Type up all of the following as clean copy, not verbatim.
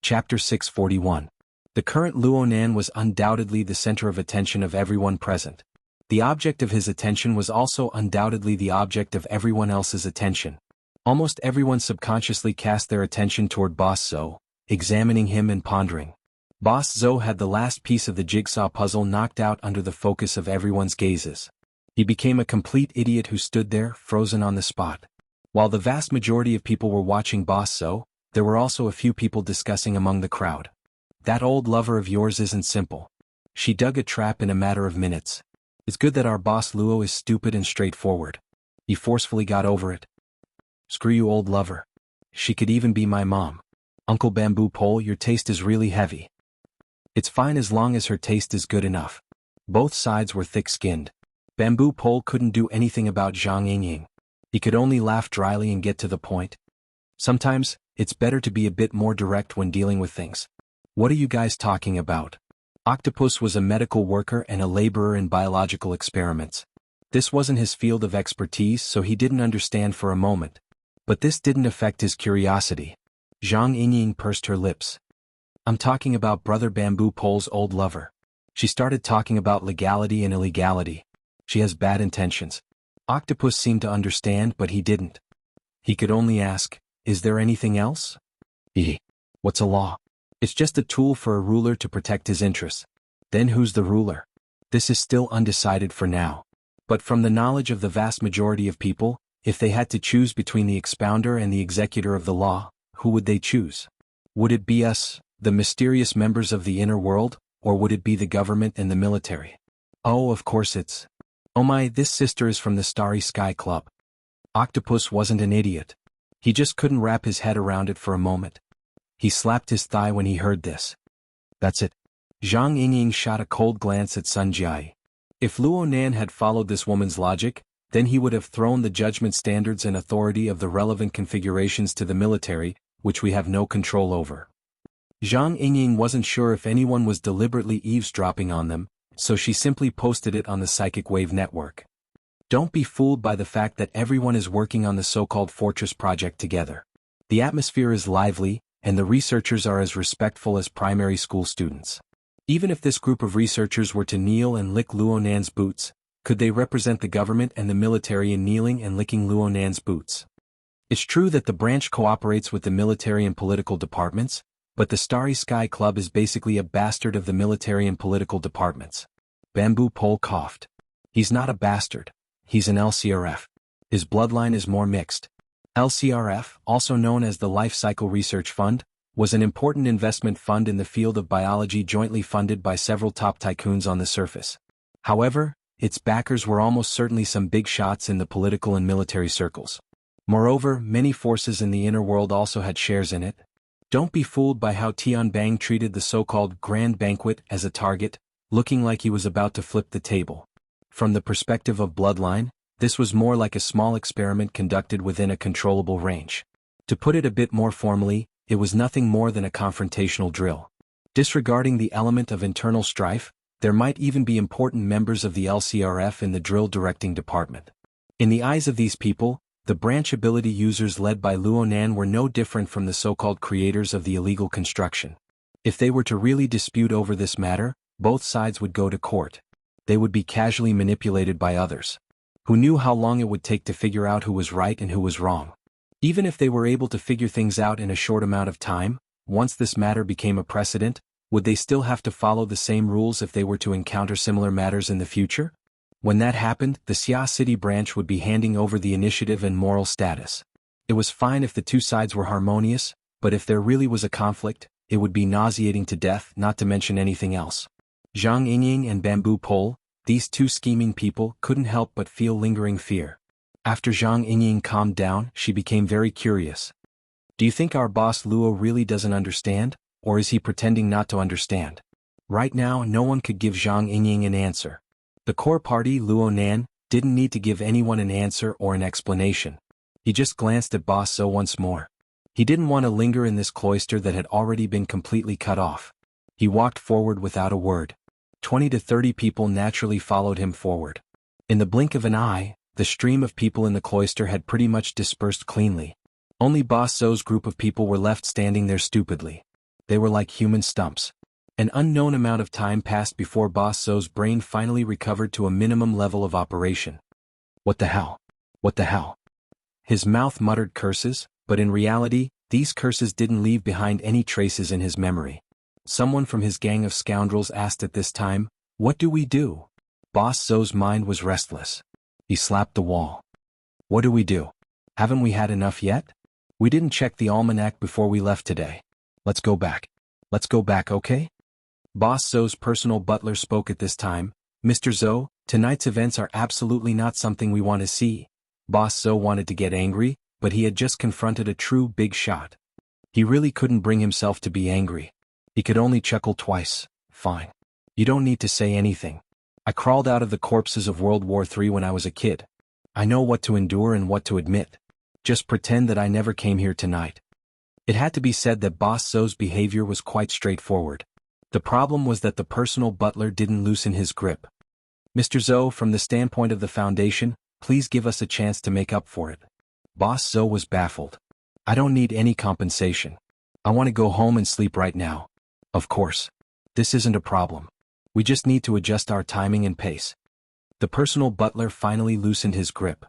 Chapter 641. The current Luonan was undoubtedly the center of attention of everyone present. The object of his attention was also undoubtedly the object of everyone else's attention. Almost everyone subconsciously cast their attention toward Boss Zhou, examining him and pondering. Boss Zhou had the last piece of the jigsaw puzzle knocked out under the focus of everyone's gazes. He became a complete idiot who stood there, frozen on the spot. While the vast majority of people were watching Boss Zhou, there were also a few people discussing among the crowd. That old lover of yours isn't simple. She dug a trap in a matter of minutes. It's good that our boss Luo is stupid and straightforward. He forcefully got over it. Screw you, old lover. She could even be my mom. Uncle Bamboo Pole, your taste is really heavy. It's fine as long as her taste is good enough. Both sides were thick-skinned. Bamboo Pole couldn't do anything about Zhang Yingying. He could only laugh dryly and get to the point. Sometimes, it's better to be a bit more direct when dealing with things. What are you guys talking about? Octopus was a medical worker and a laborer in biological experiments. This wasn't his field of expertise, so he didn't understand for a moment. But this didn't affect his curiosity. Zhang Yingying pursed her lips. I'm talking about Brother Bamboo Pole's old lover. She started talking about legality and illegality. She has bad intentions. Octopus seemed to understand, but he didn't. He could only ask, is there anything else? What's a law? It's just a tool for a ruler to protect his interests. Then who's the ruler? This is still undecided for now. But from the knowledge of the vast majority of people, if they had to choose between the expounder and the executor of the law, who would they choose? Would it be us, the mysterious members of the inner world, or would it be the government and the military? Oh, of course it's. Oh my, this sister is from the Starry Sky Club. Octopus wasn't an idiot. He just couldn't wrap his head around it for a moment. He slapped his thigh when he heard this. That's it. Zhang Yingying shot a cold glance at Sun Jiai. If Luo Nan had followed this woman's logic, then he would have thrown the judgment standards and authority of the relevant configurations to the military, which we have no control over. Zhang Yingying wasn't sure if anyone was deliberately eavesdropping on them, so she simply posted it on the psychic wave network. Don't be fooled by the fact that everyone is working on the so-called Fortress project together. The atmosphere is lively, and the researchers are as respectful as primary school students. Even if this group of researchers were to kneel and lick Luo Nan's boots, could they represent the government and the military in kneeling and licking Luo Nan's boots? It's true that the branch cooperates with the military and political departments, but the Starry Sky Club is basically a bastard of the military and political departments. Bamboo Pole coughed. He's not a bastard. He's an LCRF. His bloodline is more mixed. LCRF, also known as the Life Cycle Research Fund, was an important investment fund in the field of biology jointly funded by several top tycoons on the surface. However, its backers were almost certainly some big shots in the political and military circles. Moreover, many forces in the inner world also had shares in it. Don't be fooled by how Tianbang treated the so-called Grand Banquet as a target, looking like he was about to flip the table. From the perspective of bloodline, this was more like a small experiment conducted within a controllable range. To put it a bit more formally, it was nothing more than a confrontational drill. Disregarding the element of internal strife, there might even be important members of the LCRF in the drill directing department. In the eyes of these people, the branch ability users led by Luo Nan were no different from the so-called creators of the illegal construction. If they were to really dispute over this matter, both sides would go to court. They would be casually manipulated by others. Who knew how long it would take to figure out who was right and who was wrong? Even if they were able to figure things out in a short amount of time, once this matter became a precedent, would they still have to follow the same rules if they were to encounter similar matters in the future? When that happened, the Xia City branch would be handing over the initiative and moral status. It was fine if the two sides were harmonious, but if there really was a conflict, it would be nauseating to death, not to mention anything else. Zhang Yingying and Bamboo Pole, these two scheming people, couldn't help but feel lingering fear. After Zhang Yingying calmed down, she became very curious. Do you think our boss Luo really doesn't understand, or is he pretending not to understand? Right now, no one could give Zhang Yingying an answer. The core party, Luo Nan, didn't need to give anyone an answer or an explanation. He just glanced at Boss Zhou once more. He didn't want to linger in this cloister that had already been completely cut off. He walked forward without a word. 20 to 30 people naturally followed him forward. In the blink of an eye, the stream of people in the cloister had pretty much dispersed cleanly. Only Boss Zhou's group of people were left standing there stupidly. They were like human stumps. An unknown amount of time passed before Boss Zo's brain finally recovered to a minimum level of operation. What the hell? What the hell? His mouth muttered curses, but in reality, these curses didn't leave behind any traces in his memory. Someone from his gang of scoundrels asked at this time, "What do we do?" Boss Zo's mind was restless. He slapped the wall. "What do we do? Haven't we had enough yet? We didn't check the almanac before we left today. Let's go back. Let's go back, okay?" Boss Zo's personal butler spoke at this time. "Mr. Zo, tonight's events are absolutely not something we want to see." Boss Zo wanted to get angry, but he had just confronted a true big shot. He really couldn't bring himself to be angry. He could only chuckle twice. "Fine. You don't need to say anything. I crawled out of the corpses of World War III when I was a kid. I know what to endure and what to admit. Just pretend that I never came here tonight." It had to be said that Boss Zo's behavior was quite straightforward. The problem was that the personal butler didn't loosen his grip. "Mr. Zo, from the standpoint of the Foundation, please give us a chance to make up for it." Boss Zo was baffled. "I don't need any compensation. I want to go home and sleep right now." "Of course. This isn't a problem. We just need to adjust our timing and pace." The personal butler finally loosened his grip.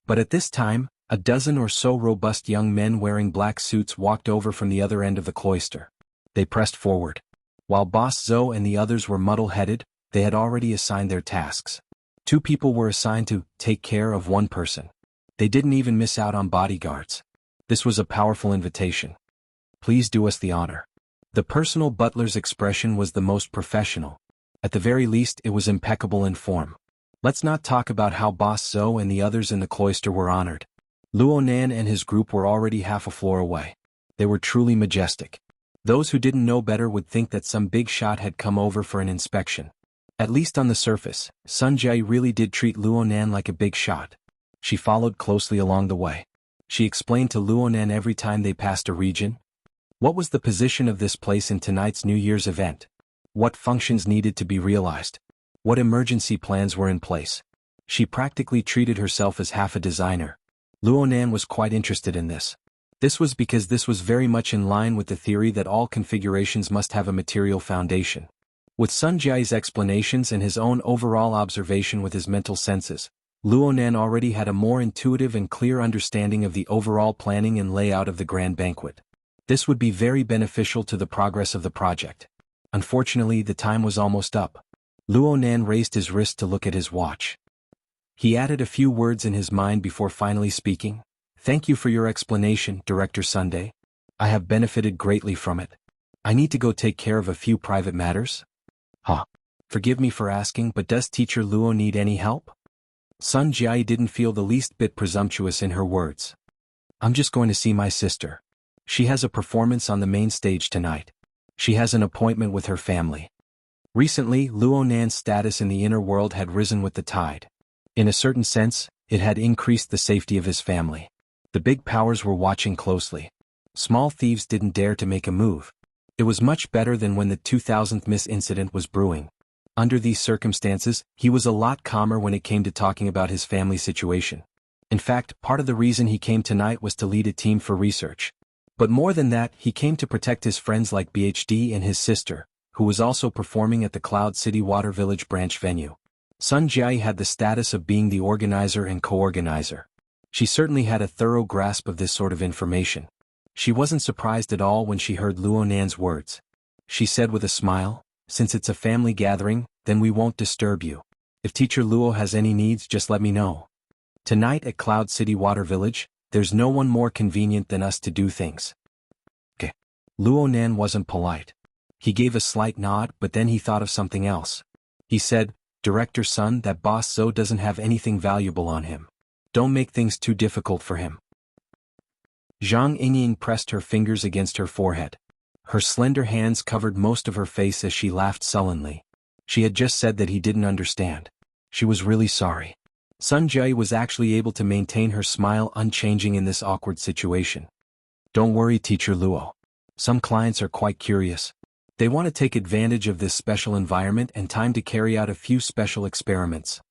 But at this time, a dozen or so robust young men wearing black suits walked over from the other end of the cloister. They pressed forward. While Boss Zo and the others were muddle-headed, they had already assigned their tasks. 2 people were assigned to take care of 1 person. They didn't even miss out on bodyguards. This was a powerful invitation. "Please do us the honor." The personal butler's expression was the most professional. At the very least, it was impeccable in form. Let's not talk about how Boss Zo and the others in the cloister were honored. Luonan and his group were already half a floor away. They were truly majestic. Those who didn't know better would think that some big shot had come over for an inspection. At least on the surface, Sun Jie really did treat Luonan like a big shot. She followed closely along the way. She explained to Luonan every time they passed a region. What was the position of this place in tonight's New Year's event? What functions needed to be realized? What emergency plans were in place? She practically treated herself as half a designer. Luonan was quite interested in this. This was because this was very much in line with the theory that all configurations must have a material foundation. With Sun Jie's explanations and his own overall observation with his mental senses, Luonan already had a more intuitive and clear understanding of the overall planning and layout of the grand banquet. This would be very beneficial to the progress of the project. Unfortunately, the time was almost up. Luonan raised his wrist to look at his watch. He added a few words in his mind before finally speaking. "Thank you for your explanation, Director Sunday. I have benefited greatly from it. I need to go take care of a few private matters." "Huh. Forgive me for asking, but does Teacher Luo need any help?" Sun Jie didn't feel the least bit presumptuous in her words. "I'm just going to see my sister. She has a performance on the main stage tonight. She has an appointment with her family." Recently, Luonan's status in the inner world had risen with the tide. In a certain sense, it had increased the safety of his family. The big powers were watching closely. Small thieves didn't dare to make a move. It was much better than when the 2000th Miss incident was brewing. Under these circumstances, he was a lot calmer when it came to talking about his family situation. In fact, part of the reason he came tonight was to lead a team for research. But more than that, he came to protect his friends like BHD and his sister, who was also performing at the Cloud City Water Village branch venue. Sun Jie had the status of being the organizer and co-organizer. She certainly had a thorough grasp of this sort of information. She wasn't surprised at all when she heard Luonan's words. She said with a smile, "Since it's a family gathering, then we won't disturb you. If Teacher Luo has any needs, just let me know. Tonight at Cloud City Water Village, there's no one more convenient than us to do things." Okay. Luonan wasn't polite. He gave a slight nod, but then he thought of something else. He said, "Director Sun, that Boss Zo doesn't have anything valuable on him. Don't make things too difficult for him." Zhang Yingying pressed her fingers against her forehead. Her slender hands covered most of her face as she laughed sullenly. She had just said that he didn't understand. She was really sorry. Sun Jie was actually able to maintain her smile unchanging in this awkward situation. "Don't worry, Teacher Luo. Some clients are quite curious. They want to take advantage of this special environment and time to carry out a few special experiments.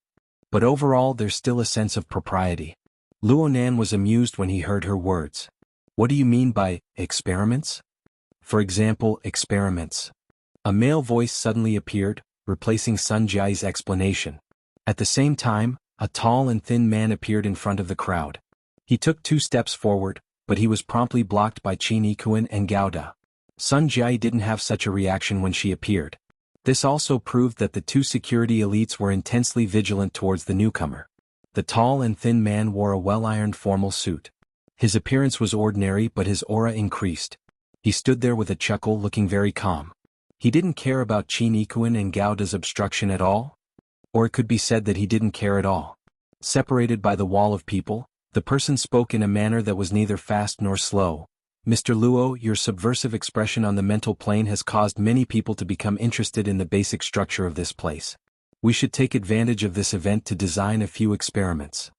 But overall, there's still a sense of propriety." Luonan was amused when he heard her words. "What do you mean by experiments?" For example, experiments. A male voice suddenly appeared, replacing Sun Jiai's explanation. At the same time, a tall and thin man appeared in front of the crowd. He took 2 steps forward, but he was promptly blocked by Xuanhuan and Gouda. Sun Jiai didn't have such a reaction when she appeared. This also proved that the 2 security elites were intensely vigilant towards the newcomer. The tall and thin man wore a well-ironed formal suit. His appearance was ordinary, but his aura increased. He stood there with a chuckle, looking very calm. He didn't care about Xuanhuan and Gouda's obstruction at all? Or it could be said that he didn't care at all. Separated by the wall of people, the person spoke in a manner that was neither fast nor slow. Mr. Luo, your subversive expression on the mental plane has caused many people to become interested in the basic structure of this place. We should take advantage of this event to design a few experiments.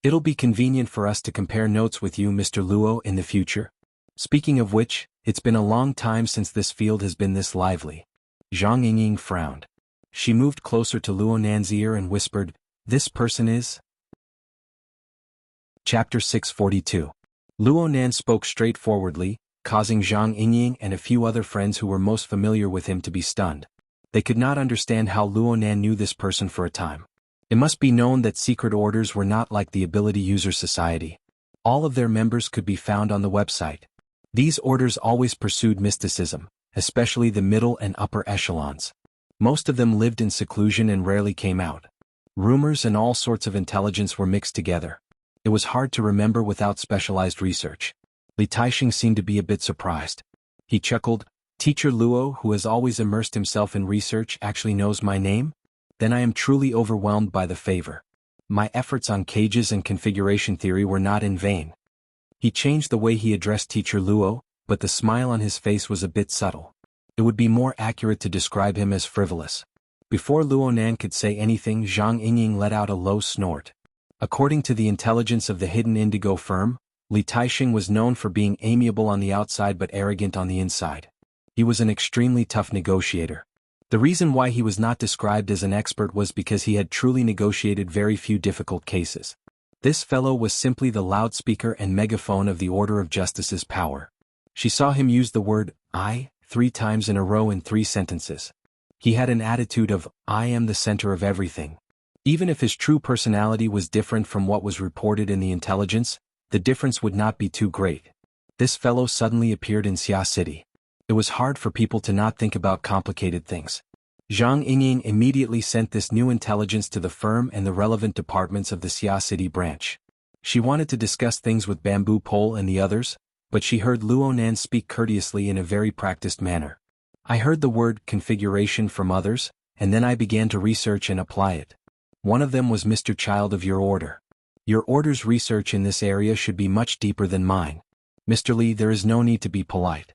It'll be convenient for us to compare notes with you, Mr. Luo, in the future. Speaking of which, it's been a long time since this field has been this lively. Zhang Yingying frowned. She moved closer to Luo Nan's ear and whispered, "This person is?" Chapter 642. Luo Nan spoke straightforwardly, causing Zhang Yingying and a few other friends who were most familiar with him to be stunned. They could not understand how Luo Nan knew this person for a time. It must be known that secret orders were not like the Ability User Society. All of their members could be found on the website. These orders always pursued mysticism, especially the middle and upper echelons. Most of them lived in seclusion and rarely came out. Rumors and all sorts of intelligence were mixed together. It was hard to remember without specialized research. Li Taixing seemed to be a bit surprised. He chuckled, "Teacher Luo, who has always immersed himself in research, actually knows my name? Then I am truly overwhelmed by the favor. My efforts on cages and configuration theory were not in vain." He changed the way he addressed Teacher Luo, but the smile on his face was a bit subtle. It would be more accurate to describe him as frivolous. Before Luo Nan could say anything, Zhang Yingying let out a low snort. According to the intelligence of the hidden indigo firm, Li Taixing was known for being amiable on the outside but arrogant on the inside. He was an extremely tough negotiator. The reason why he was not described as an expert was because he had truly negotiated very few difficult cases. This fellow was simply the loudspeaker and megaphone of the Order of Justice's power. She saw him use the word "I" 3 times in a row in 3 sentences. He had an attitude of, "I am the center of everything." Even if his true personality was different from what was reported in the intelligence, the difference would not be too great. This fellow suddenly appeared in Xia City. It was hard for people to not think about complicated things. Zhang Yingying immediately sent this new intelligence to the firm and the relevant departments of the Xia City branch. She wanted to discuss things with Bamboo Pole and the others, but she heard Luo Nan speak courteously in a very practiced manner. "I heard the word configuration from others, and then I began to research and apply it. One of them was Mr. Child of your order. Your order's research in this area should be much deeper than mine. Mr. Li, there is no need to be polite."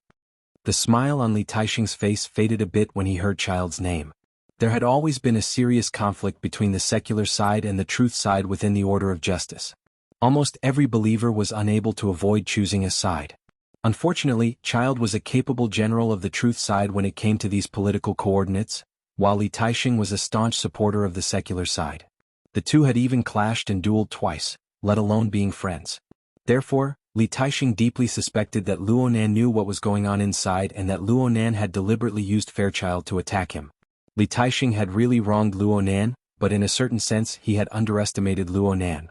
The smile on Li Taixing's face faded a bit when he heard Child's name. There had always been a serious conflict between the secular side and the truth side within the Order of Justice. Almost every believer was unable to avoid choosing a side. Unfortunately, Child was a capable general of the truth side when it came to these political coordinates, while Li Taixing was a staunch supporter of the secular side. The two had even clashed and dueled twice, let alone being friends. Therefore, Li Taixing deeply suspected that Luo Nan knew what was going on inside and that Luo Nan had deliberately used Fairchild to attack him. Li Taixing had really wronged Luo Nan, but in a certain sense he had underestimated Luo Nan.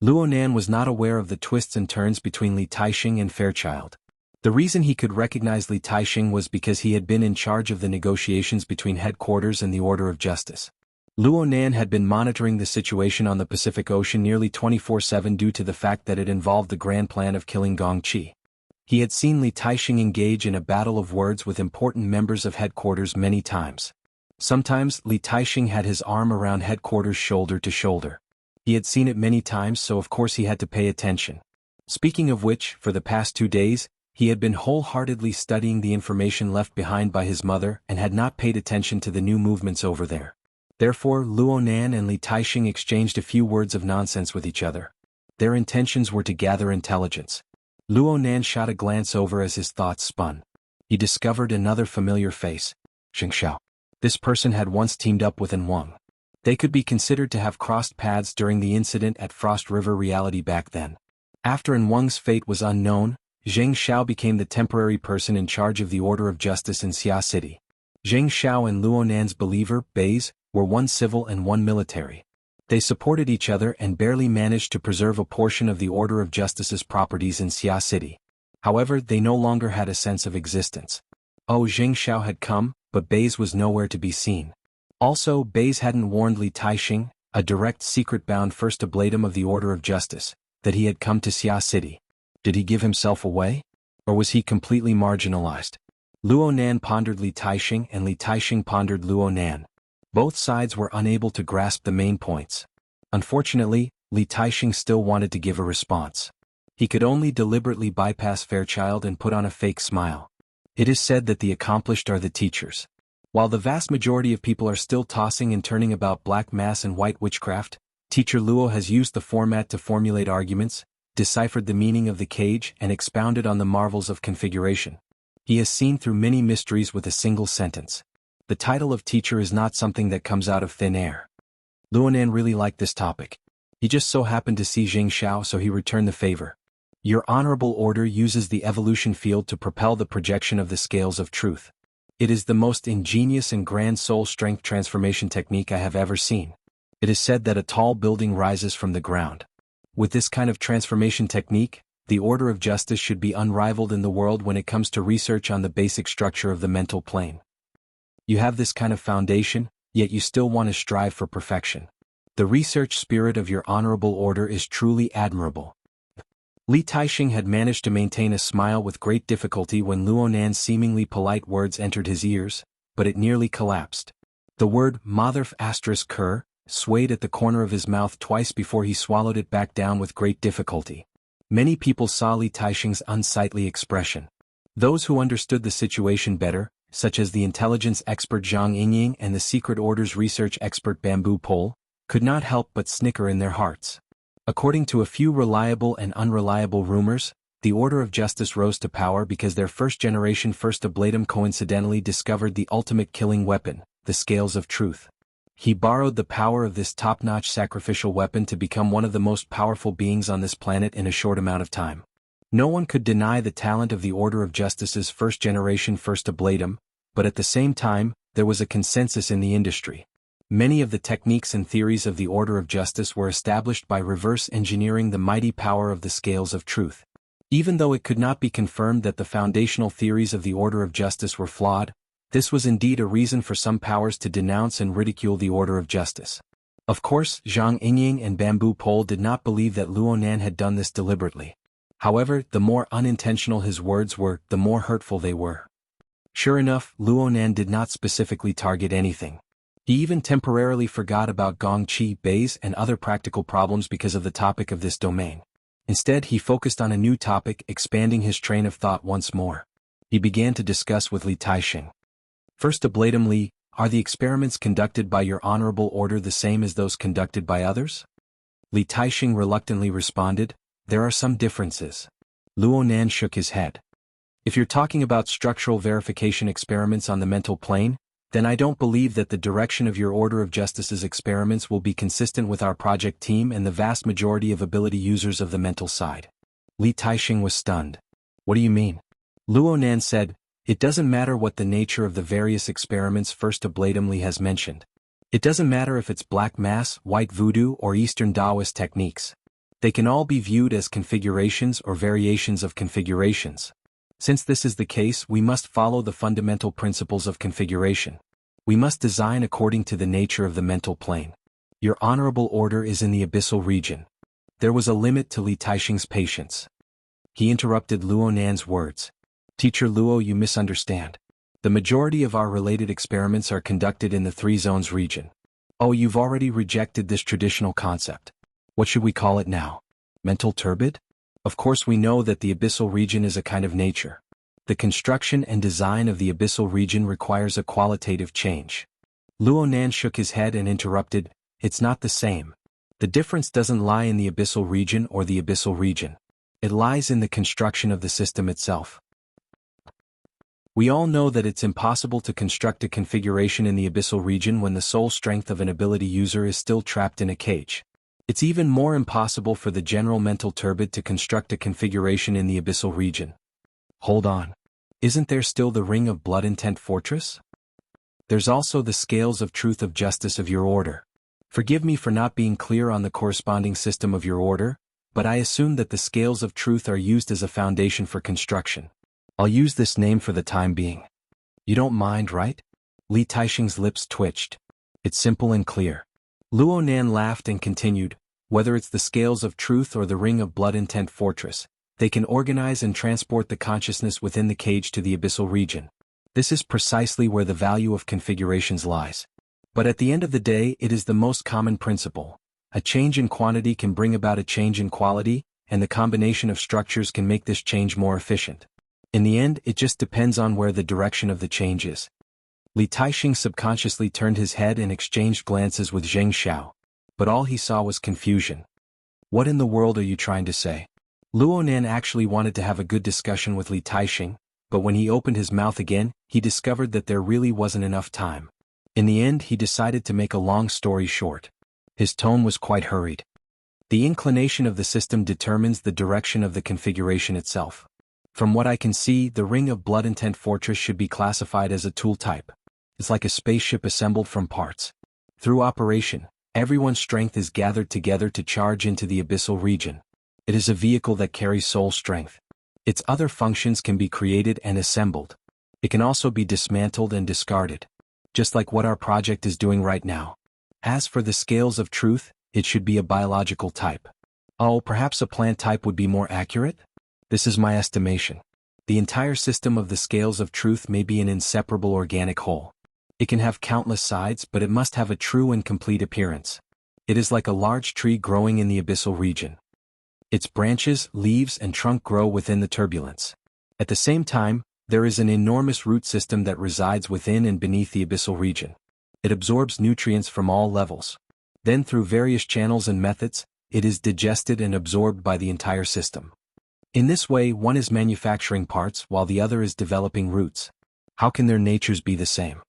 Luo Nan was not aware of the twists and turns between Li Taixing and Fairchild. The reason he could recognize Li Taixing was because he had been in charge of the negotiations between headquarters and the Order of Justice. Luo Nan had been monitoring the situation on the Pacific Ocean nearly 24/7 due to the fact that it involved the grand plan of killing Gong Qi. He had seen Li Taixing engage in a battle of words with important members of headquarters many times. Sometimes Li Taixing had his arm around headquarters shoulder to shoulder. He had seen it many times, so of course he had to pay attention. Speaking of which, for the past 2 days, he had been wholeheartedly studying the information left behind by his mother and had not paid attention to the new movements over there. Therefore, Luo Nan and Li Taixing exchanged a few words of nonsense with each other. Their intentions were to gather intelligence. Luo Nan shot a glance over as his thoughts spun. He discovered another familiar face, xianxia. This person had once teamed up with Wang. They could be considered to have crossed paths during the incident at Frost River Reality back then. After Wang's fate was unknown, Xianxia became the temporary person in charge of the Order of Justice in Xia City. Xianxia and Luonan's believer, Baze, were one civil and one military. They supported each other and barely managed to preserve a portion of the Order of Justice's properties in Xia City. However, they no longer had a sense of existence. Xianxia had come, but Baze was nowhere to be seen. Also, Baze hadn't warned Li Taixing, a direct secret-bound first ablatum of the Order of Justice, that he had come to Xia City. Did he give himself away? Or was he completely marginalized? Luonan pondered Li Taixing and Li Taixing pondered Luonan. Both sides were unable to grasp the main points. Unfortunately, Li Taixing still wanted to give a response. He could only deliberately bypass Fairchild and put on a fake smile. It is said that the accomplished are the teachers. While the vast majority of people are still tossing and turning about black mass and white witchcraft, Teacher Luo has used the format to formulate arguments, deciphered the meaning of the cage and expounded on the marvels of configuration. He has seen through many mysteries with a single sentence. The title of teacher is not something that comes out of thin air. Luonan really liked this topic. He just so happened to see Xianxia, so he returned the favor. Your honorable order uses the evolution field to propel the projection of the scales of truth. It is the most ingenious and grand soul strength transformation technique I have ever seen. It is said that a tall building rises from the ground. With this kind of transformation technique, the Order of Justice should be unrivaled in the world when it comes to research on the basic structure of the mental plane. You have this kind of foundation, yet you still want to strive for perfection. The research spirit of your honorable order is truly admirable. Li Taixing had managed to maintain a smile with great difficulty when Luonan's seemingly polite words entered his ears, but it nearly collapsed. The word "motherf*" swayed at the corner of his mouth twice before he swallowed it back down with great difficulty. Many people saw Li Taixing's unsightly expression. Those who understood the situation better, such as the intelligence expert Zhang Yingying and the secret orders research expert Bamboo Pole, could not help but snicker in their hearts. According to a few reliable and unreliable rumors, the Order of Justice rose to power because their first-generation first ablatum coincidentally discovered the ultimate killing weapon, the Scales of Truth. He borrowed the power of this top-notch sacrificial weapon to become one of the most powerful beings on this planet in a short amount of time. No one could deny the talent of the Order of Justice's first-generation first ablatum, but at the same time, there was a consensus in the industry. Many of the techniques and theories of the Order of Justice were established by reverse engineering the mighty power of the Scales of Truth. Even though it could not be confirmed that the foundational theories of the Order of Justice were flawed, this was indeed a reason for some powers to denounce and ridicule the Order of Justice. Of course, Zhang Yingying and Bamboo Pole did not believe that Luonan had done this deliberately. However, the more unintentional his words were, the more hurtful they were. Sure enough, Luonan did not specifically target anything. He even temporarily forgot about Gongqi, Baze and other practical problems because of the topic of this domain. Instead, he focused on a new topic, expanding his train of thought once more. He began to discuss with Li Taixing. First ablatum Li, are the experiments conducted by your honorable order the same as those conducted by others? Li Taixing reluctantly responded, there are some differences. Luonan shook his head. If you're talking about structural verification experiments on the mental plane, then I don't believe that the direction of your Order of Justice's experiments will be consistent with our project team and the vast majority of ability users of the mental side. Li Taixing was stunned. What do you mean? Luonan said, it doesn't matter what the nature of the various experiments first ablatum Li has mentioned. It doesn't matter if it's black mass, white voodoo or Eastern Taoist techniques. They can all be viewed as configurations or variations of configurations. Since this is the case, we must follow the fundamental principles of configuration. We must design according to the nature of the mental plane. Your honorable order is in the abyssal region. There was a limit to Li Taixing's patience. He interrupted Luonan's words. Teacher Luo, you misunderstand. The majority of our related experiments are conducted in the Three Zones region. Oh, you've already rejected this traditional concept. What should we call it now? Mental turbid? Of course we know that the abyssal region is a kind of nature. The construction and design of the abyssal region requires a qualitative change. Luonan shook his head and interrupted, it's not the same. The difference doesn't lie in the abyssal region or the abyssal region. It lies in the construction of the system itself. We all know that it's impossible to construct a configuration in the abyssal region when the soul strength of an ability user is still trapped in a cage. It's even more impossible for the general mental turbid to construct a configuration in the abyssal region. Hold on. Isn't there still the Ring of Blood Intent Fortress? There's also the Scales of Truth of Justice of your order. Forgive me for not being clear on the corresponding system of your order, but I assume that the Scales of Truth are used as a foundation for construction. I'll use this name for the time being. You don't mind, right? Li Taixing's lips twitched. It's simple and clear. Luo Nan laughed and continued, whether it's the Scales of Truth or the Ring of Blood Intent Fortress, they can organize and transport the consciousness within the cage to the abyssal region. This is precisely where the value of configurations lies. But at the end of the day, it is the most common principle. A change in quantity can bring about a change in quality, and the combination of structures can make this change more efficient. In the end, it just depends on where the direction of the change is. Li Taixing subconsciously turned his head and exchanged glances with Zheng Xiao, but all he saw was confusion. What in the world are you trying to say? Luo Nan actually wanted to have a good discussion with Li Taixing, but when he opened his mouth again, he discovered that there really wasn't enough time. In the end, he decided to make a long story short. His tone was quite hurried. The inclination of the system determines the direction of the configuration itself. From what I can see, the Ring of Blood Intent Fortress should be classified as a tool type. It's like a spaceship assembled from parts. Through operation, everyone's strength is gathered together to charge into the abyssal region. It is a vehicle that carries soul strength. Its other functions can be created and assembled. It can also be dismantled and discarded. Just like what our project is doing right now. As for the Scales of Truth, it should be a biological type. Oh, perhaps a plant type would be more accurate? This is my estimation. The entire system of the Scales of Truth may be an inseparable organic whole. It can have countless sides, but it must have a true and complete appearance. It is like a large tree growing in the abyssal region. Its branches, leaves, and trunk grow within the turbulence. At the same time, there is an enormous root system that resides within and beneath the abyssal region. It absorbs nutrients from all levels. Then through various channels and methods, it is digested and absorbed by the entire system. In this way, one is manufacturing parts while the other is developing roots. How can their natures be the same?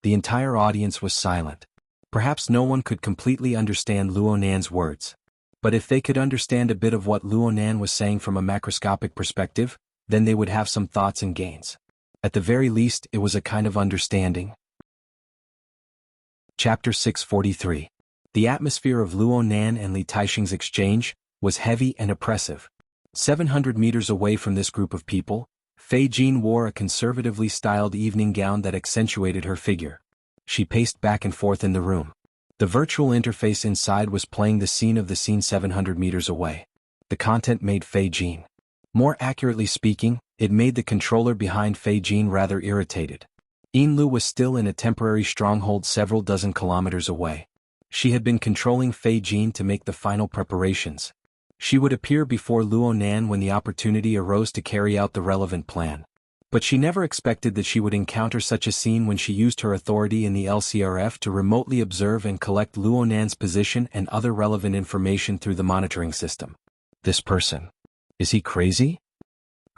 The entire audience was silent. Perhaps no one could completely understand Luo Nan's words. But if they could understand a bit of what Luo Nan was saying from a macroscopic perspective, then they would have some thoughts and gains. At the very least, it was a kind of understanding. Chapter 643. The atmosphere of Luo Nan and Li Taixing's exchange was heavy and oppressive. 700 meters away from this group of people, Fei Jin wore a conservatively styled evening gown that accentuated her figure. She paced back and forth in the room. The virtual interface inside was playing the scene of the scene 700 meters away. The content made Fei Jin. More accurately speaking, it made the controller behind Fei Jin rather irritated. Yinlu was still in a temporary stronghold several dozen kilometers away. She had been controlling Fei Jin to make the final preparations. She would appear before Luo Nan when the opportunity arose to carry out the relevant plan. But she never expected that she would encounter such a scene when she used her authority in the LCRF to remotely observe and collect Luo Nan's position and other relevant information through the monitoring system. This person. Is he crazy?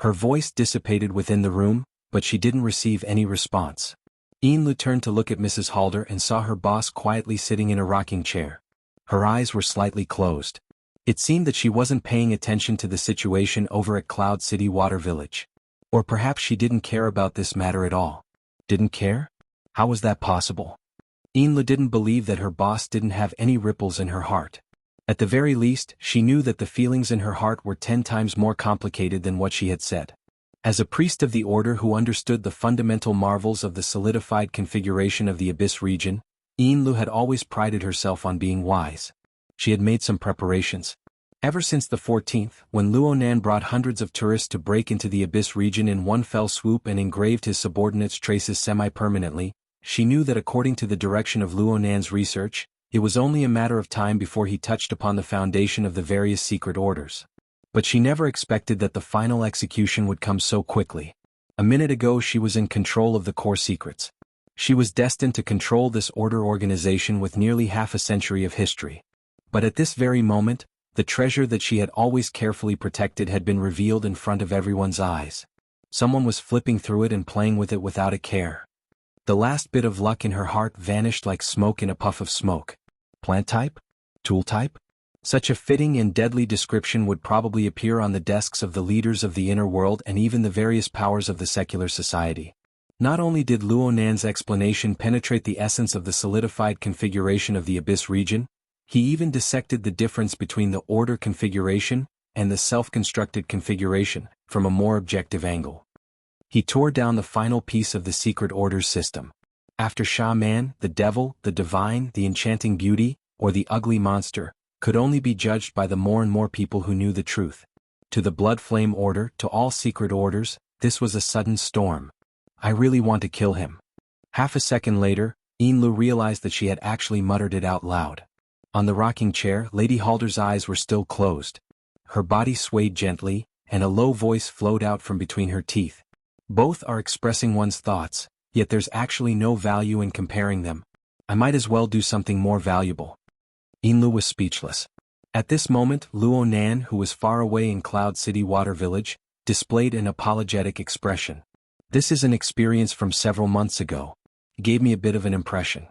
Her voice dissipated within the room, but she didn't receive any response. Yinlu turned to look at Mrs. Halder and saw her boss quietly sitting in a rocking chair. Her eyes were slightly closed. It seemed that she wasn't paying attention to the situation over at Cloud City Water Village. Or perhaps she didn't care about this matter at all. Didn't care? How was that possible? Yinlu didn't believe that her boss didn't have any ripples in her heart. At the very least, she knew that the feelings in her heart were 10 times more complicated than what she had said. As a priest of the order who understood the fundamental marvels of the solidified configuration of the Abyss region, Yinlu had always prided herself on being wise. She had made some preparations. Ever since the 14th, when Luo Nan brought hundreds of tourists to break into the Abyss region in one fell swoop and engraved his subordinates' traces semi-permanently, she knew that according to the direction of Luo Nan's research, it was only a matter of time before he touched upon the foundation of the various secret orders. But she never expected that the final execution would come so quickly. A minute ago she was in control of the core secrets. She was destined to control this order organization with nearly half a century of history. But at this very moment, the treasure that she had always carefully protected had been revealed in front of everyone's eyes. Someone was flipping through it and playing with it without a care. The last bit of luck in her heart vanished like smoke in a puff of smoke. Plant type? Tool type? Such a fitting and deadly description would probably appear on the desks of the leaders of the inner world and even the various powers of the secular society. Not only did Luonan's explanation penetrate the essence of the solidified configuration of the Abyss region, he even dissected the difference between the order configuration and the self-constructed configuration from a more objective angle. He tore down the final piece of the secret orders system. After Shaman, the devil, the divine, the enchanting beauty, or the ugly monster, could only be judged by the more and more people who knew the truth. To the Blood Flame Order, to all secret orders, this was a sudden storm. I really want to kill him. Half a second later, Yinlu realized that she had actually muttered it out loud. On the rocking chair, Lady Halder's eyes were still closed. Her body swayed gently, and a low voice flowed out from between her teeth. Both are expressing one's thoughts, yet there's actually no value in comparing them. I might as well do something more valuable. Yinlu was speechless. At this moment, Luonan, who was far away in Cloud City Water Village, displayed an apologetic expression. This is an experience from several months ago. It gave me a bit of an impression.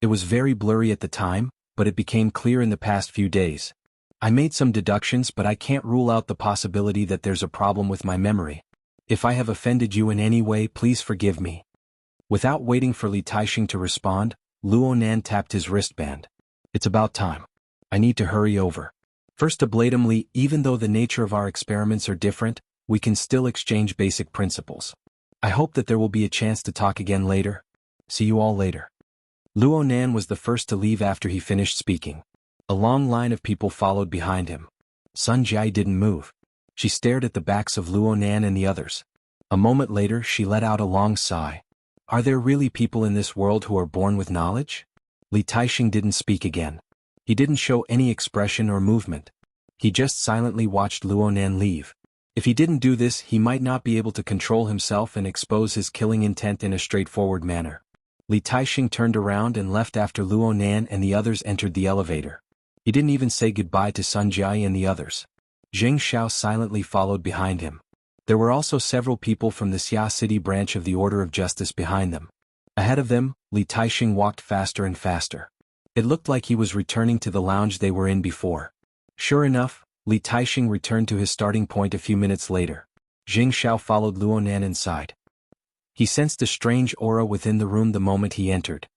It was very blurry at the time, but it became clear in the past few days. I made some deductions, but I can't rule out the possibility that there's a problem with my memory. If I have offended you in any way, please forgive me. Without waiting for Li Taixing to respond, Luonan tapped his wristband. It's about time. I need to hurry over. First, blatantly, even though the nature of our experiments are different, we can still exchange basic principles. I hope that there will be a chance to talk again later. See you all later. Luonan was the first to leave after he finished speaking. A long line of people followed behind him. Sun Jai didn't move. She stared at the backs of Luonan and the others. A moment later, she let out a long sigh. Are there really people in this world who are born with knowledge? Li Taixing didn't speak again. He didn't show any expression or movement. He just silently watched Luonan leave. If he didn't do this, he might not be able to control himself and expose his killing intent in a straightforward manner. Li Taixing turned around and left after Luonan and the others entered the elevator. He didn't even say goodbye to Sun Jai and the others. Jing Xiao silently followed behind him. There were also several people from the Xia City branch of the Order of Justice behind them. Ahead of them, Li Taixing walked faster and faster. It looked like he was returning to the lounge they were in before. Sure enough, Li Taixing returned to his starting point a few minutes later. Jing Xiao followed Luonan inside. He sensed a strange aura within the room the moment he entered.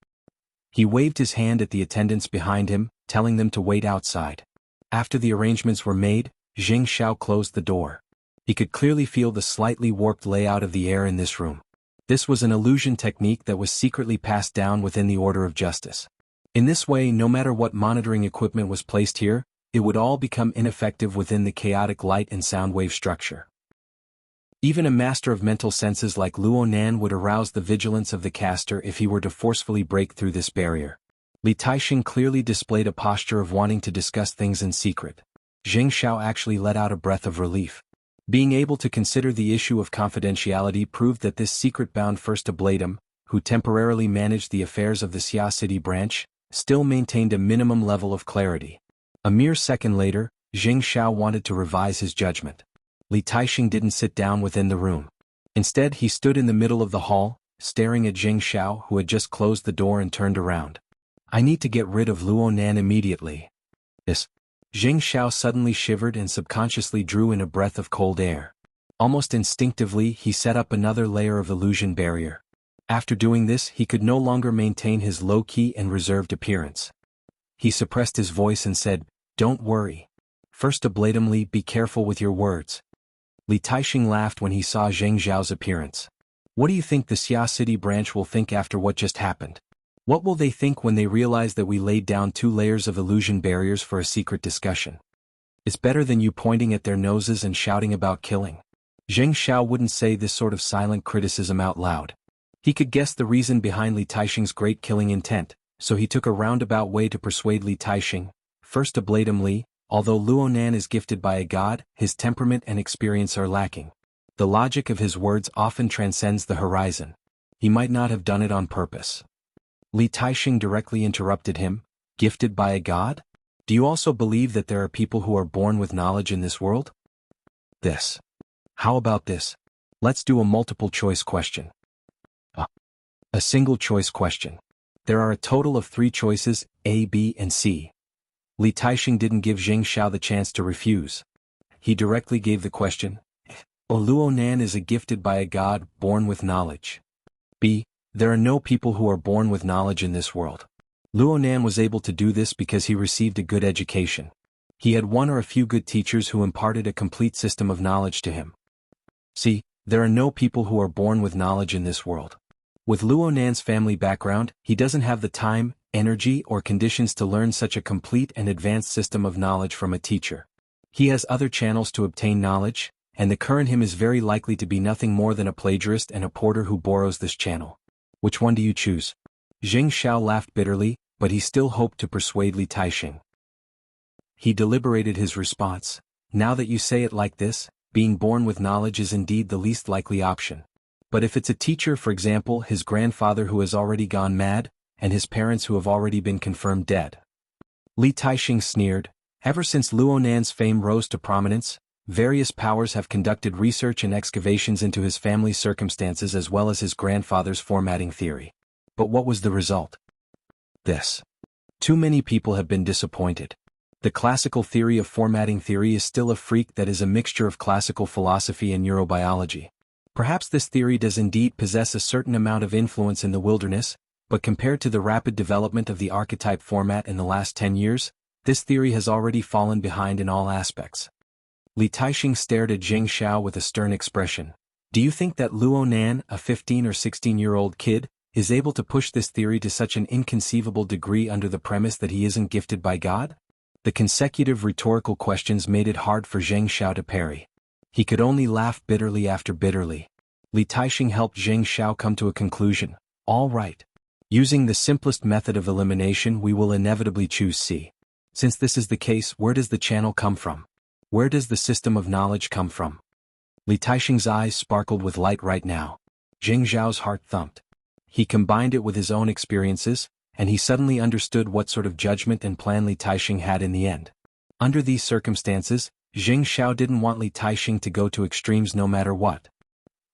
He waved his hand at the attendants behind him, telling them to wait outside. After the arrangements were made, Jing Xiao closed the door. He could clearly feel the slightly warped layout of the air in this room. This was an illusion technique that was secretly passed down within the Order of Justice. In this way, no matter what monitoring equipment was placed here, it would all become ineffective within the chaotic light and sound wave structure. Even a master of mental senses like Luonan would arouse the vigilance of the caster if he were to forcefully break through this barrier. Li Taixing clearly displayed a posture of wanting to discuss things in secret. Jing Xiao actually let out a breath of relief. Being able to consider the issue of confidentiality proved that this secret-bound First Ablatum, who temporarily managed the affairs of the Xia City branch, still maintained a minimum level of clarity. A mere second later, Jing Xiao wanted to revise his judgment. Li Taixing didn't sit down within the room. Instead, he stood in the middle of the hall, staring at Jing Xiao, who had just closed the door and turned around. I need to get rid of Luonan immediately. This. Jing Xiao suddenly shivered and subconsciously drew in a breath of cold air. Almost instinctively, he set up another layer of illusion barrier. After doing this, he could no longer maintain his low-key and reserved appearance. He suppressed his voice and said, "Don't worry. First blatantly, be careful with your words." Li Taixing laughed when he saw Zheng Zhao's appearance. What do you think the Xia City branch will think after what just happened? What will they think when they realize that we laid down 2 layers of illusion barriers for a secret discussion? It's better than you pointing at their noses and shouting about killing. Zheng Xiao wouldn't say this sort of silent criticism out loud. He could guess the reason behind Li Taixing's great killing intent, so he took a roundabout way to persuade Li Taixing. First blatantly, although Luonan is gifted by a god, his temperament and experience are lacking. The logic of his words often transcends the horizon. He might not have done it on purpose. Li Taixing directly interrupted him. Gifted by a god? Do you also believe that there are people who are born with knowledge in this world? This. How about this? Let's do a multiple choice question. A single choice question. There are a total of 3 choices, A, B, and C. Li Taixing didn't give Xianxia the chance to refuse. He directly gave the question. A Luonan is gifted by a god, born with knowledge. B. There are no people who are born with knowledge in this world. Luonan was able to do this because he received a good education. He had one or a few good teachers who imparted a complete system of knowledge to him. C. There are no people who are born with knowledge in this world. With Luonan's family background, he doesn't have the time, energy, or conditions to learn such a complete and advanced system of knowledge from a teacher. He has other channels to obtain knowledge, and the current him is very likely to be nothing more than a plagiarist and a porter who borrows this channel. Which one do you choose? Xianxia laughed bitterly, but he still hoped to persuade Li Taixing. He deliberated his response. Now that you say it like this, being born with knowledge is indeed the least likely option. But if it's a teacher, for example, his grandfather who has already gone mad, and his parents who have already been confirmed dead. Li Taixing sneered. Ever since Luonan's fame rose to prominence, various powers have conducted research and excavations into his family's circumstances as well as his grandfather's formatting theory. But what was the result? This. Too many people have been disappointed. The classical theory of formatting theory is still a freak that is a mixture of classical philosophy and neurobiology. Perhaps this theory does indeed possess a certain amount of influence in the wilderness, but compared to the rapid development of the archetype format in the last 10 years, this theory has already fallen behind in all aspects. Li Taixing stared at Xianxia with a stern expression. Do you think that Luonan, a 15 or 16-year-old kid, is able to push this theory to such an inconceivable degree under the premise that he isn't gifted by God? The consecutive rhetorical questions made it hard for Xianxia to parry. He could only laugh bitterly after bitterly. Li Taixing helped Xianxia come to a conclusion. All right. Using the simplest method of elimination, we will inevitably choose C. Since this is the case, where does the channel come from? Where does the system of knowledge come from? Li Taixing's eyes sparkled with light right now. Xianxiao's heart thumped. He combined it with his own experiences, and he suddenly understood what sort of judgment and plan Li Taixing had in the end. Under these circumstances, Xianxia didn't want Li Taixing to go to extremes no matter what.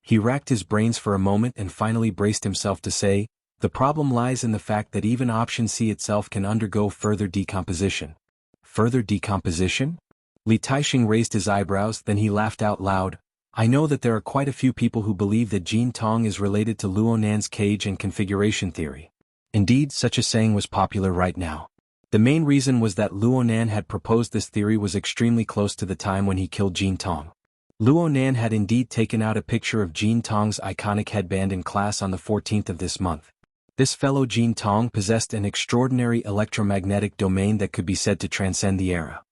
He racked his brains for a moment and finally braced himself to say, the problem lies in the fact that even option C itself can undergo further decomposition. Further decomposition? Li Taixing raised his eyebrows, then he laughed out loud. I know that there are quite a few people who believe that Jin Tong is related to Luonan's cage and configuration theory. Indeed, such a saying was popular right now. The main reason was that Luonan had proposed this theory was extremely close to the time when he killed Jin Tong. Luonan had indeed taken out a picture of Jin Tong's iconic headband in class on the 14th of this month. This fellow Jin Tong possessed an extraordinary electromagnetic domain that could be said to transcend the era.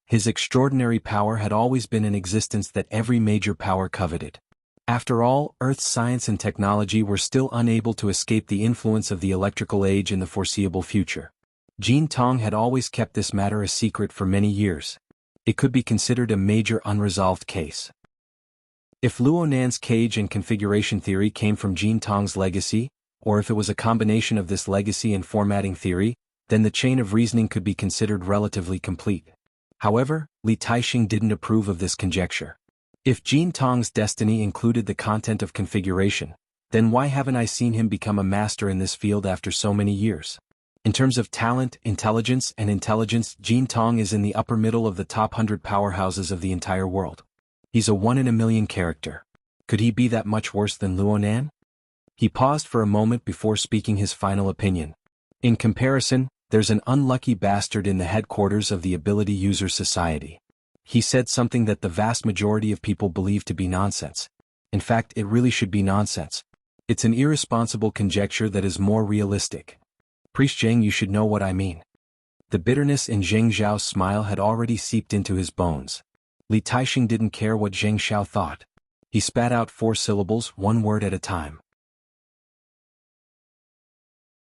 His extraordinary power had always been an existence that every major power coveted. After all, Earth's science and technology were still unable to escape the influence of the electrical age in the foreseeable future. Jin Tong had always kept this matter a secret for many years. It could be considered a major unresolved case. If Luonan's cage and configuration theory came from Jin Tong's legacy, or if it was a combination of this legacy and formatting theory, then the chain of reasoning could be considered relatively complete. However, Li Taixing didn't approve of this conjecture. If Jin Tong's destiny included the content of configuration, then why haven't I seen him become a master in this field after so many years? In terms of talent, intelligence, Jin Tong is in the upper middle of the top 100 powerhouses of the entire world. He's a one-in-a-million character. Could he be that much worse than Luonan? He paused for a moment before speaking his final opinion. In comparison, there's an unlucky bastard in the headquarters of the Ability Users Society. He said something that the vast majority of people believe to be nonsense. In fact, it really should be nonsense. It's an irresponsible conjecture that is more realistic. Priest Zheng, you should know what I mean. The bitterness in Zheng Zhao's smile had already seeped into his bones. Li Taixing didn't care what Zheng Zhao thought. He spat out 4 syllables, one word at a time.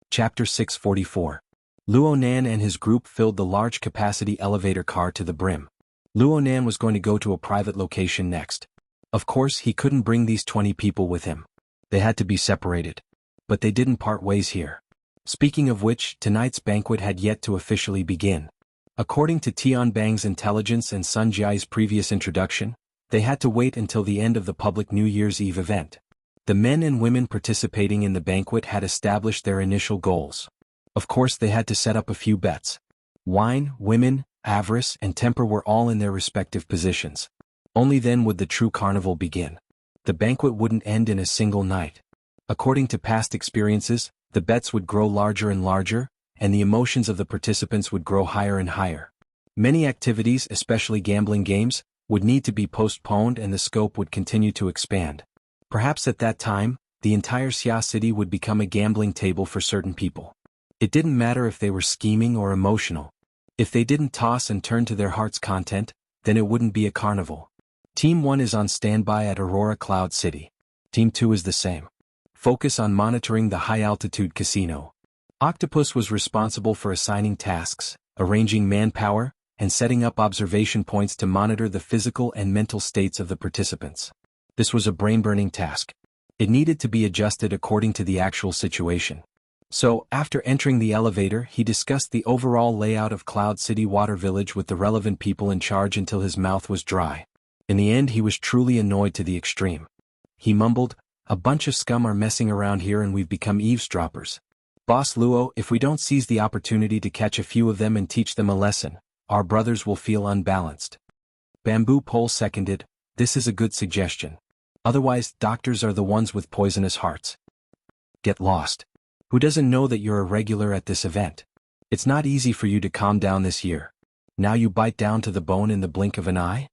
Chapter 644. Luonan and his group filled the large-capacity elevator car to the brim. Luonan was going to go to a private location next. Of course, he couldn't bring these 20 people with him. They had to be separated. But they didn't part ways here. Speaking of which, tonight's banquet had yet to officially begin. According to Tian Bang's intelligence and Sun Jiai's previous introduction, they had to wait until the end of the public New Year's Eve event. The men and women participating in the banquet had established their initial goals. Of course, they had to set up a few bets. Wine, women, avarice, and temper were all in their respective positions. Only then would the true carnival begin. The banquet wouldn't end in a single night. According to past experiences, the bets would grow larger and larger, and the emotions of the participants would grow higher and higher. Many activities, especially gambling games, would need to be postponed and the scope would continue to expand. Perhaps at that time, the entire Xia city would become a gambling table for certain people. It didn't matter if they were scheming or emotional. If they didn't toss and turn to their heart's content, then it wouldn't be a carnival. Team 1 is on standby at Aurora Cloud City. Team 2 is the same. Focus on monitoring the high-altitude casino. Octopus was responsible for assigning tasks, arranging manpower, and setting up observation points to monitor the physical and mental states of the participants. This was a brain-burning task. It needed to be adjusted according to the actual situation. So, after entering the elevator, he discussed the overall layout of Cloud City Water Village with the relevant people in charge until his mouth was dry. In the end, he was truly annoyed to the extreme. He mumbled, "A bunch of scum are messing around here and we've become eavesdroppers. Boss Luo, if we don't seize the opportunity to catch a few of them and teach them a lesson, our brothers will feel unbalanced." Bamboo Pole seconded, "This is a good suggestion. Otherwise, doctors are the ones with poisonous hearts. Get lost. Who doesn't know that you're a regular at this event? It's not easy for you to calm down this year. Now you bite down to the bone in the blink of an eye?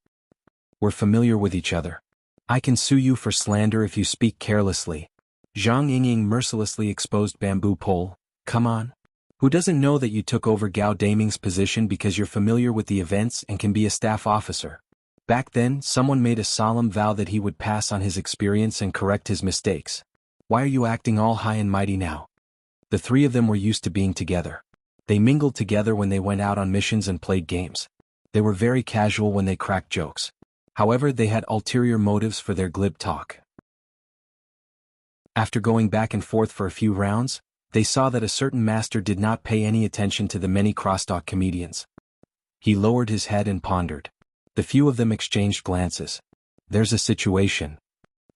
We're familiar with each other. I can sue you for slander if you speak carelessly." Zhang Yingying mercilessly exposed Bamboo Pole. "Come on. Who doesn't know that you took over Gao Daming's position because you're familiar with the events and can be a staff officer? Back then, someone made a solemn vow that he would pass on his experience and correct his mistakes. Why are you acting all high and mighty now?" The three of them were used to being together. They mingled together when they went out on missions and played games. They were very casual when they cracked jokes. However, they had ulterior motives for their glib talk. After going back and forth for a few rounds, they saw that a certain master did not pay any attention to the many crosstalk comedians. He lowered his head and pondered. The few of them exchanged glances. "There's a situation.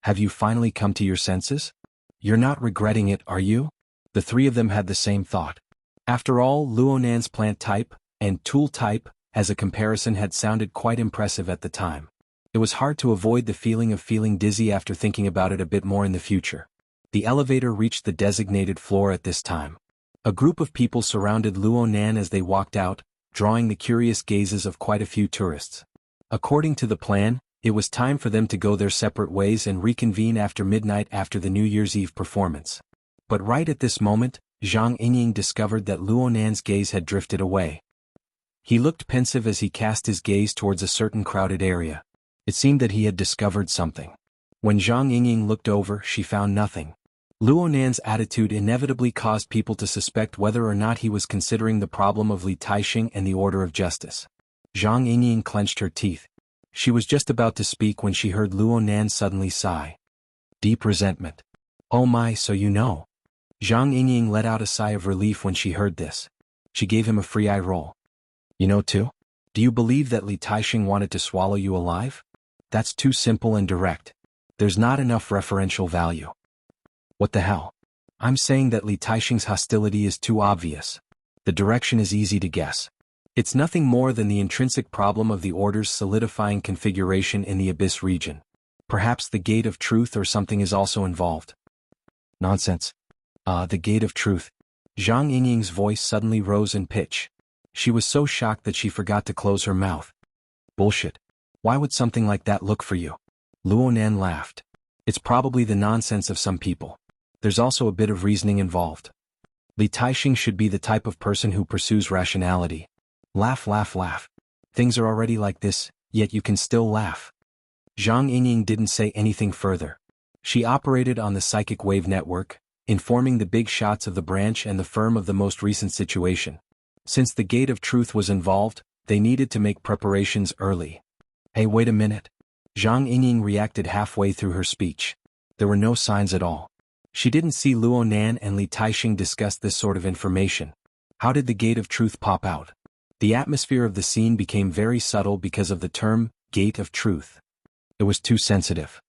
Have you finally come to your senses? You're not regretting it, are you?" The three of them had the same thought. After all, Luonan's plant type, and tool type, as a comparison had sounded quite impressive at the time. It was hard to avoid the feeling of feeling dizzy after thinking about it a bit more in the future. The elevator reached the designated floor at this time. A group of people surrounded Luonan as they walked out, drawing the curious gazes of quite a few tourists. According to the plan, it was time for them to go their separate ways and reconvene after midnight after the New Year's Eve performance. But right at this moment, Zhang Yingying discovered that Luonan's gaze had drifted away. He looked pensive as he cast his gaze towards a certain crowded area. It seemed that he had discovered something. When Zhang Yingying looked over, she found nothing. Luonan's attitude inevitably caused people to suspect whether or not he was considering the problem of Li Taixing and the order of justice. Zhang Yingying clenched her teeth. She was just about to speak when she heard Luonan suddenly sigh. Deep resentment. "Oh my, so you know." Zhang Yingying let out a sigh of relief when she heard this. She gave him a free eye roll. "You know too? Do you believe that Li Taixing wanted to swallow you alive? That's too simple and direct. There's not enough referential value." "What the hell? I'm saying that Li Taixing's hostility is too obvious. The direction is easy to guess. It's nothing more than the intrinsic problem of the Order's solidifying configuration in the Abyss region. Perhaps the Gate of Truth or something is also involved." "Nonsense. The Gate of Truth." Zhang Yingying's voice suddenly rose in pitch. She was so shocked that she forgot to close her mouth. "Bullshit. Why would something like that look for you?" Luonan laughed. "It's probably the nonsense of some people. There's also a bit of reasoning involved. Li Taixing should be the type of person who pursues rationality." Laugh, laugh, laugh. Things are already like this, yet you can still laugh. Zhang Yingying didn't say anything further. She operated on the psychic wave network, informing the big shots of the branch and the firm of the most recent situation. Since the Gate of Truth was involved, they needed to make preparations early. "Hey, wait a minute." Zhang Yingying reacted halfway through her speech. There were no signs at all. She didn't see Luonan and Li Taixing discuss this sort of information. How did the Gate of Truth pop out? The atmosphere of the scene became very subtle because of the term, Gate of Truth. It was too sensitive.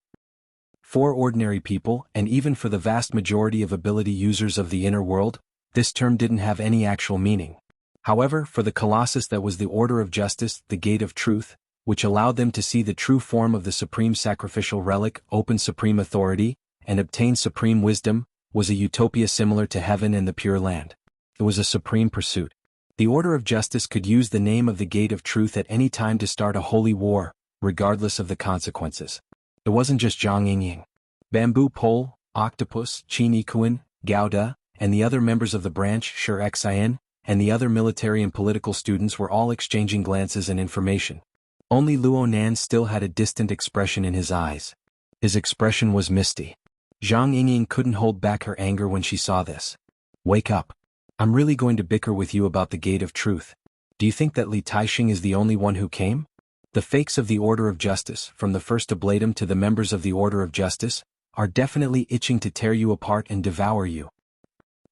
For ordinary people, and even for the vast majority of ability users of the inner world, this term didn't have any actual meaning. However, for the Colossus that was the Order of Justice, the Gate of Truth, which allowed them to see the true form of the supreme sacrificial relic, open supreme authority, and obtain supreme wisdom, was a utopia similar to heaven and the Pure Land. It was a supreme pursuit. The Order of Justice could use the name of the Gate of Truth at any time to start a holy war, regardless of the consequences. It wasn't just Zhang Yingying. Bamboo Pole, Octopus, Qin Yikuan, Gauda, and the other members of the branch, xianxia, and the other military and political students were all exchanging glances and information. Only Luonan still had a distant expression in his eyes. His expression was misty. Zhang Yingying couldn't hold back her anger when she saw this. Wake up. I'm really going to bicker with you about the Gate of Truth. Do you think that Li Taixing is the only one who came? The fakes of the Order of Justice, from the first ablatum to the members of the Order of Justice, are definitely itching to tear you apart and devour you.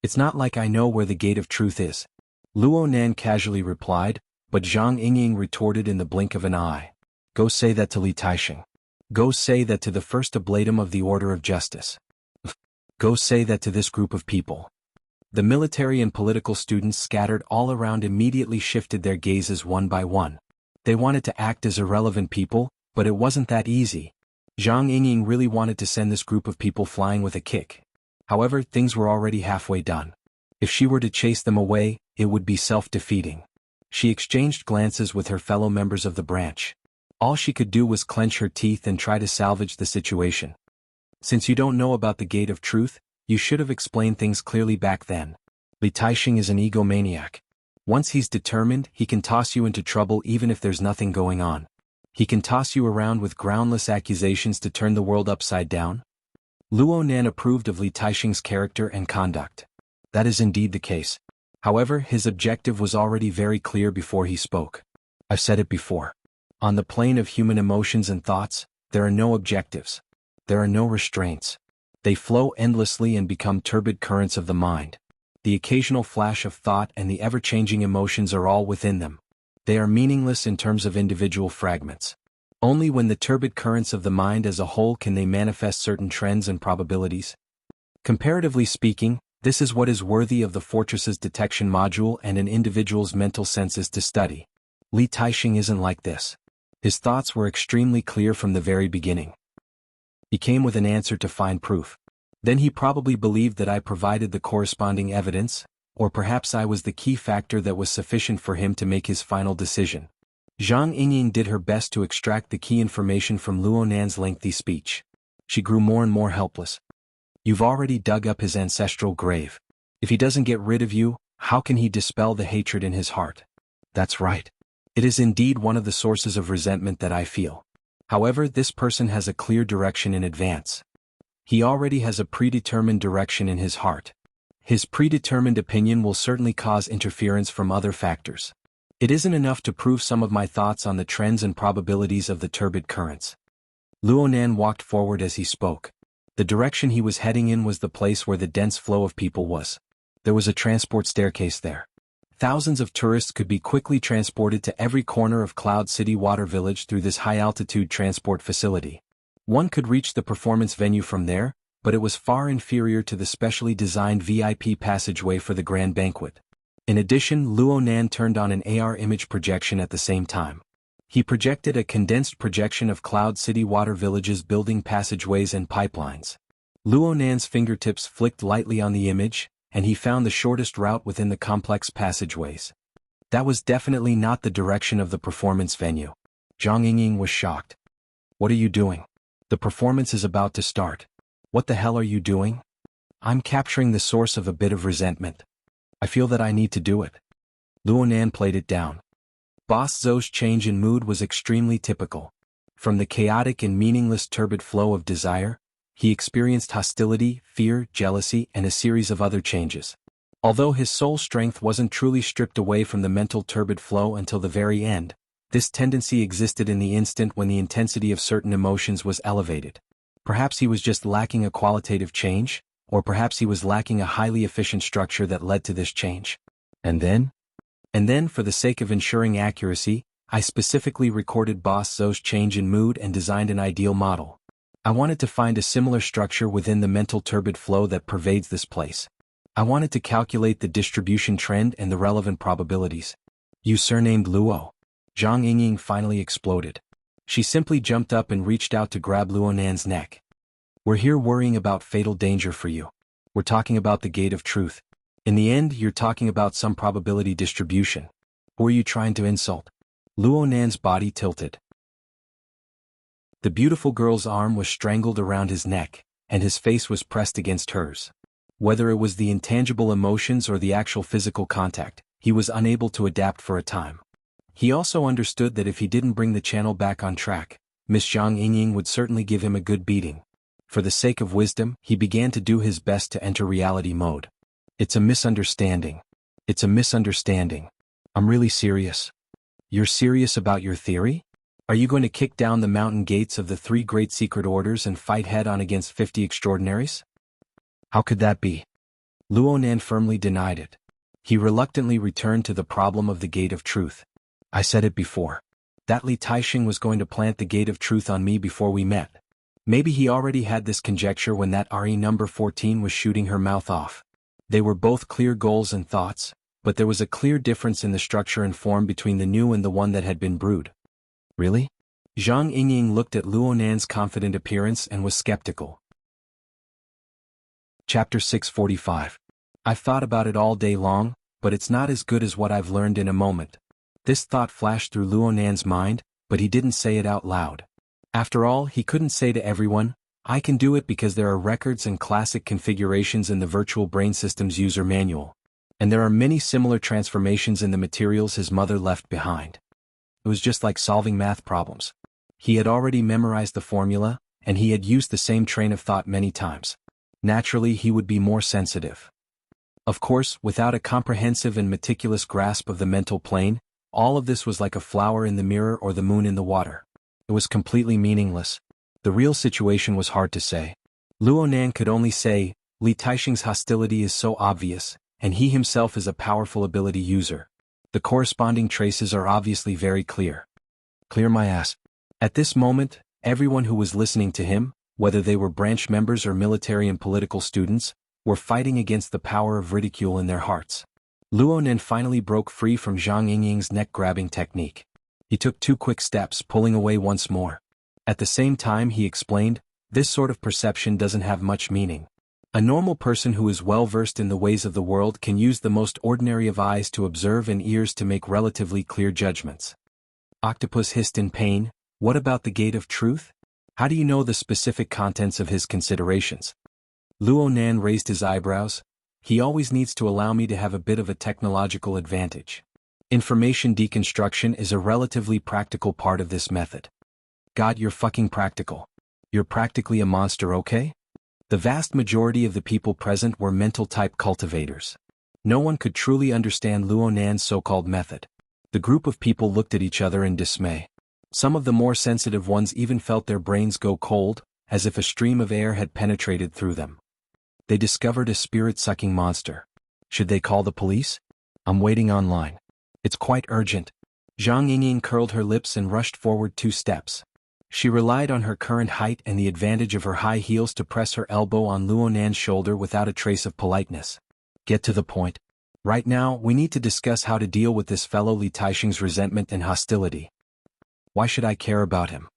It's not like I know where the Gate of Truth is. Luonan casually replied, but Zhang Yingying retorted in the blink of an eye. Go say that to Li Taixing. Go say that to the first ablatum of the Order of Justice. Go say that to this group of people. The military and political students scattered all around immediately shifted their gazes one by one. They wanted to act as irrelevant people, but it wasn't that easy. Zhang Yingying really wanted to send this group of people flying with a kick. However, things were already halfway done. If she were to chase them away, it would be self-defeating. She exchanged glances with her fellow members of the branch. All she could do was clench her teeth and try to salvage the situation. Since you don't know about the Gate of Truth, you should have explained things clearly back then. Li Taixing is an egomaniac. Once he's determined, he can toss you into trouble even if there's nothing going on. He can toss you around with groundless accusations to turn the world upside down. Luonan approved of Li Taixing's character and conduct. That is indeed the case. However, his objective was already very clear before he spoke. I've said it before. On the plane of human emotions and thoughts, there are no objectives. There are no restraints. They flow endlessly and become turbid currents of the mind. The occasional flash of thought and the ever-changing emotions are all within them. They are meaningless in terms of individual fragments. Only when the turbid currents of the mind as a whole can they manifest certain trends and probabilities. Comparatively speaking, this is what is worthy of the Fortress's detection module and an individual's mental senses to study. Li Taixing isn't like this. His thoughts were extremely clear from the very beginning. He came with an answer to find proof. Then he probably believed that I provided the corresponding evidence, or perhaps I was the key factor that was sufficient for him to make his final decision. Zhang Yingying did her best to extract the key information from Luonan's lengthy speech. She grew more and more helpless. You've already dug up his ancestral grave. If he doesn't get rid of you, how can he dispel the hatred in his heart? That's right. It is indeed one of the sources of resentment that I feel. However, this person has a clear direction in advance. He already has a predetermined direction in his heart. His predetermined opinion will certainly cause interference from other factors. It isn't enough to prove some of my thoughts on the trends and probabilities of the turbid currents. Luonan walked forward as he spoke. The direction he was heading in was the place where the dense flow of people was. There was a transport staircase there. Thousands of tourists could be quickly transported to every corner of Cloud City Water Village through this high-altitude transport facility. One could reach the performance venue from there, but it was far inferior to the specially designed VIP passageway for the grand banquet. In addition, Luonan turned on an AR image projection at the same time. He projected a condensed projection of Cloud City Water Village's building passageways and pipelines. Luonan's fingertips flicked lightly on the image, and he found the shortest route within the complex passageways. That was definitely not the direction of the performance venue. Zhang Yingying was shocked. What are you doing? The performance is about to start. What the hell are you doing? I'm capturing the source of a bit of resentment. I feel that I need to do it. Luonan played it down. Boss Zhou's change in mood was extremely typical. From the chaotic and meaningless turbid flow of desire, he experienced hostility, fear, jealousy, and a series of other changes. Although his soul strength wasn't truly stripped away from the mental turbid flow until the very end, this tendency existed in the instant when the intensity of certain emotions was elevated. Perhaps he was just lacking a qualitative change, or perhaps he was lacking a highly efficient structure that led to this change. And then, for the sake of ensuring accuracy, I specifically recorded Boss Zhou's change in mood and designed an ideal model. I wanted to find a similar structure within the mental turbid flow that pervades this place. I wanted to calculate the distribution trend and the relevant probabilities. You surnamed Luo. Zhang Yingying finally exploded. She simply jumped up and reached out to grab Luo Nan's neck. We're here worrying about fatal danger for you. We're talking about the gate of truth. In the end, you're talking about some probability distribution. Who are you trying to insult? Luo Nan's body tilted. The beautiful girl's arm was strangled around his neck, and his face was pressed against hers. Whether it was the intangible emotions or the actual physical contact, he was unable to adapt for a time. He also understood that if he didn't bring the channel back on track, Miss Zhang Yingying would certainly give him a good beating. For the sake of wisdom, he began to do his best to enter reality mode. It's a misunderstanding. It's a misunderstanding. I'm really serious. You're serious about your theory? Are you going to kick down the mountain gates of the 3 great secret orders and fight head-on against 50 extraordinaries? How could that be? Luo Nan firmly denied it. He reluctantly returned to the problem of the gate of truth. I said it before. That Li Taixing was going to plant the gate of truth on me before we met. Maybe he already had this conjecture when that RE number 14 was shooting her mouth off. They were both clear goals and thoughts, but there was a clear difference in the structure and form between the new and the one that had been brewed. Really? Zhang Yingying looked at Luo Nan's confident appearance and was skeptical. Chapter 645. I've thought about it all day long, but it's not as good as what I've learned in a moment. This thought flashed through Luo Nan's mind, but he didn't say it out loud. After all, he couldn't say to everyone, I can do it because there are records and classic configurations in the Virtual Brain System's user manual. And there are many similar transformations in the materials his mother left behind. It was just like solving math problems. He had already memorized the formula, and he had used the same train of thought many times. Naturally, he would be more sensitive. Of course, without a comprehensive and meticulous grasp of the mental plane, all of this was like a flower in the mirror or the moon in the water. It was completely meaningless. The real situation was hard to say. Luo Nan could only say, Li Taixing's hostility is so obvious, and he himself is a powerful ability user. The corresponding traces are obviously very clear. Clear my ass. At this moment, everyone who was listening to him, whether they were branch members or military and political students, were fighting against the power of ridicule in their hearts. Luo Nan finally broke free from Zhang Yingying's neck-grabbing technique. He took 2 quick steps, pulling away once more. At the same time he explained, this sort of perception doesn't have much meaning. A normal person who is well-versed in the ways of the world can use the most ordinary of eyes to observe and ears to make relatively clear judgments. Octopus hissed in pain, what about the gate of truth? How do you know the specific contents of his considerations? Luo Nan raised his eyebrows. He always needs to allow me to have a bit of a technological advantage. Information deconstruction is a relatively practical part of this method. God, you're fucking practical. You're practically a monster, okay? The vast majority of the people present were mental-type cultivators. No one could truly understand Luo Nan's so-called method. The group of people looked at each other in dismay. Some of the more sensitive ones even felt their brains go cold, as if a stream of air had penetrated through them. They discovered a spirit-sucking monster. Should they call the police? I'm waiting online. It's quite urgent. Zhang Yingying curled her lips and rushed forward 2 steps. She relied on her current height and the advantage of her high heels to press her elbow on Luo Nan's shoulder without a trace of politeness. Get to the point. Right now, we need to discuss how to deal with this fellow Li Taixing's resentment and hostility. Why should I care about him?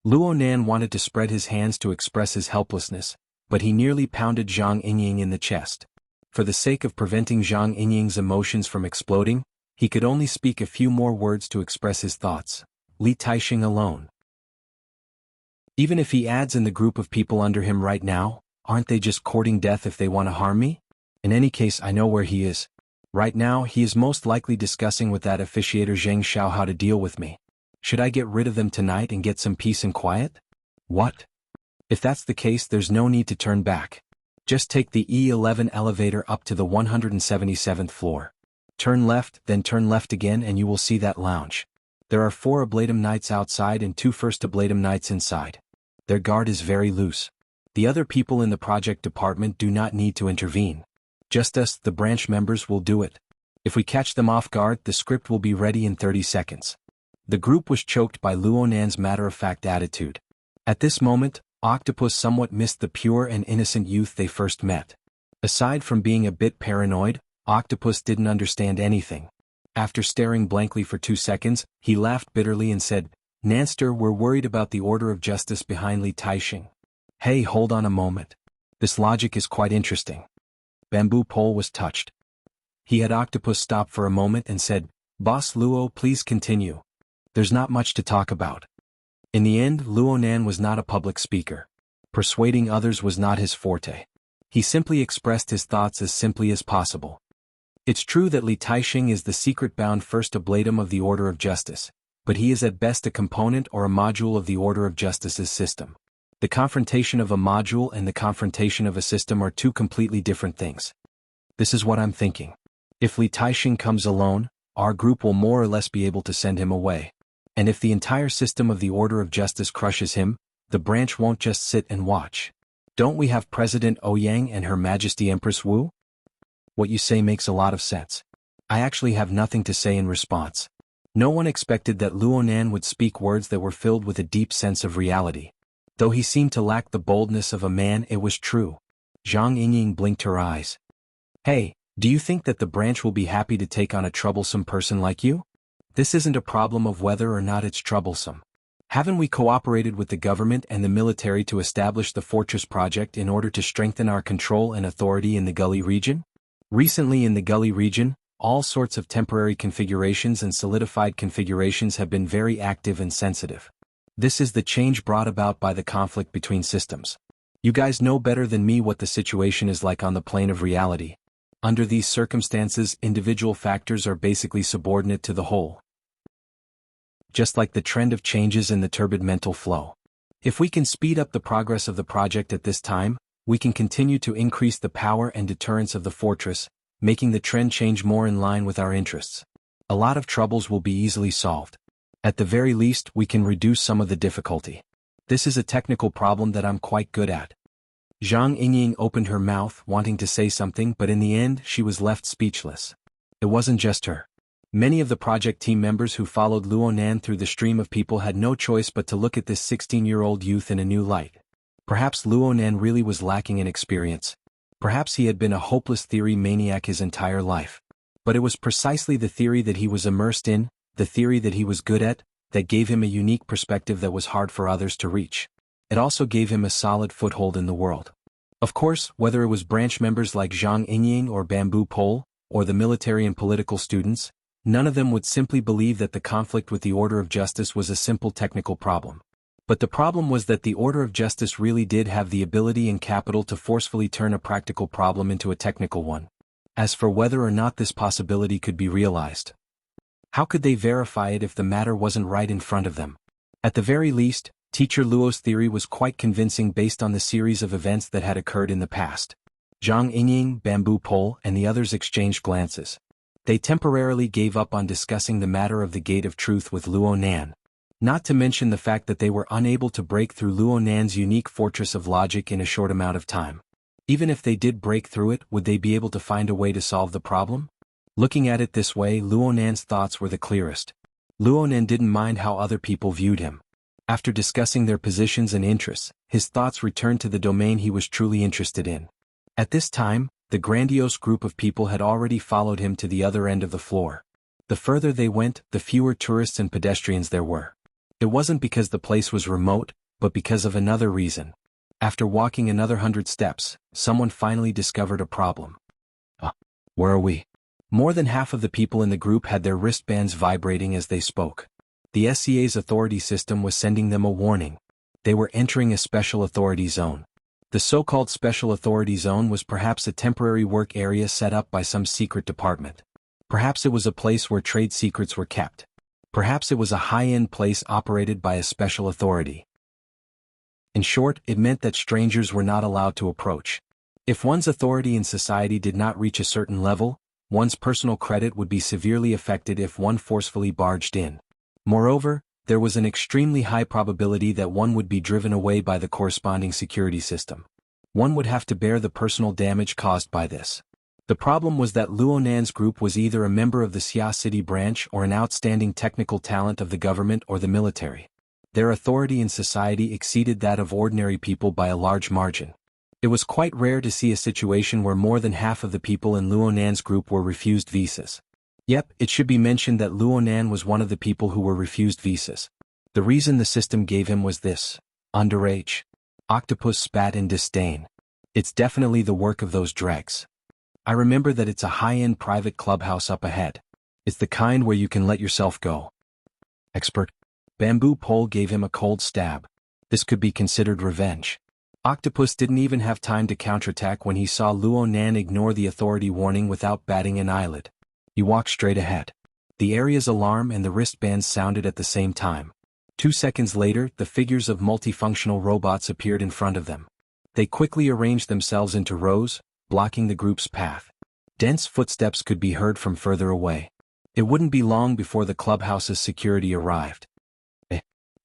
Luo Nan wanted to spread his hands to express his helplessness, but he nearly pounded Zhang Yingying in the chest. For the sake of preventing Zhang Yingying's emotions from exploding, he could only speak a few more words to express his thoughts. Li Taixing alone. Even if he adds in the group of people under him right now, aren't they just courting death if they want to harm me? In any case, I know where he is. Right now, he is most likely discussing with that officiator xianxia how to deal with me. Should I get rid of them tonight and get some peace and quiet? What? If that's the case, there's no need to turn back. Just take the E11 elevator up to the 177th floor. Turn left, then turn left again and you will see that lounge. There are 4 Ablatum Knights outside and 2 First Ablatum Knights inside. Their guard is very loose. The other people in the project department do not need to intervene. Just us, the branch members, will do it. If we catch them off guard, the script will be ready in 30 seconds. The group was choked by Luo Nan's matter-of-fact attitude. At this moment, Octopus somewhat missed the pure and innocent youth they first met. Aside from being a bit paranoid, Octopus didn't understand anything. After staring blankly for 2 seconds, he laughed bitterly and said, "Nanster, we're worried about the order of justice behind Li Taixing." Hey, hold on a moment. This logic is quite interesting. Bamboo Pole was touched. He had Octopus stop for a moment and said, "Boss Luo, please continue. There's not much to talk about." In the end, Luonan was not a public speaker. Persuading others was not his forte. He simply expressed his thoughts as simply as possible. It's true that Li Taixing is the secret-bound first ablatum of the Order of Justice, but he is at best a component or a module of the Order of Justice's system. The confrontation of a module and the confrontation of a system are two completely different things. This is what I'm thinking. If Li Taixing comes alone, our group will more or less be able to send him away. And if the entire system of the Order of Justice crushes him, the branch won't just sit and watch. Don't we have President Ouyang and Her Majesty Empress Wu? What you say makes a lot of sense. I actually have nothing to say in response. No one expected that Luonan would speak words that were filled with a deep sense of reality. Though he seemed to lack the boldness of a man, it was true. Zhang Yingying blinked her eyes. Hey, do you think that the branch will be happy to take on a troublesome person like you? This isn't a problem of whether or not it's troublesome. Haven't we cooperated with the government and the military to establish the Fortress Project in order to strengthen our control and authority in the Gully region? Recently in the Gully region, all sorts of temporary configurations and solidified configurations have been very active and sensitive. This is the change brought about by the conflict between systems. You guys know better than me what the situation is like on the plane of reality. Under these circumstances, individual factors are basically subordinate to the whole. Just like the trend of changes in the turbid mental flow. If we can speed up the progress of the project at this time, we can continue to increase the power and deterrence of the fortress, making the trend change more in line with our interests. A lot of troubles will be easily solved. At the very least, we can reduce some of the difficulty. This is a technical problem that I'm quite good at. Zhang Yingying opened her mouth, wanting to say something, but in the end, she was left speechless. It wasn't just her. Many of the project team members who followed Luonan through the stream of people had no choice but to look at this 16-year-old youth in a new light. Perhaps Luonan really was lacking in experience. Perhaps he had been a hopeless theory maniac his entire life. But it was precisely the theory that he was immersed in, the theory that he was good at, that gave him a unique perspective that was hard for others to reach. It also gave him a solid foothold in the world. Of course, whether it was branch members like Zhang Yingying or Bamboo Pole, or the military and political students, none of them would simply believe that the conflict with the Order of Justice was a simple technical problem. But the problem was that the Order of Justice really did have the ability and capital to forcefully turn a practical problem into a technical one. As for whether or not this possibility could be realized, how could they verify it if the matter wasn't right in front of them? At the very least, Teacher Luo's theory was quite convincing based on the series of events that had occurred in the past. Zhang Yingying, Bamboo Pole, and the others exchanged glances. They temporarily gave up on discussing the matter of the Gate of Truth with Luonan. Not to mention the fact that they were unable to break through Luonan's unique fortress of logic in a short amount of time. Even if they did break through it, would they be able to find a way to solve the problem? Looking at it this way, Luonan's thoughts were the clearest. Luonan didn't mind how other people viewed him. After discussing their positions and interests, his thoughts returned to the domain he was truly interested in. At this time, the grandiose group of people had already followed him to the other end of the floor. The further they went, the fewer tourists and pedestrians there were. It wasn't because the place was remote, but because of another reason. After walking another 100 steps, someone finally discovered a problem. Where are we? More than half of the people in the group had their wristbands vibrating as they spoke. The SCA's authority system was sending them a warning. They were entering a special authority zone. The so-called special authority zone was perhaps a temporary work area set up by some secret department. Perhaps it was a place where trade secrets were kept. Perhaps it was a high-end place operated by a special authority. In short, it meant that strangers were not allowed to approach. If one's authority in society did not reach a certain level, one's personal credit would be severely affected if one forcefully barged in. Moreover, there was an extremely high probability that one would be driven away by the corresponding security system. One would have to bear the personal damage caused by this. The problem was that Luonan's group was either a member of the Xia City branch or an outstanding technical talent of the government or the military. Their authority in society exceeded that of ordinary people by a large margin. It was quite rare to see a situation where more than half of the people in Luonan's group were refused visas. Yep, it should be mentioned that Luonan was one of the people who were refused visas. The reason the system gave him was this: underage. Octopus spat in disdain. It's definitely the work of those dregs. I remember that it's a high-end private clubhouse up ahead. It's the kind where you can let yourself go. Expert. Bamboo pole gave him a cold stab. This could be considered revenge. Octopus didn't even have time to counterattack when he saw Luonan ignore the authority warning without batting an eyelid. He walked straight ahead. The area's alarm and the wristbands sounded at the same time. 2 seconds later, the figures of multifunctional robots appeared in front of them. They quickly arranged themselves into rows, blocking the group's path. Dense footsteps could be heard from further away. It wouldn't be long before the clubhouse's security arrived.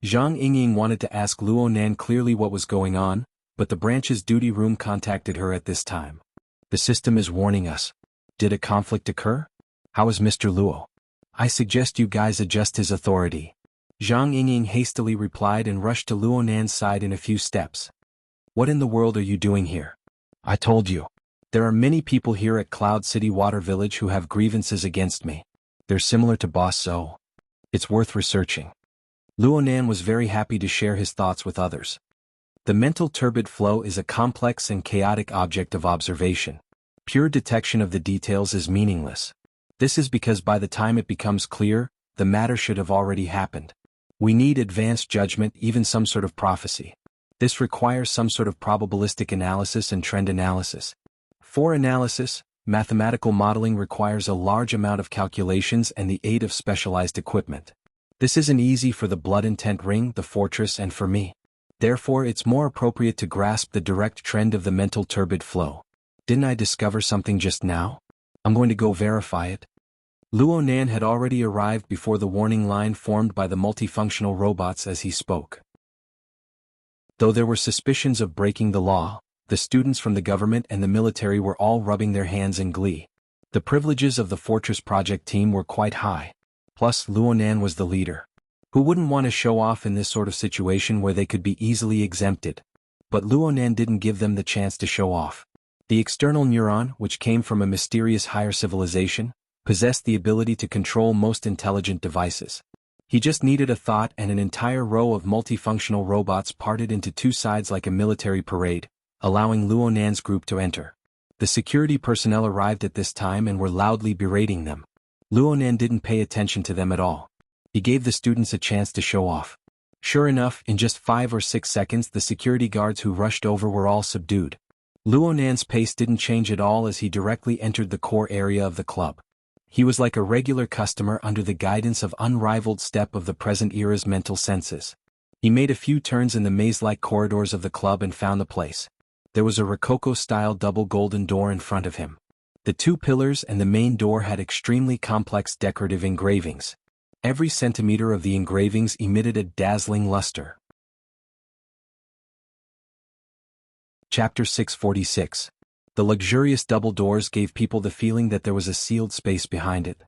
Xianxia wanted to ask Luonan clearly what was going on, but the branch's duty room contacted her at this time. The system is warning us. Did a conflict occur? How is Mr. Luo? I suggest you guys adjust his authority. Xianxia hastily replied and rushed to Luonan's side in a few steps. What in the world are you doing here? I told you. There are many people here at Cloud City Water Village who have grievances against me. They're similar to Boss So. It's worth researching. Luonan was very happy to share his thoughts with others. The mental turbid flow is a complex and chaotic object of observation. Pure detection of the details is meaningless. This is because by the time it becomes clear, the matter should have already happened. We need advanced judgment, even some sort of prophecy. This requires some sort of probabilistic analysis and trend analysis. For analysis, mathematical modeling requires a large amount of calculations and the aid of specialized equipment. This isn't easy for the Blood Intent Ring, the Fortress, and for me. Therefore, it's more appropriate to grasp the direct trend of the mental turbid flow. Didn't I discover something just now? I'm going to go verify it. Luonan had already arrived before the warning line formed by the multifunctional robots as he spoke. Though there were suspicions of breaking the law, the students from the government and the military were all rubbing their hands in glee. The privileges of the Fortress Project team were quite high. Plus, Luonan was the leader. Who wouldn't want to show off in this sort of situation where they could be easily exempted? But Luonan didn't give them the chance to show off. The external neuron, which came from a mysterious higher civilization, possessed the ability to control most intelligent devices. He just needed a thought and an entire row of multifunctional robots parted into two sides like a military parade, allowing Luonan's group to enter. The security personnel arrived at this time and were loudly berating them. Luonan didn't pay attention to them at all. He gave the students a chance to show off. Sure enough, in just 5 or 6 seconds the security guards who rushed over were all subdued. Luonan's pace didn't change at all as he directly entered the core area of the club. He was like a regular customer under the guidance of unrivaled step of the present era's mental senses. He made a few turns in the maze-like corridors of the club and found the place. There was a Rococo-style double golden door in front of him. The 2 pillars and the main door had extremely complex decorative engravings. Every centimeter of the engravings emitted a dazzling luster. Chapter 646. The luxurious double doors gave people the feeling that there was a sealed space behind it.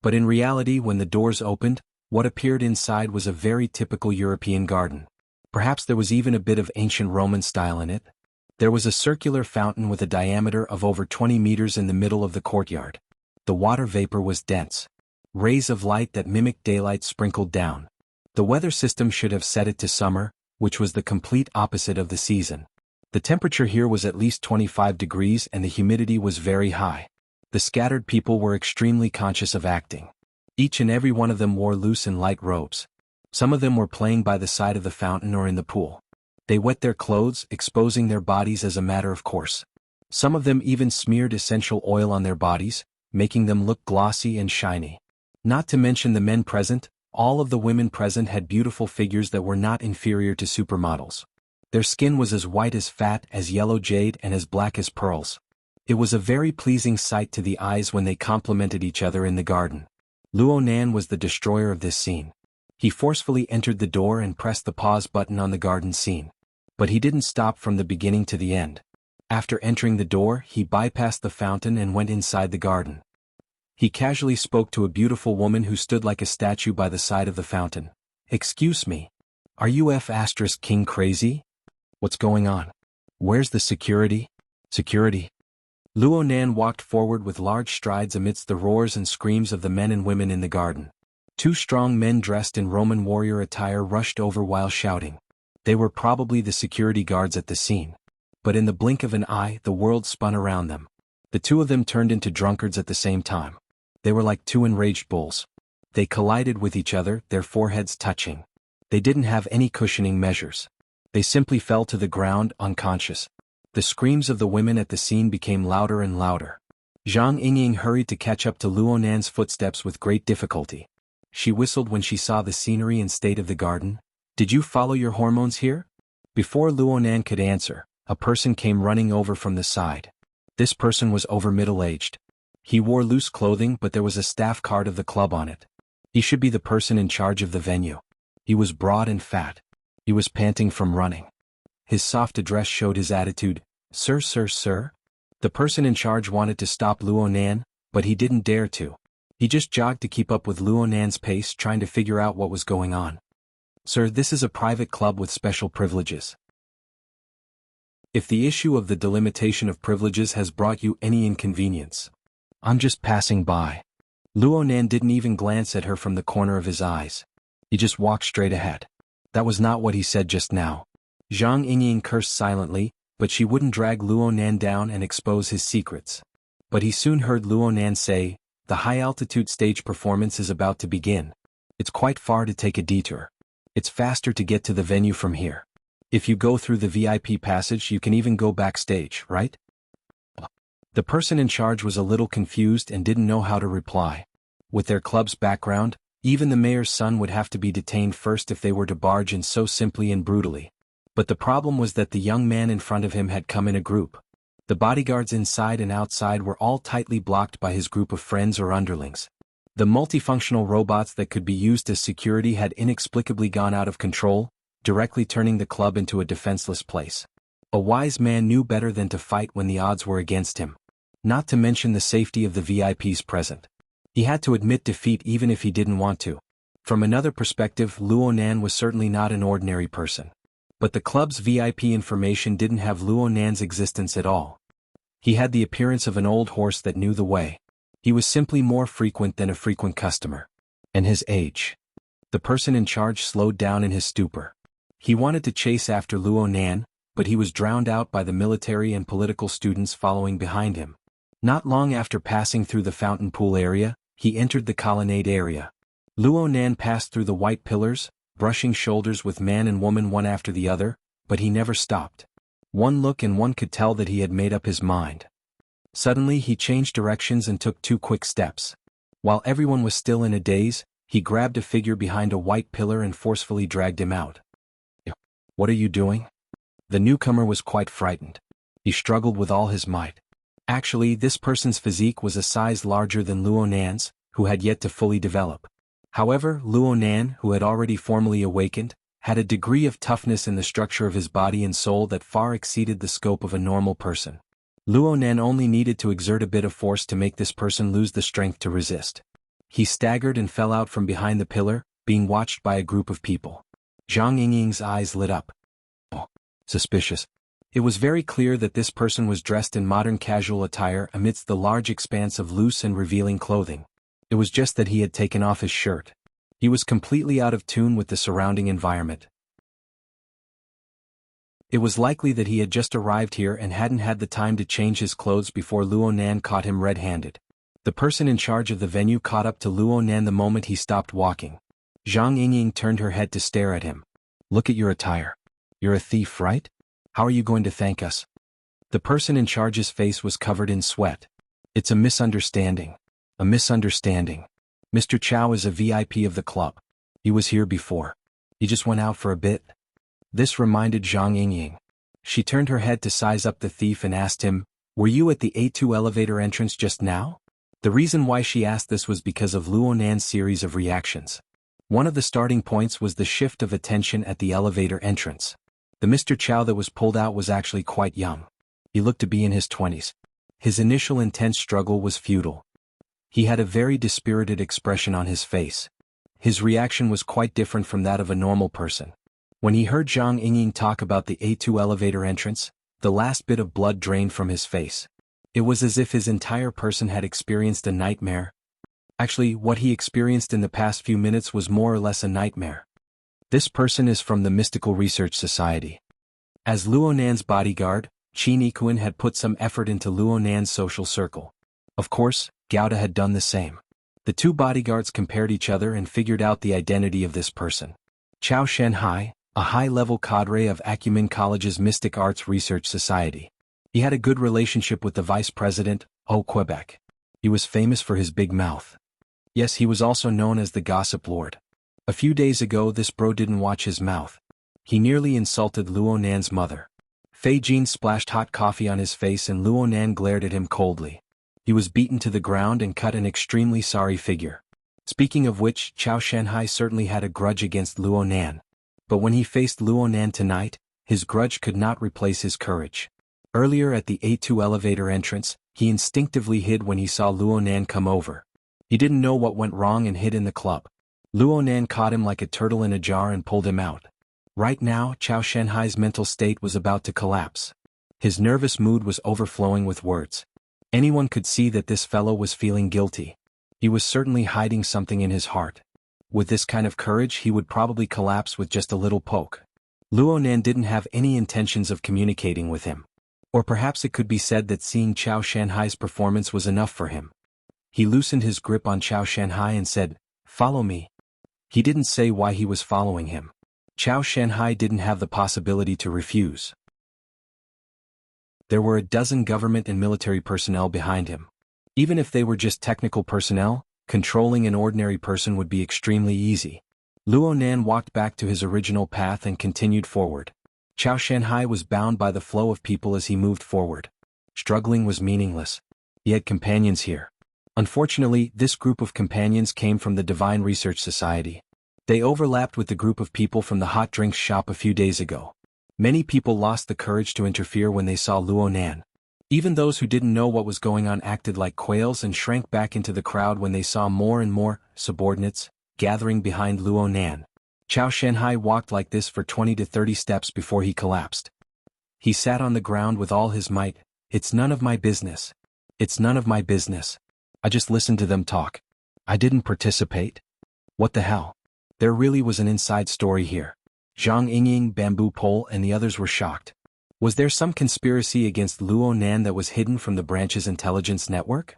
But in reality, when the doors opened, what appeared inside was a very typical European garden. Perhaps there was even a bit of ancient Roman style in it. There was a circular fountain with a diameter of over 20 meters in the middle of the courtyard. The water vapor was dense. Rays of light that mimicked daylight sprinkled down. The weather system should have set it to summer, which was the complete opposite of the season. The temperature here was at least 25 degrees and the humidity was very high. The scattered people were extremely conscious of acting. Each and every one of them wore loose and light robes. Some of them were playing by the side of the fountain or in the pool. They wet their clothes, exposing their bodies as a matter of course. Some of them even smeared essential oil on their bodies, making them look glossy and shiny. Not to mention the men present, all of the women present had beautiful figures that were not inferior to supermodels. Their skin was as white as fat, as yellow jade, and as black as pearls. It was a very pleasing sight to the eyes when they complimented each other in the garden. Luonan was the destroyer of this scene. He forcefully entered the door and pressed the pause button on the garden scene. But he didn't stop from the beginning to the end. After entering the door, he bypassed the fountain and went inside the garden. He casually spoke to a beautiful woman who stood like a statue by the side of the fountain. "Excuse me. Are you King crazy? What's going on?" Where's the security? Security? Luonan walked forward with large strides amidst the roars and screams of the men and women in the garden. Two strong men dressed in Roman warrior attire rushed over while shouting. They were probably the security guards at the scene. But in the blink of an eye, the world spun around them. The two of them turned into drunkards at the same time. They were like two enraged bulls. They collided with each other, their foreheads touching. They didn't have any cushioning measures. They simply fell to the ground, unconscious. The screams of the women at the scene became louder and louder. Xianxia hurried to catch up to Luonan's footsteps with great difficulty. She whistled when she saw the scenery and state of the garden. Did you follow your hormones here? Before Luonan could answer, a person came running over from the side. This person was over middle-aged. He wore loose clothing, but there was a staff card of the club on it. He should be the person in charge of the venue. He was broad and fat. He was panting from running. His soft address showed his attitude. Sir, sir, sir. The person in charge wanted to stop Luonan, but he didn't dare to. He just jogged to keep up with Luonan's pace, trying to figure out what was going on. Sir, this is a private club with special privileges. If the issue of the delimitation of privileges has brought you any inconvenience, I'm just passing by. Luonan didn't even glance at her from the corner of his eyes. He just walked straight ahead. That was not what he said just now. Xianxia cursed silently, but she wouldn't drag Luonan down and expose his secrets. But he soon heard Luonan say, the high-altitude stage performance is about to begin. It's quite far to take a detour. It's faster to get to the venue from here. If you go through the VIP passage, you can even go backstage, right? The person in charge was a little confused and didn't know how to reply. With their club's background, even the mayor's son would have to be detained first if they were to barge in so simply and brutally. But the problem was that the young man in front of him had come in a group. The bodyguards inside and outside were all tightly blocked by his group of friends or underlings. The multifunctional robots that could be used as security had inexplicably gone out of control, directly turning the club into a defenseless place. A wise man knew better than to fight when the odds were against him. Not to mention the safety of the VIPs present. He had to admit defeat even if he didn't want to. From another perspective, Luonan was certainly not an ordinary person. But the club's VIP information didn't have Luonan's existence at all. He had the appearance of an old horse that knew the way. He was simply more frequent than a frequent customer. And his age. The person in charge slowed down in his stupor. He wanted to chase after Luonan, but he was drowned out by the military and political students following behind him. Not long after passing through the fountain pool area, he entered the colonnade area. Luonan passed through the white pillars, brushing shoulders with man and woman one after the other, but he never stopped. One look and one could tell that he had made up his mind. Suddenly he changed directions and took 2 quick steps. While everyone was still in a daze, he grabbed a figure behind a white pillar and forcefully dragged him out. What are you doing? The newcomer was quite frightened. He struggled with all his might. Actually, this person's physique was a size larger than Luonan's, who had yet to fully develop. However, Luonan, who had already formally awakened, had a degree of toughness in the structure of his body and soul that far exceeded the scope of a normal person. Luonan only needed to exert a bit of force to make this person lose the strength to resist. He staggered and fell out from behind the pillar, being watched by a group of people. Zhang Yingying's eyes lit up. Oh, suspicious. It was very clear that this person was dressed in modern casual attire amidst the large expanse of loose and revealing clothing. It was just that he had taken off his shirt. He was completely out of tune with the surrounding environment. It was likely that he had just arrived here and hadn't had the time to change his clothes before Luonan caught him red-handed. The person in charge of the venue caught up to Luonan the moment he stopped walking. Zhang Yingying turned her head to stare at him. Look at your attire. You're a thief, right? How are you going to thank us? The person in charge's face was covered in sweat. It's a misunderstanding. A misunderstanding. Mr. Chow is a VIP of the club. He was here before. He just went out for a bit. This reminded Zhang Yingying. She turned her head to size up the thief and asked him, were you at the A2 elevator entrance just now? The reason why she asked this was because of Luonan's series of reactions. One of the starting points was the shift of attention at the elevator entrance. The Mr. Chow that was pulled out was actually quite young. He looked to be in his 20s. His initial intense struggle was futile. He had a very dispirited expression on his face. His reaction was quite different from that of a normal person. When he heard Zhang Yingying talk about the A2 elevator entrance, The last bit of blood drained from his face. It was as if his entire person had experienced a nightmare. Actually, what he experienced in the past few minutes was more or less a nightmare. This person is from the Mystical Research Society. As Luonan's bodyguard, xianxia had put some effort into Luonan's social circle. Of course, Gouda had done the same. The two bodyguards compared each other and figured out the identity of this person. Xuanhuan, a high-level cadre of Acumen College's Mystic Arts Research Society. He had a good relationship with the vice president, Quebec. He was famous for his big mouth. Yes, he was also known as the Gossip Lord. A few days ago this bro didn't watch his mouth. He nearly insulted Luonan's mother. Fei Jin splashed hot coffee on his face and Luonan glared at him coldly. He was beaten to the ground and cut an extremely sorry figure. Speaking of which, Xuanhuan certainly had a grudge against Luonan. But when he faced Luonan tonight, his grudge could not replace his courage. Earlier at the A2 elevator entrance, he instinctively hid when he saw Luonan come over. He didn't know what went wrong and hid in the club. Luonan caught him like a turtle in a jar and pulled him out. Right now, Xuanhuan's mental state was about to collapse. His nervous mood was overflowing with words. Anyone could see that this fellow was feeling guilty. He was certainly hiding something in his heart. With this kind of courage he would probably collapse with just a little poke. Luonan didn't have any intentions of communicating with him. Or perhaps it could be said that seeing Xuanhuan's performance was enough for him. He loosened his grip on Xuanhuan and said, "Follow me." He didn't say why he was following him. Xuanhuan didn't have the possibility to refuse. There were a dozen government and military personnel behind him. Even if they were just technical personnel, controlling an ordinary person would be extremely easy. Luonan walked back to his original path and continued forward. Xuanhuan was bound by the flow of people as he moved forward. Struggling was meaningless. He had companions here. Unfortunately, this group of companions came from the Divine Research Society. They overlapped with the group of people from the hot drinks shop a few days ago. Many people lost the courage to interfere when they saw Luonan. Even those who didn't know what was going on acted like quails and shrank back into the crowd when they saw more and more subordinates gathering behind Luonan. Xuanhuan walked like this for 20 to 30 steps before he collapsed. He sat on the ground with all his might. "It's none of my business. It's none of my business. I just listened to them talk. I didn't participate. What the hell?" There really was an inside story here. Zhang Yingying, Bamboo Pole and the others were shocked. Was there some conspiracy against Luonan that was hidden from the branch's intelligence network?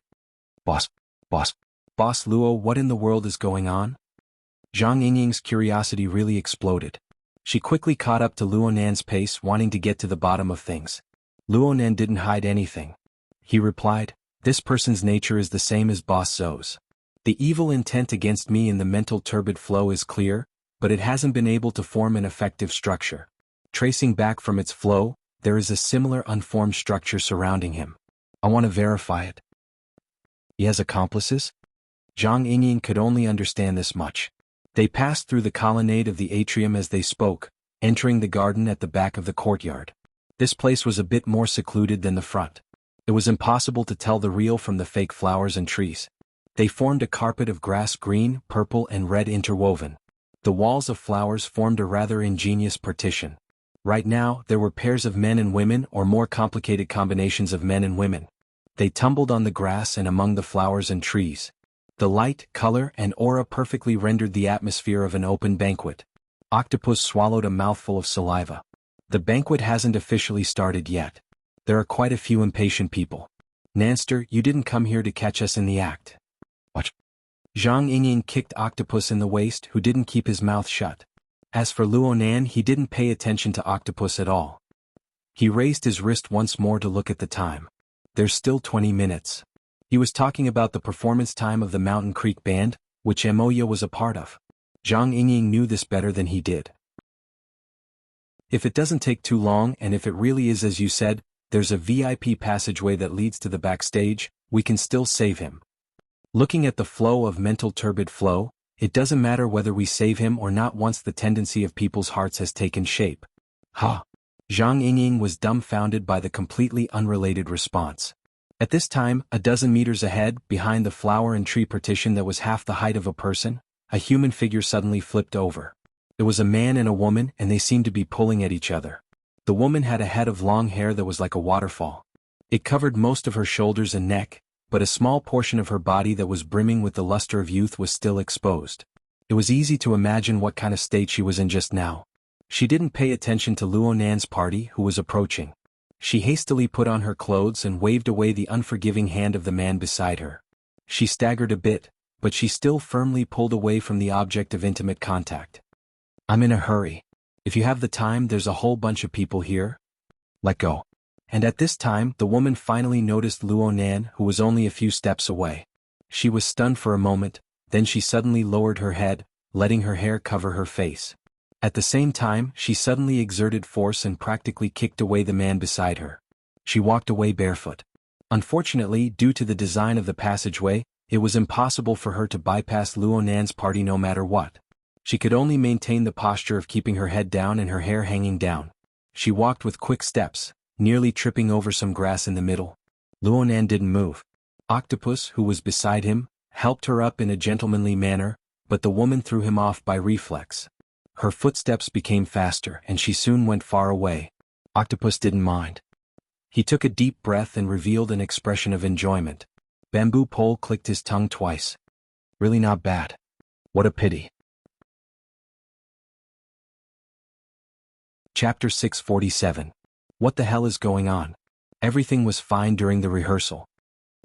Boss Luo, what in the world is going on? Zhang Yingying's curiosity really exploded. She quickly caught up to Luonan's pace, wanting to get to the bottom of things. Luonan didn't hide anything. He replied, "This person's nature is the same as Boss Zou's. The evil intent against me in the mental turbid flow is clear, but it hasn't been able to form an effective structure. Tracing back from its flow, there is a similar unformed structure surrounding him. I want to verify it." He has accomplices? Zhang Yingying could only understand this much. They passed through the colonnade of the atrium as they spoke, entering the garden at the back of the courtyard. This place was a bit more secluded than the front. It was impossible to tell the real from the fake flowers and trees. They formed a carpet of grass, green, purple and red interwoven. The walls of flowers formed a rather ingenious partition. Right now, there were pairs of men and women or more complicated combinations of men and women. They tumbled on the grass and among the flowers and trees. The light, color, and aura perfectly rendered the atmosphere of an open banquet. Octopus swallowed a mouthful of saliva. The banquet hasn't officially started yet. There are quite a few impatient people. "Nanster, you didn't come here to catch us in the act." What? Zhang Yingying kicked Octopus in the waist, who didn't keep his mouth shut. As for Luonan, he didn't pay attention to Octopus at all. He raised his wrist once more to look at the time. There's still 20 minutes. He was talking about the performance time of the Mountain Creek Band, which Moya was a part of. Zhang Yingying knew this better than he did. "If it doesn't take too long and if it really is as you said, there's a VIP passageway that leads to the backstage, we can still save him." Looking at the flow of mental turbid flow, it doesn't matter whether we save him or not once the tendency of people's hearts has taken shape. Ha! Zhang Yingying was dumbfounded by the completely unrelated response. At this time, a dozen meters ahead, behind the flower and tree partition that was half the height of a person, a human figure suddenly flipped over. It was a man and a woman and they seemed to be pulling at each other. The The woman had a head of long hair that was like a waterfall. It covered most of her shoulders and neck, but a small portion of her body that was brimming with the luster of youth was still exposed. It was easy to imagine what kind of state she was in just now. She didn't pay attention to Luo Nan's party, who was approaching. She hastily put on her clothes and waved away the unforgiving hand of the man beside her. She staggered a bit, but she still firmly pulled away from the object of intimate contact. "I'm in a hurry. If you have the time, there's a whole bunch of people here. Let go." And at this time, the woman finally noticed Luo Nan, who was only a few steps away. She was stunned for a moment, then she suddenly lowered her head, letting her hair cover her face. At the same time, she suddenly exerted force and practically kicked away the man beside her. She walked away barefoot. Unfortunately, due to the design of the passageway, it was impossible for her to bypass Luo Nan's party no matter what. She could only maintain the posture of keeping her head down and her hair hanging down. She walked with quick steps, nearly tripping over some grass in the middle. Luo Nan didn't move. Octopus, who was beside him, helped her up in a gentlemanly manner, but the woman threw him off by reflex. Her footsteps became faster and she soon went far away. Octopus didn't mind. He took a deep breath and revealed an expression of enjoyment. Bamboo Pole clicked his tongue twice. "Really not bad. What a pity." Chapter 647. What the hell is going on? Everything was fine during the rehearsal.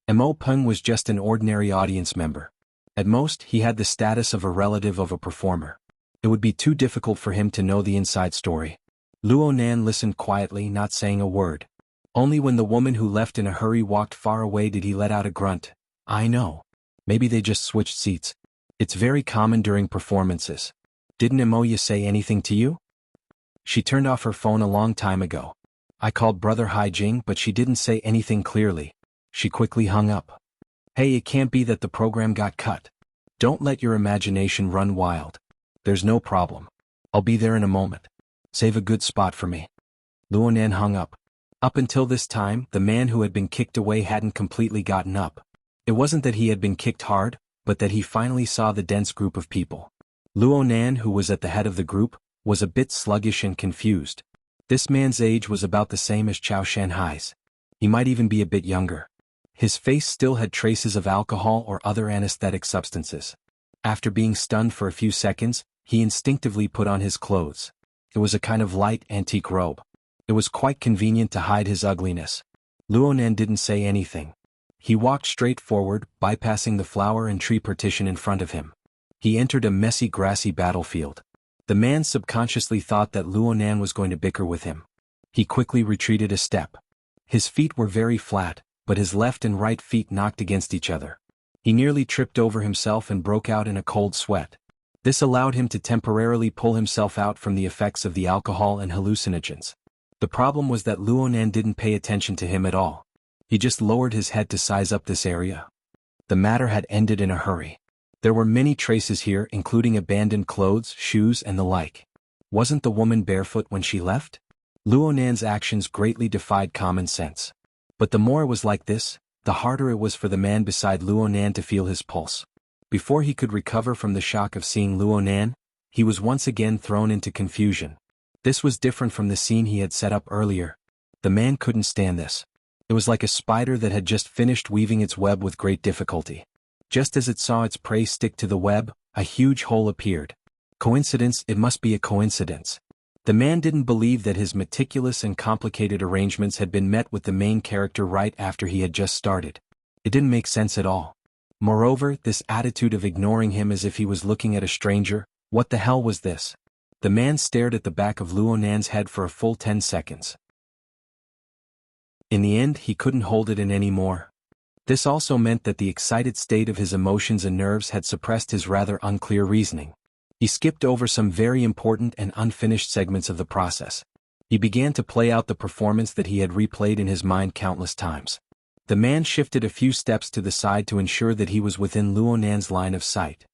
Mo Peng was just an ordinary audience member. At most, he had the status of a relative of a performer. It would be too difficult for him to know the inside story. Luo Nan listened quietly, not saying a word. Only when the woman who left in a hurry walked far away did he let out a grunt. "I know. Maybe they just switched seats. It's very common during performances. Didn't Emoya say anything to you?" "She turned off her phone a long time ago. I called Brother Haijing, but she didn't say anything clearly. She quickly hung up." "Hey, it can't be that the program got cut. Don't let your imagination run wild. There's no problem. I'll be there in a moment. Save a good spot for me." Luo Nan hung up. Up until this time, the man who had been kicked away hadn't completely gotten up. It wasn't that he had been kicked hard, but that he finally saw the dense group of people. Luo Nan, who was at the head of the group, was a bit sluggish and confused. This man's age was about the same as Chao Shanhai's. He might even be a bit younger. His face still had traces of alcohol or other anesthetic substances. After being stunned for a few seconds, he instinctively put on his clothes. It was a kind of light, antique robe. It was quite convenient to hide his ugliness. Luo Nan didn't say anything. He walked straight forward, bypassing the flower and tree partition in front of him. He entered a messy grassy battlefield. The man subconsciously thought that Luo Nan was going to bicker with him. He quickly retreated a step. His feet were very flat, but his left and right feet knocked against each other. He nearly tripped over himself and broke out in a cold sweat. This allowed him to temporarily pull himself out from the effects of the alcohol and hallucinogens. The problem was that Luo Nan didn't pay attention to him at all. He just lowered his head to size up this area. The matter had ended in a hurry. There were many traces here, including abandoned clothes, shoes, and the like. Wasn't the woman barefoot when she left? Luo Nan's actions greatly defied common sense. But the more it was like this, the harder it was for the man beside Luo Nan to feel his pulse. Before he could recover from the shock of seeing Luo Nan, he was once again thrown into confusion. This was different from the scene he had set up earlier. The man couldn't stand this. It was like a spider that had just finished weaving its web with great difficulty. Just as it saw its prey stick to the web, a huge hole appeared. Coincidence? It must be a coincidence. The man didn't believe that his meticulous and complicated arrangements had been met with the main character right after he had just started. It didn't make sense at all. Moreover, this attitude of ignoring him as if he was looking at a stranger, what the hell was this? The man stared at the back of Luo Nan's head for a full 10 seconds. In the end, he couldn't hold it in anymore. This also meant that the excited state of his emotions and nerves had suppressed his rather unclear reasoning. He skipped over some very important and unfinished segments of the process. He began to play out the performance that he had replayed in his mind countless times. The man shifted a few steps to the side to ensure that he was within Luo Nan's line of sight.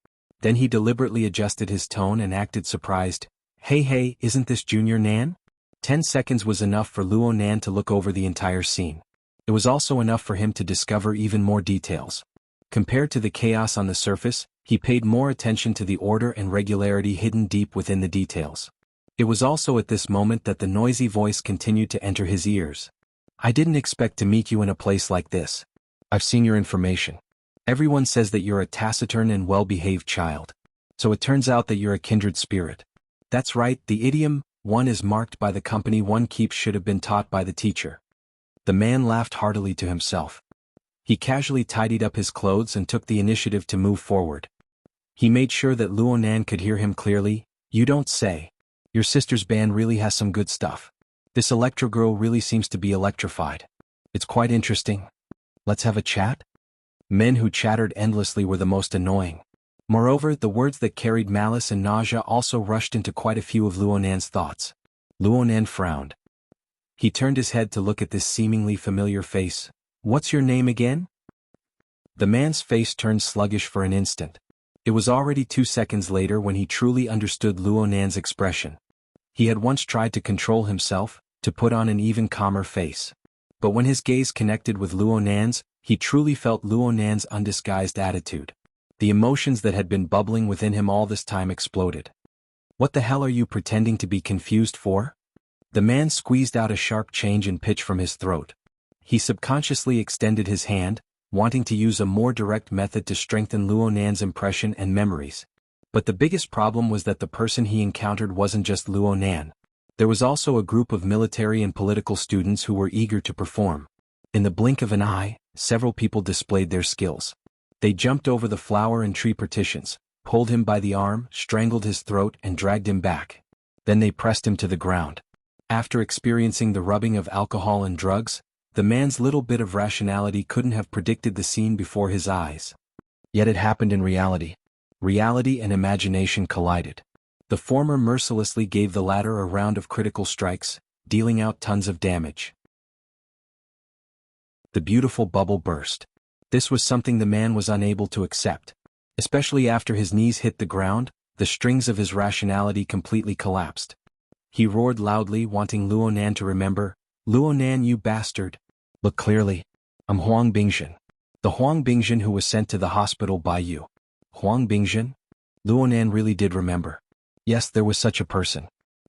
Then he deliberately adjusted his tone and acted surprised. Hey, isn't this Junior Nan?" 10 seconds was enough for Luo Nan to look over the entire scene. It was also enough for him to discover even more details. Compared to the chaos on the surface, he paid more attention to the order and regularity hidden deep within the details. It was also at this moment that the noisy voice continued to enter his ears. I didn't expect to meet you in a place like this. I've seen your information. Everyone says that you're a taciturn and well-behaved child. So it turns out that you're a kindred spirit. That's right, the idiom, one is marked by the company one keeps should have been taught by the teacher. The man laughed heartily to himself. He casually tidied up his clothes and took the initiative to move forward. He made sure that Luonan could hear him clearly. You don't say. Your sister's band really has some good stuff. This electro girl really seems to be electrified. It's quite interesting. Let's have a chat? Men who chattered endlessly were the most annoying. Moreover, the words that carried malice and nausea also rushed into quite a few of Luonan's thoughts. Luonan frowned. He turned his head to look at this seemingly familiar face. What's your name again? The man's face turned sluggish for an instant. It was already 2 seconds later when he truly understood Luonan's expression. He had once tried to control himself, to put on an even calmer face. But when his gaze connected with Luonan's, he truly felt Luonan's undisguised attitude. The emotions that had been bubbling within him all this time exploded. What the hell are you pretending to be confused for? The man squeezed out a sharp change in pitch from his throat. He subconsciously extended his hand, wanting to use a more direct method to strengthen Luonan's impression and memories. But the biggest problem was that the person he encountered wasn't just Luonan. There was also a group of military and political students who were eager to perform. In the blink of an eye, several people displayed their skills. They jumped over the flower and tree partitions, pulled him by the arm, strangled his throat and dragged him back. Then they pressed him to the ground. After experiencing the rubbing of alcohol and drugs, the man's little bit of rationality couldn't have predicted the scene before his eyes. Yet it happened in reality. Reality and imagination collided. The former mercilessly gave the latter a round of critical strikes, dealing out tons of damage. The beautiful bubble burst. This was something the man was unable to accept. Especially after his knees hit the ground, the strings of his rationality completely collapsed. He roared loudly, wanting Luonan to remember, Luonan, you bastard. Look clearly. I'm Huang Bingzhen. The Huang Bingzhen who was sent to the hospital by you. Huang Bingzhen? Luonan really did remember. Yes, there was such a person.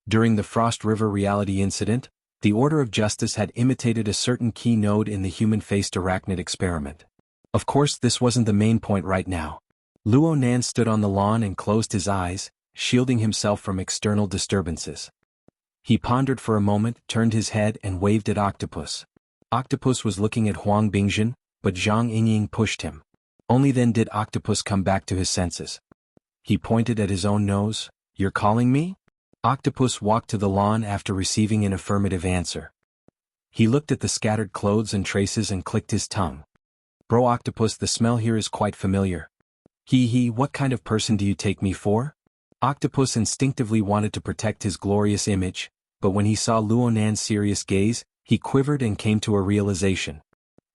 During the Frost River reality incident, the Order of Justice had imitated a certain key node in the human-faced arachnid experiment. Of course, this wasn't the main point right now. Luonan stood on the lawn and closed his eyes, shielding himself from external disturbances. He pondered for a moment, turned his head and waved at Octopus. Octopus was looking at Huang Bingzhen, but Zhang Yingying pushed him. Only then did Octopus come back to his senses. He pointed at his own nose. You're calling me? Octopus walked to the lawn after receiving an affirmative answer. He looked at the scattered clothes and traces and clicked his tongue. Bro Octopus, the smell here is quite familiar. Hee, what kind of person do you take me for? Octopus instinctively wanted to protect his glorious image, but when he saw Luonan's serious gaze, he quivered and came to a realization.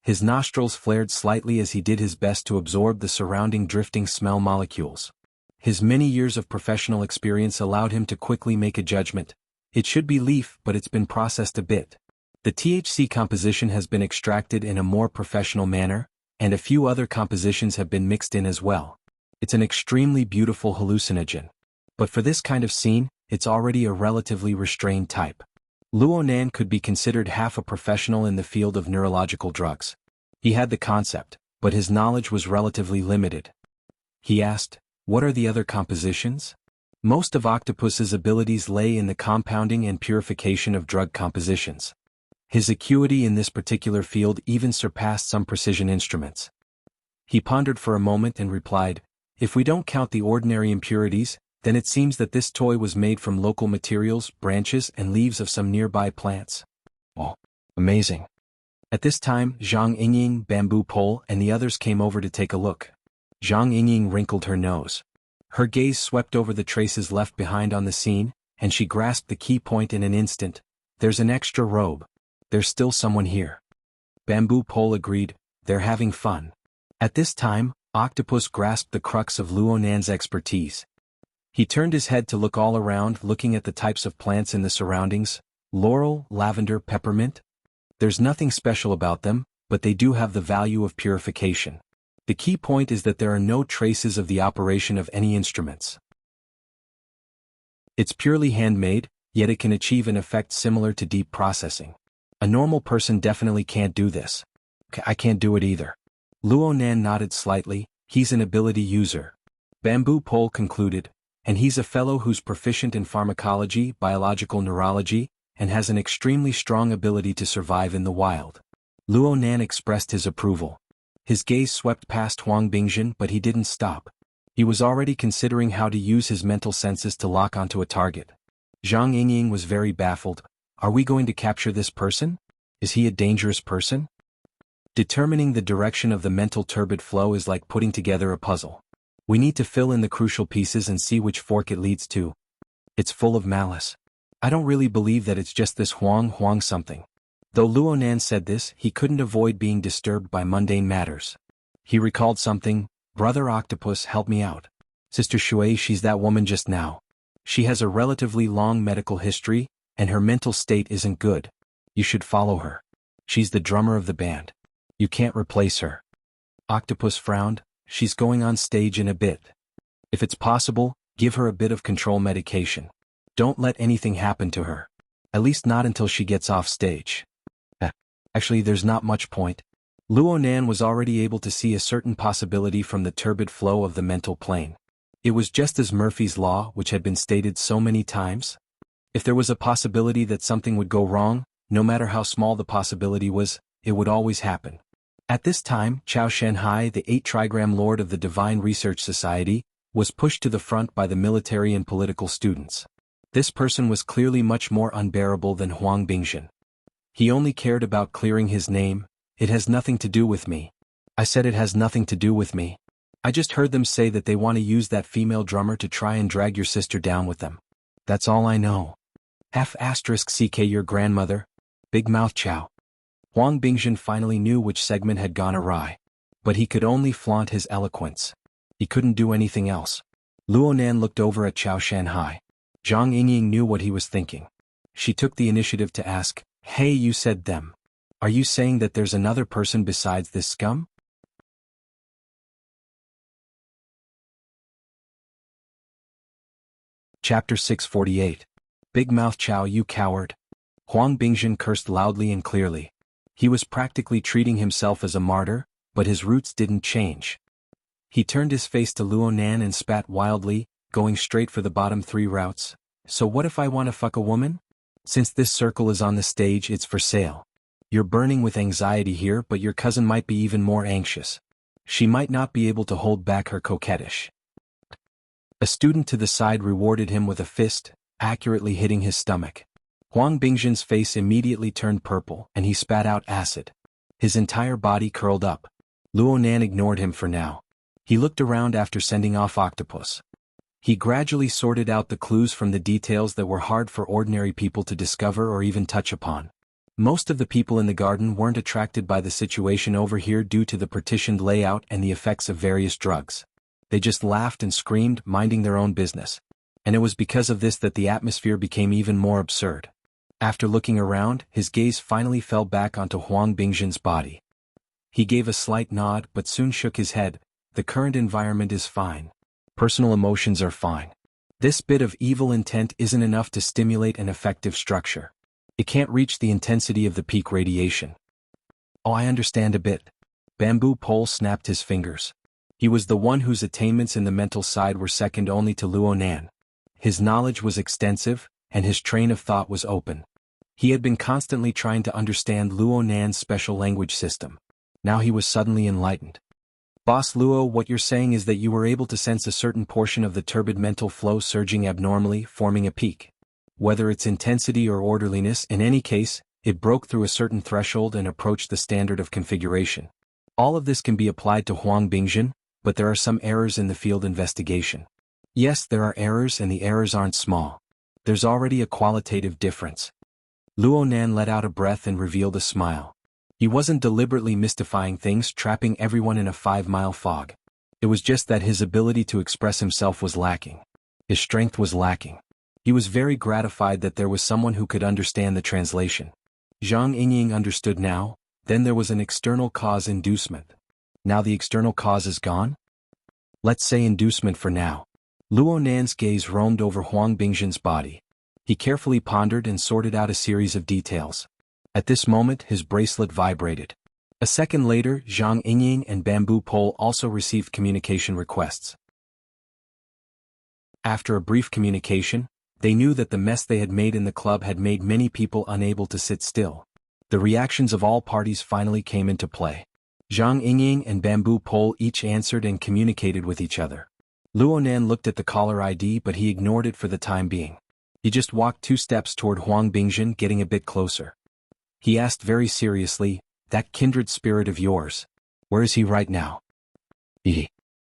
His nostrils flared slightly as he did his best to absorb the surrounding drifting smell molecules. His many years of professional experience allowed him to quickly make a judgment. It should be leaf, but it's been processed a bit. The THC composition has been extracted in a more professional manner, and a few other compositions have been mixed in as well. It's an extremely beautiful hallucinogen. But for this kind of scene, it's already a relatively restrained type. Luonan could be considered half a professional in the field of neurological drugs. He had the concept, but his knowledge was relatively limited. He asked, what are the other compositions? Most of Octopus's abilities lay in the compounding and purification of drug compositions. His acuity in this particular field even surpassed some precision instruments. He pondered for a moment and replied, if we don't count the ordinary impurities, then it seems that this toy was made from local materials, branches and leaves of some nearby plants. Oh, amazing. At this time, Zhang Yingying, Bamboo Pole and the others came over to take a look. Zhang Yingying wrinkled her nose. Her gaze swept over the traces left behind on the scene, and she grasped the key point in an instant. There's an extra robe. There's still someone here. Bamboo Pole agreed, they're having fun. At this time, Octopus grasped the crux of Luonan's expertise. He turned his head to look all around, looking at the types of plants in the surroundings. Laurel, lavender, peppermint. There's nothing special about them, but they do have the value of purification. The key point is that there are no traces of the operation of any instruments. It's purely handmade, yet it can achieve an effect similar to deep processing. A normal person definitely can't do this. I can't do it either. Luonan nodded slightly. He's an ability user. Bamboo Pole concluded, and he's a fellow who's proficient in pharmacology, biological neurology, and has an extremely strong ability to survive in the wild. Luonan expressed his approval. His gaze swept past Huang Bingjin, but he didn't stop. He was already considering how to use his mental senses to lock onto a target. Zhang Yingying was very baffled. Are we going to capture this person? Is he a dangerous person? Determining the direction of the mental turbid flow is like putting together a puzzle. We need to fill in the crucial pieces and see which fork it leads to. It's full of malice. I don't really believe that it's just this Huang something. Though Luonan said this, he couldn't avoid being disturbed by mundane matters. He recalled something. Brother Octopus, help me out. Sister Shui, she's that woman just now. She has a relatively long medical history, and her mental state isn't good. You should follow her. She's the drummer of the band. You can't replace her. Octopus frowned. She's going on stage in a bit. If it's possible, give her a bit of control medication. Don't let anything happen to her. At least not until she gets off stage. Actually, there's not much point. Luonan was already able to see a certain possibility from the turbid flow of the mental plane. It was just as Murphy's Law, which had been stated so many times. If there was a possibility that something would go wrong, no matter how small the possibility was, it would always happen. At this time, Chao Shanhai, the 8-trigram lord of the Divine Research Society, was pushed to the front by the military and political students. This person was clearly much more unbearable than Huang Bingjin. He only cared about clearing his name. It has nothing to do with me. I said it has nothing to do with me. I just heard them say that they want to use that female drummer to try and drag your sister down with them. That's all I know. *CK your grandmother. Big Mouth Chow. Huang Bingjin finally knew which segment had gone awry. But he could only flaunt his eloquence. He couldn't do anything else. Luonan looked over at Chao Shanhai. Zhang Yingying knew what he was thinking. She took the initiative to ask, "Hey, you said them. Are you saying that there's another person besides this scum?" Chapter 648. Big Mouth Chow, you coward. Huang Bingjin cursed loudly and clearly. He was practically treating himself as a martyr, but his roots didn't change. He turned his face to Luonan and spat wildly, going straight for the bottom 3 routes. So what if I want to fuck a woman? Since this circle is on the stage, it's for sale. You're burning with anxiety here, but your cousin might be even more anxious. She might not be able to hold back her coquettish. A student to the side rewarded him with a fist, accurately hitting his stomach. Huang Bingjin's face immediately turned purple, and he spat out acid. His entire body curled up. Luonan ignored him for now. He looked around after sending off Octopus. He gradually sorted out the clues from the details that were hard for ordinary people to discover or even touch upon. Most of the people in the garden weren't attracted by the situation over here due to the partitioned layout and the effects of various drugs. They just laughed and screamed, minding their own business. And it was because of this that the atmosphere became even more absurd. After looking around, his gaze finally fell back onto Huang Bingjin's body. He gave a slight nod but soon shook his head. The current environment is fine. Personal emotions are fine. This bit of evil intent isn't enough to stimulate an effective structure. It can't reach the intensity of the peak radiation. Oh, I understand a bit. Bamboo Pole snapped his fingers. He was the one whose attainments in the mental side were second only to Luonan. His knowledge was extensive, and his train of thought was open. He had been constantly trying to understand Luonan's special language system. Now he was suddenly enlightened. Boss Luo, what you're saying is that you were able to sense a certain portion of the turbid mental flow surging abnormally, forming a peak. Whether it's intensity or orderliness, in any case, it broke through a certain threshold and approached the standard of configuration. All of this can be applied to Huang Bingjin, but there are some errors in the field investigation. Yes, there are errors, and the errors aren't small. There's already a qualitative difference. Luonan let out a breath and revealed a smile. He wasn't deliberately mystifying things, trapping everyone in a 5-mile fog. It was just that his ability to express himself was lacking. His strength was lacking. He was very gratified that there was someone who could understand the translation. Zhang Yingying understood now. Then there was an external cause inducement. Now the external cause is gone? Let's say inducement for now. Luonan's gaze roamed over Huang Bingjin's body. He carefully pondered and sorted out a series of details. At this moment his bracelet vibrated. A second later, Zhang Yingying and Bamboo Pole also received communication requests. After a brief communication, they knew that the mess they had made in the club had made many people unable to sit still. The reactions of all parties finally came into play. Zhang Yingying and Bamboo Pole each answered and communicated with each other. Luonan looked at the caller ID but he ignored it for the time being. He just walked 2 steps toward Huang Bingjin, getting a bit closer. He asked very seriously, "That kindred spirit of yours, where is he right now?"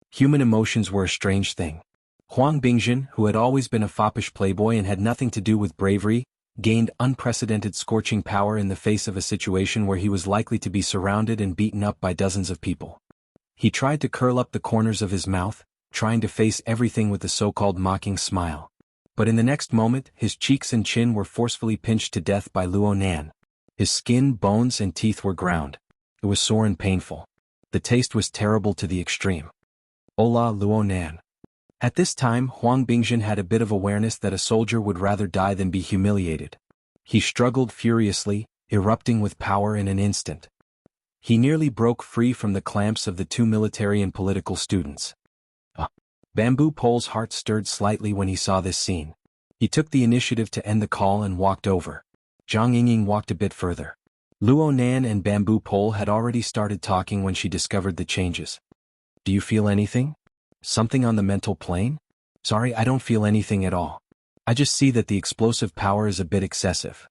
Human emotions were a strange thing. Huang Bingjin, who had always been a foppish playboy and had nothing to do with bravery, gained unprecedented scorching power in the face of a situation where he was likely to be surrounded and beaten up by dozens of people. He tried to curl up the corners of his mouth, trying to face everything with the so-called mocking smile. But in the next moment, his cheeks and chin were forcefully pinched to death by Luonan. His skin, bones, and teeth were ground. It was sore and painful. The taste was terrible to the extreme. Hola, Luonan. At this time, Huang Bingjin had a bit of awareness that a soldier would rather die than be humiliated. He struggled furiously, erupting with power in an instant. He nearly broke free from the clamps of the 2 military and political students. Bamboo Pole's heart stirred slightly when he saw this scene. He took the initiative to end the call and walked over. Zhang Yingying walked a bit further. Luonan and Bamboo Pole had already started talking when she discovered the changes. "Do you feel anything? Something on the mental plane?" "Sorry, I don't feel anything at all. I just see that the explosive power is a bit excessive."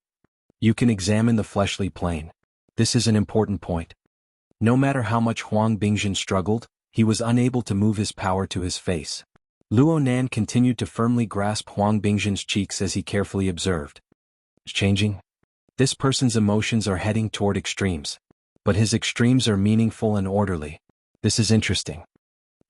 "You can examine the fleshly plane. This is an important point." No matter how much Huang Bingjin struggled, he was unable to move his power to his face. Luonan continued to firmly grasp Huang Bingjin's cheeks as he carefully observed. "It's changing. This person's emotions are heading toward extremes. But his extremes are meaningful and orderly. This is interesting."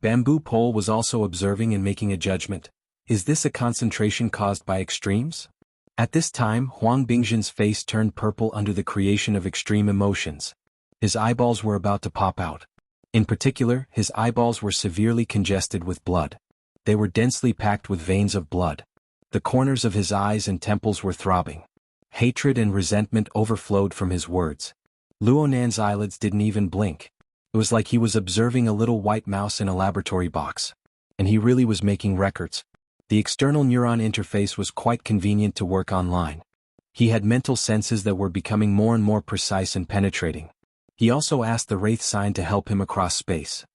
Bamboo Pole was also observing and making a judgment. Is this a concentration caused by extremes? At this time, Huang Bingjin's face turned purple under the creation of extreme emotions. His eyeballs were about to pop out. In particular, his eyeballs were severely congested with blood. They were densely packed with veins of blood. The corners of his eyes and temples were throbbing. Hatred and resentment overflowed from his words. Luonan's eyelids didn't even blink. It was like he was observing a little white mouse in a laboratory box. And he really was making records. The external neuron interface was quite convenient to work online. He had mental senses that were becoming more and more precise and penetrating. He also asked the Wraith sign to help him across space.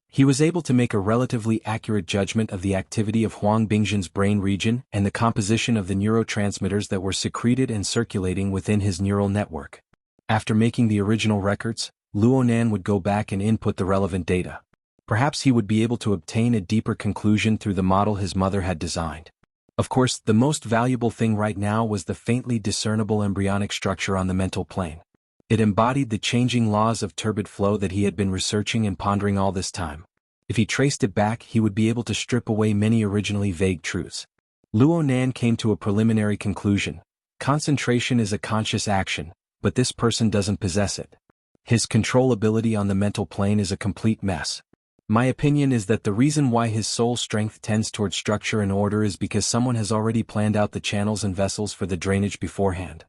He was able to make a relatively accurate judgment of the activity of Huang Bingjin's brain region and the composition of the neurotransmitters that were secreted and circulating within his neural network. After making the original records, Luonan would go back and input the relevant data. Perhaps he would be able to obtain a deeper conclusion through the model his mother had designed. Of course, the most valuable thing right now was the faintly discernible embryonic structure on the mental plane. It embodied the changing laws of turbid flow that he had been researching and pondering all this time. If he traced it back, he would be able to strip away many originally vague truths. Luonan came to a preliminary conclusion. Concentration is a conscious action, but this person doesn't possess it. His control ability on the mental plane is a complete mess. My opinion is that the reason why his soul strength tends toward structure and order is because someone has already planned out the channels and vessels for the drainage beforehand.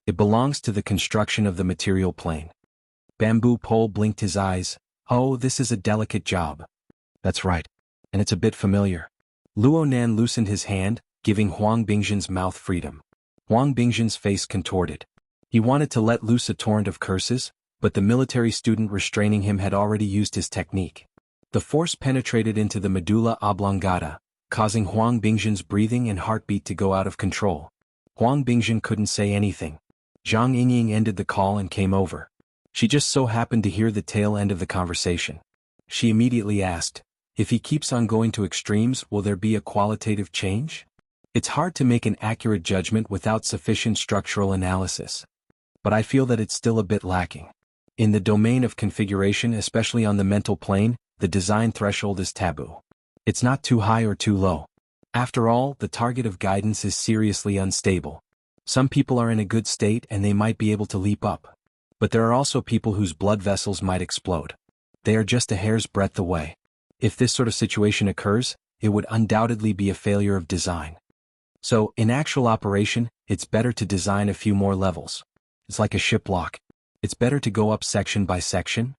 It belongs to the construction of the material plane. Bamboo Pole blinked his eyes. "Oh, this is a delicate job." "That's right. And it's a bit familiar." Luonan loosened his hand, giving Huang Bingjin's mouth freedom. Huang Bingjin's face contorted. He wanted to let loose a torrent of curses, but the military student restraining him had already used his technique. The force penetrated into the medulla oblongata, causing Huang Bingjin's breathing and heartbeat to go out of control. Huang Bingjin couldn't say anything. Zhang Yingying ended the call and came over. She just so happened to hear the tail end of the conversation. She immediately asked, "If he keeps on going to extremes, will there be a qualitative change?" It's hard to make an accurate judgment without sufficient structural analysis. But I feel that it's still a bit lacking. In the domain of configuration, especially on the mental plane, the design threshold is taboo. It's not too high or too low. After all, the target of guidance is seriously unstable. Some people are in a good state and they might be able to leap up. But there are also people whose blood vessels might explode. They are just a hair's breadth away. If this sort of situation occurs, it would undoubtedly be a failure of design. So, in actual operation, it's better to design a few more levels. It's like a ship lock. It's better to go up section by section.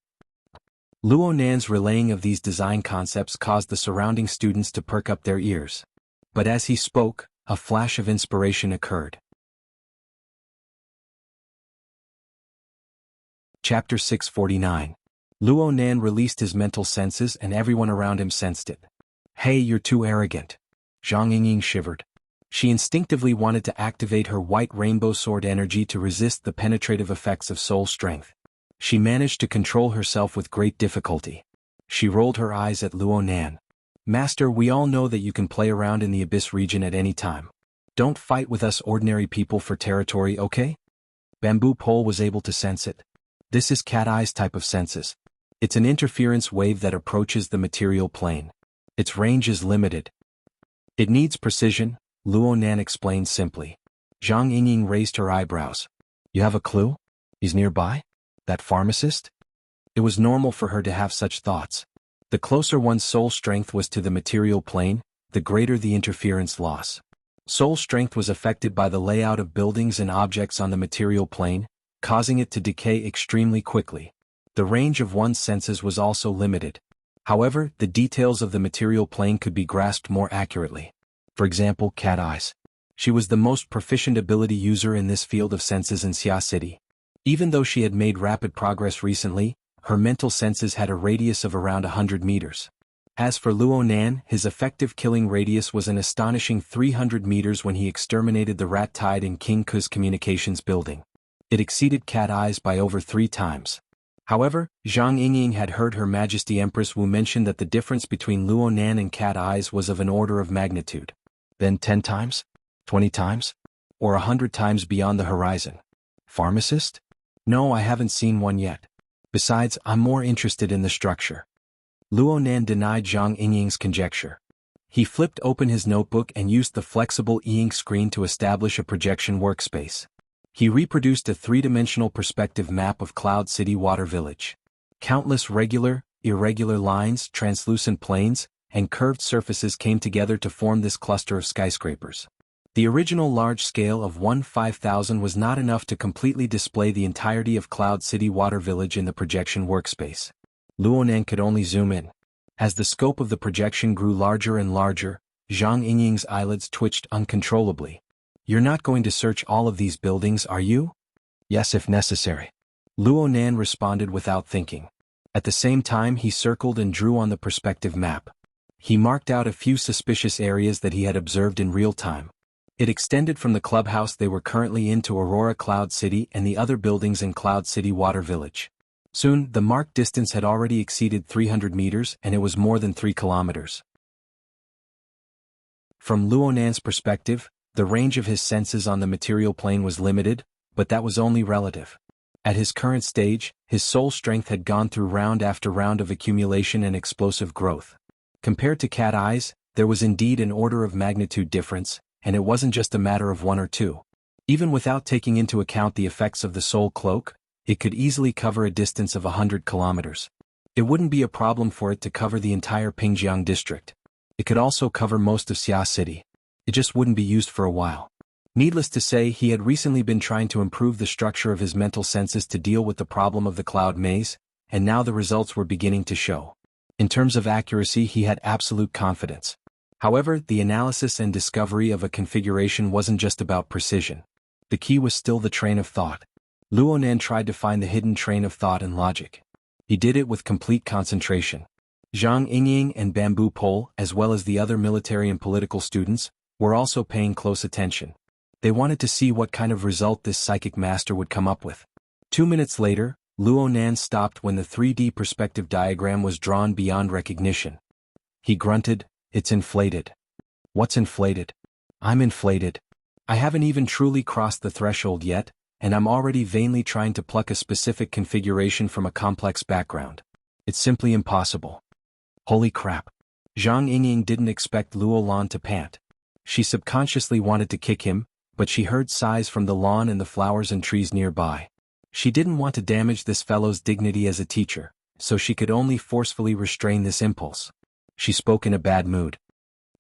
Luo Nan's relaying of these design concepts caused the surrounding students to perk up their ears. But as he spoke, a flash of inspiration occurred. Chapter 649. Luo Nan released his mental senses and everyone around him sensed it. Hey, you're too arrogant. Zhang Yingying shivered. She instinctively wanted to activate her white rainbow sword energy to resist the penetrative effects of soul strength. She managed to control herself with great difficulty. She rolled her eyes at Luo Nan. Master, we all know that you can play around in the Abyss region at any time. Don't fight with us ordinary people for territory, okay? Bamboo Pole was able to sense it. This is Cat Eye's type of senses. It's an interference wave that approaches the material plane. Its range is limited. It needs precision, Luo Nan explained simply. Zhang Yingying raised her eyebrows. You have a clue? He's nearby? That pharmacist? It was normal for her to have such thoughts. The closer one's soul strength was to the material plane, the greater the interference loss. Soul strength was affected by the layout of buildings and objects on the material plane, causing it to decay extremely quickly. The range of one's senses was also limited. However, the details of the material plane could be grasped more accurately. For example, Cat Eyes. She was the most proficient ability user in this field of senses in Xia City. Even though she had made rapid progress recently, her mental senses had a radius of around 100 meters. As for Luo Nan, his effective killing radius was an astonishing 300 meters when he exterminated the rat tide in King Ku's communications building. It exceeded Cat Eyes by over 3 times. However, Zhang Yingying had heard Her Majesty Empress Wu mention that the difference between Luo Nan and Cat Eyes was of an order of magnitude. Then 10 times? 20 times? Or 100 times beyond the horizon. Pharmacist? No, I haven't seen one yet. Besides, I'm more interested in the structure. Luo Nan denied Zhang Yingying's conjecture. He flipped open his notebook and used the flexible e-ink screen to establish a projection workspace. He reproduced a 3-dimensional perspective map of Cloud City Water Village. Countless regular, irregular lines, translucent planes, and curved surfaces came together to form this cluster of skyscrapers. The original large scale of 1/5000 was not enough to completely display the entirety of Cloud City Water Village in the projection workspace. Luo Nan could only zoom in. As the scope of the projection grew larger and larger, Zhang Yingying's eyelids twitched uncontrollably. You're not going to search all of these buildings, are you? Yes, if necessary. Luo Nan responded without thinking. At the same time, he circled and drew on the perspective map. He marked out a few suspicious areas that he had observed in real time. It extended from the clubhouse they were currently in to Aurora Cloud City and the other buildings in Cloud City Water Village. Soon, the marked distance had already exceeded 300 meters and it was more than 3 kilometers. From Luo Nan's perspective, the range of his senses on the material plane was limited, but that was only relative. At his current stage, his soul strength had gone through round after round of accumulation and explosive growth. Compared to Cat Eyes, there was indeed an order of magnitude difference, and it wasn't just a matter of 1 or 2. Even without taking into account the effects of the soul cloak, it could easily cover a distance of 100 kilometers. It wouldn't be a problem for it to cover the entire Pingjiang district. It could also cover most of Xia City. It just wouldn't be used for a while. Needless to say, he had recently been trying to improve the structure of his mental senses to deal with the problem of the cloud maze, and now the results were beginning to show. In terms of accuracy, he had absolute confidence. However, the analysis and discovery of a configuration wasn't just about precision. The key was still the train of thought. Luo Nan tried to find the hidden train of thought and logic. He did it with complete concentration. Zhang Yingying and Bamboo Pole, as well as the other military and political students, were also paying close attention. They wanted to see what kind of result this psychic master would come up with. 2 minutes later, Luo Nan stopped when the 3D perspective diagram was drawn beyond recognition. He grunted, "It's inflated." "What's inflated?" "I'm inflated. I haven't even truly crossed the threshold yet, and I'm already vainly trying to pluck a specific configuration from a complex background. It's simply impossible." Holy crap. Zhang Yingying didn't expect Luo Lan to pant. She subconsciously wanted to kick him, but she heard sighs from the lawn and the flowers and trees nearby. She didn't want to damage this fellow's dignity as a teacher, so she could only forcefully restrain this impulse. She spoke in a bad mood.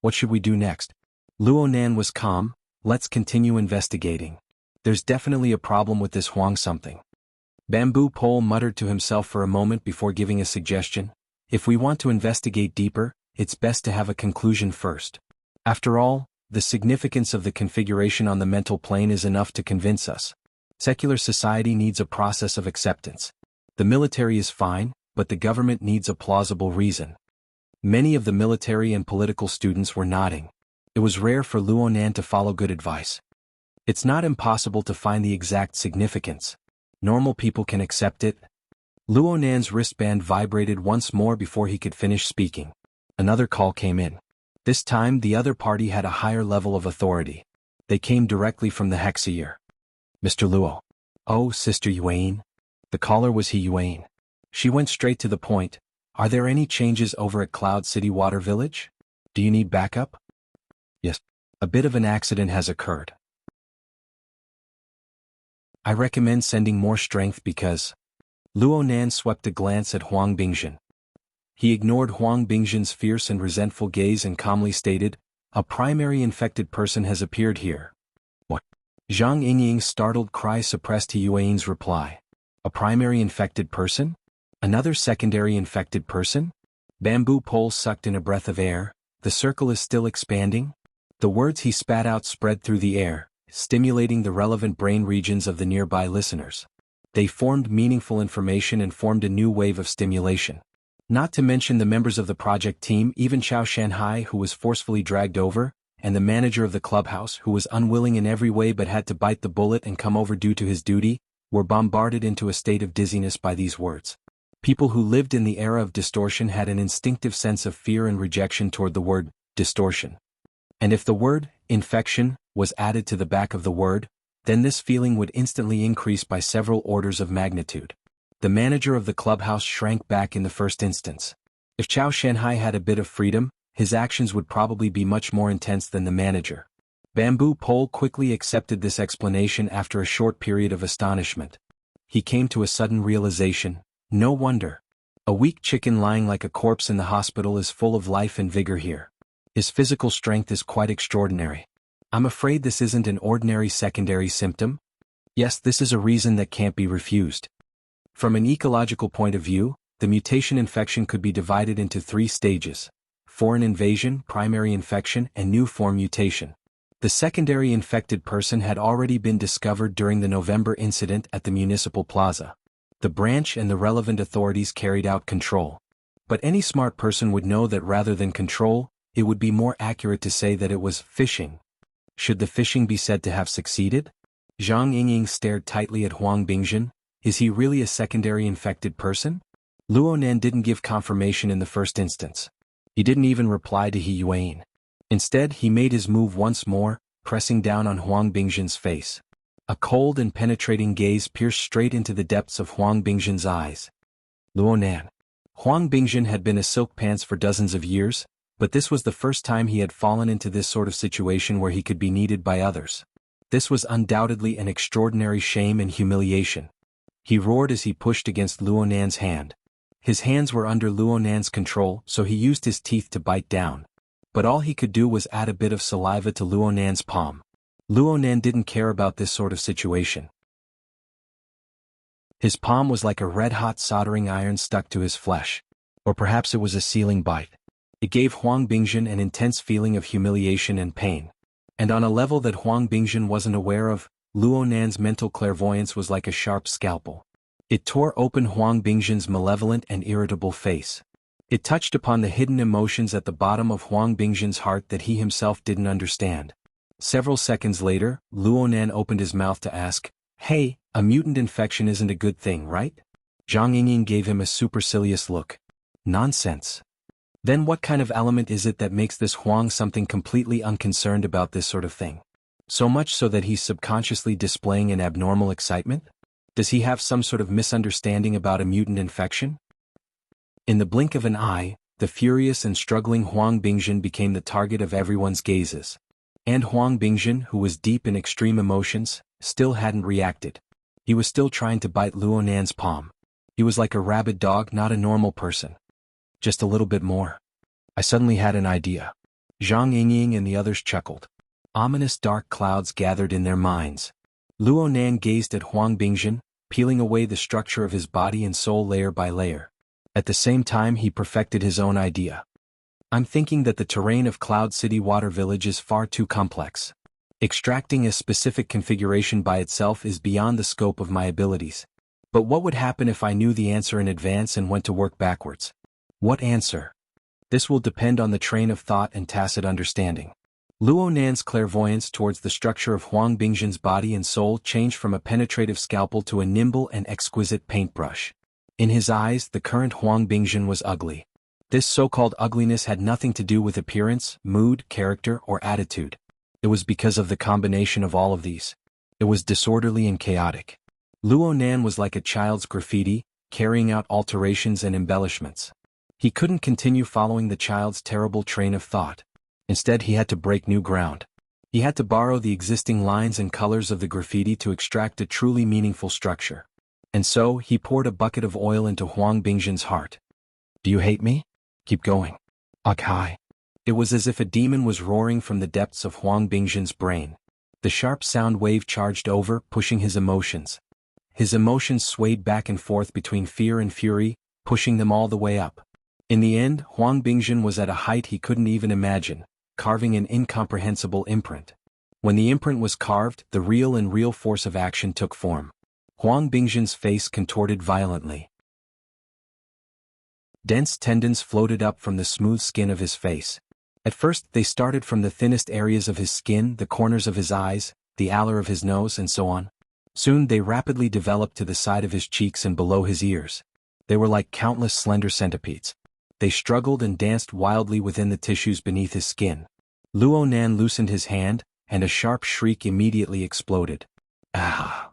"What should we do next?" Luonan was calm. Let's continue investigating. There's definitely a problem with this Huang something. Bamboo Pole muttered to himself for a moment before giving a suggestion. If we want to investigate deeper, it's best to have a conclusion first. After all, the significance of the configuration on the mental plane is enough to convince us. Secular society needs a process of acceptance. The military is fine, but the government needs a plausible reason. Many of the military and political students were nodding. It was rare for Luonan to follow good advice. It's not impossible to find the exact significance. Normal people can accept it. Luonan's wristband vibrated once more before he could finish speaking. Another call came in. This time the other party had a higher level of authority. They came directly from the Hexier. Mr. Luo. Oh, Sister Yuan. The caller was He Yuan. She went straight to the point. Are there any changes over at Cloud City Water Village? Do you need backup? Yes. A bit of an accident has occurred. I recommend sending more strength because... Luonan swept a glance at Huang Bingjin. He ignored Huang Bingjin's fierce and resentful gaze and calmly stated, a primary infected person has appeared here. What? Zhang Yingying's startled cry suppressed He Yuan's reply. A primary infected person? Another secondary infected person? Bamboo Pole sucked in a breath of air. The circle is still expanding? The words he spat out spread through the air, stimulating the relevant brain regions of the nearby listeners. They formed meaningful information and formed a new wave of stimulation. Not to mention the members of the project team, even Xuanhuan, who was forcefully dragged over, and the manager of the clubhouse, who was unwilling in every way but had to bite the bullet and come over due to his duty, were bombarded into a state of dizziness by these words. People who lived in the era of distortion had an instinctive sense of fear and rejection toward the word distortion. And if the word infection was added to the back of the word, then this feeling would instantly increase by several orders of magnitude. The manager of the clubhouse shrank back in the first instance. If Chao Shanhai had a bit of freedom, his actions would probably be much more intense than the manager. Bamboo Pole quickly accepted this explanation after a short period of astonishment. He came to a sudden realization. No wonder. A weak chicken lying like a corpse in the hospital is full of life and vigor here. His physical strength is quite extraordinary. I'm afraid this isn't an ordinary secondary symptom. Yes, this is a reason that can't be refused. From an ecological point of view, the mutation infection could be divided into 3 stages: foreign invasion, primary infection, and new form mutation. The secondary infected person had already been discovered during the November incident at the municipal plaza. The branch and the relevant authorities carried out control. But any smart person would know that rather than control, it would be more accurate to say that it was phishing. Should the phishing be said to have succeeded? Zhang Yingying stared tightly at Huang Bingjin. Is he really a secondary infected person? Luonan didn't give confirmation in the first instance. He didn't even reply to He Yuan. Instead, he made his move once more, pressing down on Huang Bingjin's face. A cold and penetrating gaze pierced straight into the depths of Huang Bingjin's eyes. Luonan. Huang Bingjin had been a silk pants for dozens of years, but this was the first time he had fallen into this sort of situation where he could be needed by others. This was undoubtedly an extraordinary shame and humiliation. He roared as he pushed against Luonan's hand. His hands were under Luonan's control, so he used his teeth to bite down. But all he could do was add a bit of saliva to Luonan's palm. Luonan didn't care about this sort of situation. His palm was like a red-hot soldering iron stuck to his flesh. Or perhaps it was a sealing bite. It gave Huang Bingjin an intense feeling of humiliation and pain. And on a level that Huang Bingjin wasn't aware of, Luonan's mental clairvoyance was like a sharp scalpel. It tore open Huang Bingjin's malevolent and irritable face. It touched upon the hidden emotions at the bottom of Huang Bingjin's heart that he himself didn't understand. Several seconds later, Luonan opened his mouth to ask, "Hey, a mutant infection isn't a good thing, right?" Zhang Yingying gave him a supercilious look. Nonsense. Then what kind of element is it that makes this Huang something completely unconcerned about this sort of thing? So much so that he's subconsciously displaying an abnormal excitement? Does he have some sort of misunderstanding about a mutant infection? In the blink of an eye, the furious and struggling Huang Bingjin became the target of everyone's gazes. And Huang Bingjin, who was deep in extreme emotions, still hadn't reacted. He was still trying to bite Luonan's palm. He was like a rabid dog, not a normal person. Just a little bit more. I suddenly had an idea. Zhang Yingying and the others chuckled. Ominous dark clouds gathered in their minds. Luo Nan gazed at Huang Bingzhen, peeling away the structure of his body and soul layer by layer. At the same time he perfected his own idea. I'm thinking that the terrain of Cloud City Water Village is far too complex. Extracting a specific configuration by itself is beyond the scope of my abilities. But what would happen if I knew the answer in advance and went to work backwards? What answer? This will depend on the train of thought and tacit understanding. Luo Nan's clairvoyance towards the structure of Huang Bingzhen's body and soul changed from a penetrative scalpel to a nimble and exquisite paintbrush. In his eyes, the current Huang Bingzhen was ugly. This so-called ugliness had nothing to do with appearance, mood, character, or attitude. It was because of the combination of all of these. It was disorderly and chaotic. Luo Nan was like a child's graffiti, carrying out alterations and embellishments. He couldn't continue following the child's terrible train of thought. Instead he had to break new ground. He had to borrow the existing lines and colors of the graffiti to extract a truly meaningful structure. And so, he poured a bucket of oil into Huang Bingzhen's heart. Do you hate me? Keep going. Okay. It was as if a demon was roaring from the depths of Huang Bingzhen's brain. The sharp sound wave charged over, pushing his emotions. His emotions swayed back and forth between fear and fury, pushing them all the way up. In the end, Huang Bingzhen was at a height he couldn't even imagine, carving an incomprehensible imprint. When the imprint was carved, the real force of action took form. Huang Bingzhen's face contorted violently. Dense tendons floated up from the smooth skin of his face. At first, they started from the thinnest areas of his skin, the corners of his eyes, the alar of his nose, and so on. Soon they rapidly developed to the side of his cheeks and below his ears. They were like countless slender centipedes. They struggled and danced wildly within the tissues beneath his skin. Luo Nan loosened his hand, and a sharp shriek immediately exploded. Ah!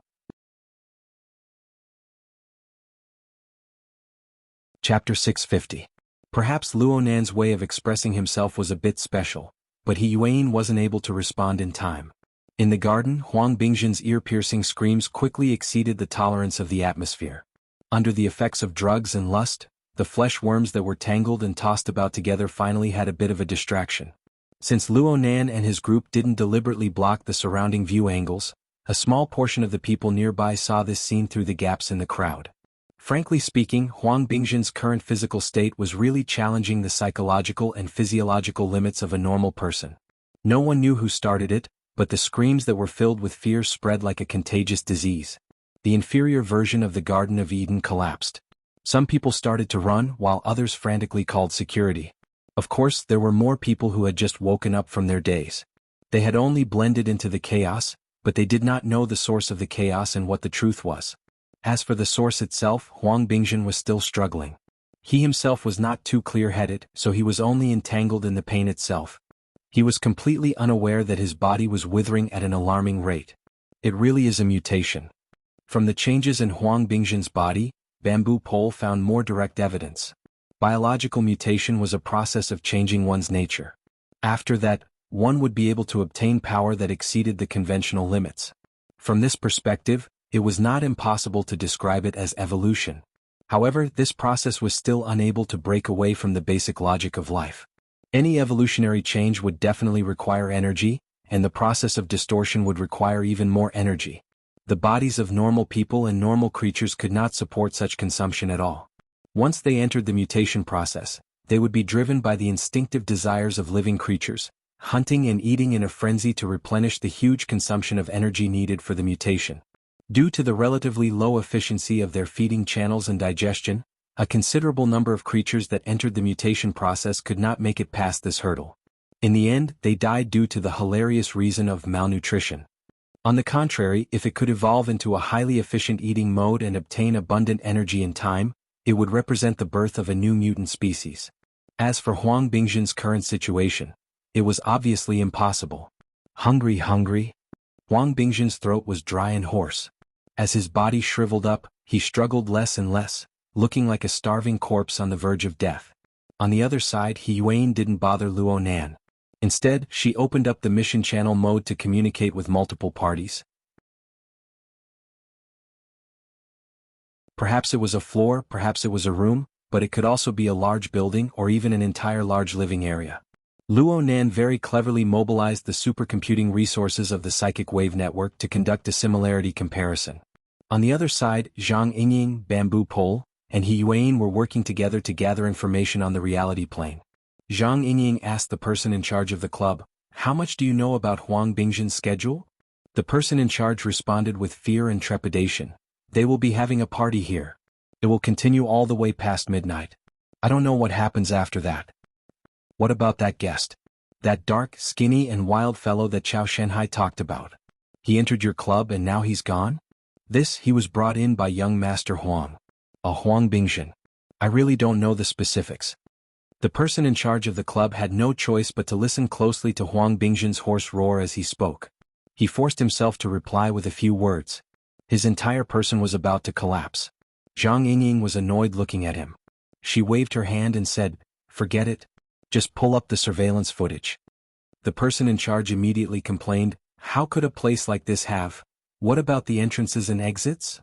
Chapter 650. Perhaps Luo Nan's way of expressing himself was a bit special, but Yuan wasn't able to respond in time. In the garden, Huang Bingzhen's ear-piercing screams quickly exceeded the tolerance of the atmosphere. Under the effects of drugs and lust, the flesh worms that were tangled and tossed about together finally had a bit of a distraction. Since Luo Nan and his group didn't deliberately block the surrounding view angles, a small portion of the people nearby saw this scene through the gaps in the crowd. Frankly speaking, Huang Bingzhen's current physical state was really challenging the psychological and physiological limits of a normal person. No one knew who started it, but the screams that were filled with fear spread like a contagious disease. The inferior version of the Garden of Eden collapsed. Some people started to run while others frantically called security. Of course, there were more people who had just woken up from their days. They had only blended into the chaos, but they did not know the source of the chaos and what the truth was. As for the source itself, Huang Bingzhen was still struggling. He himself was not too clear-headed, so he was only entangled in the pain itself. He was completely unaware that his body was withering at an alarming rate. It really is a mutation. From the changes in Huang Bingzhen's body, Bamboo Pole found more direct evidence. Biological mutation was a process of changing one's nature. After that, one would be able to obtain power that exceeded the conventional limits. From this perspective, it was not impossible to describe it as evolution. However, this process was still unable to break away from the basic logic of life. Any evolutionary change would definitely require energy, and the process of distortion would require even more energy. The bodies of normal people and normal creatures could not support such consumption at all. Once they entered the mutation process, they would be driven by the instinctive desires of living creatures, hunting and eating in a frenzy to replenish the huge consumption of energy needed for the mutation. Due to the relatively low efficiency of their feeding channels and digestion, a considerable number of creatures that entered the mutation process could not make it past this hurdle. In the end, they died due to the hilarious reason of malnutrition. On the contrary, if it could evolve into a highly efficient eating mode and obtain abundant energy in time, it would represent the birth of a new mutant species. As for Huang Bingzhen's current situation, it was obviously impossible. Hungry? Huang Bingzhen's throat was dry and hoarse. As his body shriveled up, he struggled less and less, looking like a starving corpse on the verge of death. On the other side, Yuan didn't bother Luo Nan. Instead, she opened up the mission channel mode to communicate with multiple parties. Perhaps it was a floor, perhaps it was a room, but it could also be a large building or even an entire large living area. Luo Nan very cleverly mobilized the supercomputing resources of the psychic wave network to conduct a similarity comparison. On the other side, Zhang Yingying, Bamboo Pole, and He Yuan were working together to gather information on the reality plane. Zhang Yingying asked the person in charge of the club, "How much do you know about Huang Bingzhen's schedule?" The person in charge responded with fear and trepidation, "They will be having a party here. It will continue all the way past midnight. I don't know what happens after that." "What about that guest? That dark, skinny and wild fellow that Chao Shenhai talked about? He entered your club and now he's gone?" He was brought in by young Master Huang. "A Huang Bingzhen. I really don't know the specifics." The person in charge of the club had no choice but to listen closely to Huang Bingzhen's hoarse roar as he spoke. He forced himself to reply with a few words. His entire person was about to collapse. Zhang Yingying was annoyed looking at him. She waved her hand and said, "Forget it. Just pull up the surveillance footage." The person in charge immediately complained, "How could a place like this have? What about the entrances and exits?"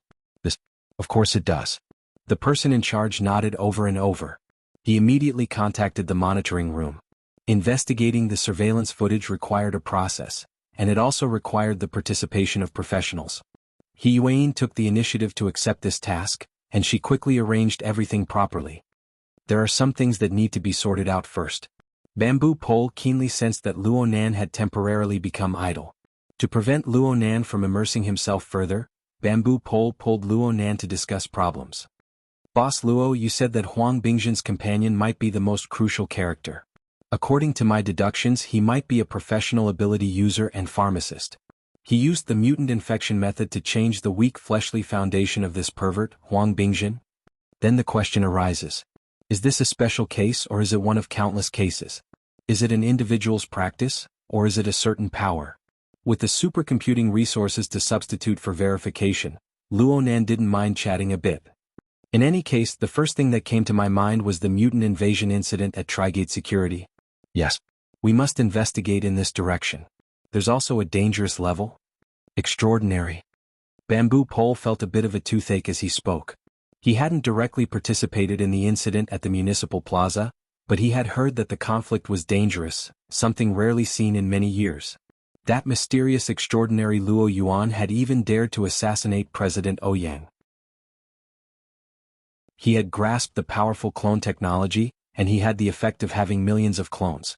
"Of course it does." The person in charge nodded over and over. He immediately contacted the monitoring room. Investigating the surveillance footage required a process, and it also required the participation of professionals. He Yuan took the initiative to accept this task, and she quickly arranged everything properly. There are some things that need to be sorted out first. Bamboo Pole keenly sensed that Luo Nan had temporarily become idle. To prevent Luo Nan from immersing himself further, Bamboo Pole pulled Luo Nan to discuss problems. "Boss Luo, you said that Huang Bingzhen's companion might be the most crucial character. According to my deductions, he might be a professional ability user and pharmacist. He used the mutant infection method to change the weak fleshly foundation of this pervert, Huang Bingzhen." Then the question arises. Is this a special case or is it one of countless cases? Is it an individual's practice, or is it a certain power? With the supercomputing resources to substitute for verification, Luo Nan didn't mind chatting a bit. In any case, the first thing that came to my mind was the mutant invasion incident at Trigate Security. Yes. We must investigate in this direction. There's also a dangerous level. Extraordinary. Bamboo Pole felt a bit of a toothache as he spoke. He hadn't directly participated in the incident at the municipal plaza, but he had heard that the conflict was dangerous, something rarely seen in many years. That mysterious extraordinary Luo Yuan had even dared to assassinate President Ouyang. He had grasped the powerful clone technology, and he had the effect of having millions of clones.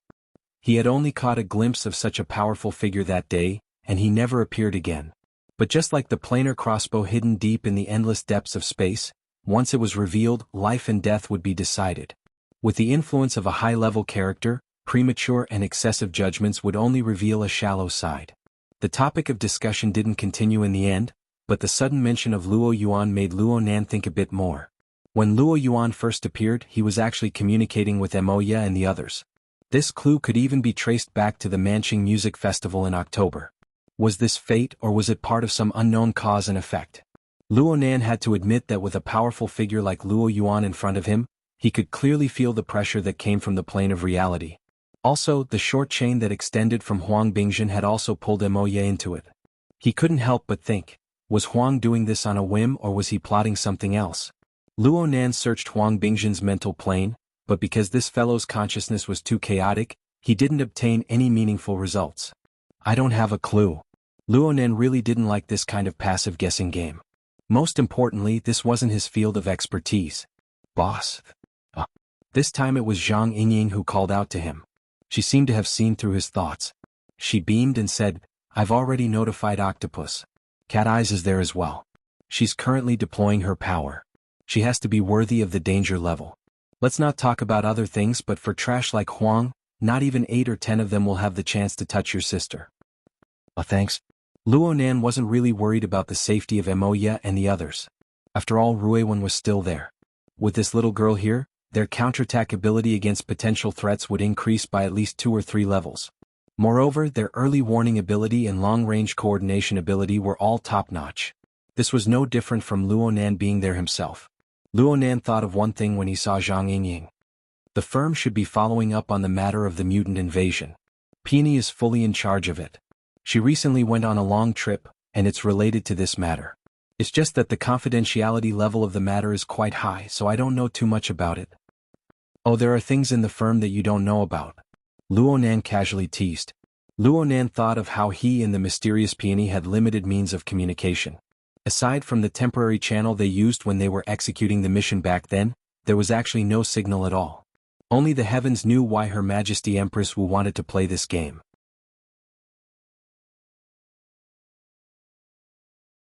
He had only caught a glimpse of such a powerful figure that day, and he never appeared again. But just like the planar crossbow hidden deep in the endless depths of space, once it was revealed, life and death would be decided. With the influence of a high-level character, premature and excessive judgments would only reveal a shallow side. The topic of discussion didn't continue in the end, but the sudden mention of Luo Yuan made Luo Nan think a bit more. When Luo Yuan first appeared, he was actually communicating with Moya and the others. This clue could even be traced back to the Manqing Music Festival in October. Was this fate or was it part of some unknown cause and effect? Luo Nan had to admit that with a powerful figure like Luo Yuan in front of him, he could clearly feel the pressure that came from the plane of reality. Also, the short chain that extended from Huang Bingzhen had also pulled Moya into it. He couldn't help but think, was Huang doing this on a whim or was he plotting something else? Luo Nan searched Huang Bingzhen's mental plane, but because this fellow's consciousness was too chaotic, he didn't obtain any meaningful results. I don't have a clue. Luo Nan really didn't like this kind of passive guessing game. Most importantly, this wasn't his field of expertise. Boss. This time it was Zhang Yingying who called out to him. She seemed to have seen through his thoughts. She beamed and said, "I've already notified Octopus. Cat Eyes is there as well. She's currently deploying her power. She has to be worthy of the danger level. Let's not talk about other things, but for trash like Huang, not even 8 or 10 of them will have the chance to touch your sister." Thanks. Luo Nan wasn't really worried about the safety of Moya and the others. After all, Ruiwen was still there. With this little girl here, their counterattack ability against potential threats would increase by at least 2 or 3 levels. Moreover, their early warning ability and long-range coordination ability were all top-notch. This was no different from Luo Nan being there himself. Luo Nan thought of one thing when he saw Zhang Yingying. The firm should be following up on the matter of the mutant invasion. Peony is fully in charge of it. She recently went on a long trip, and it's related to this matter. It's just that the confidentiality level of the matter is quite high, so I don't know too much about it. Oh, there are things in the firm that you don't know about. Luonan casually teased. Luonan thought of how he and the mysterious peony had limited means of communication. Aside from the temporary channel they used when they were executing the mission back then, there was actually no signal at all. Only the heavens knew why Her Majesty Empress Wu wanted to play this game.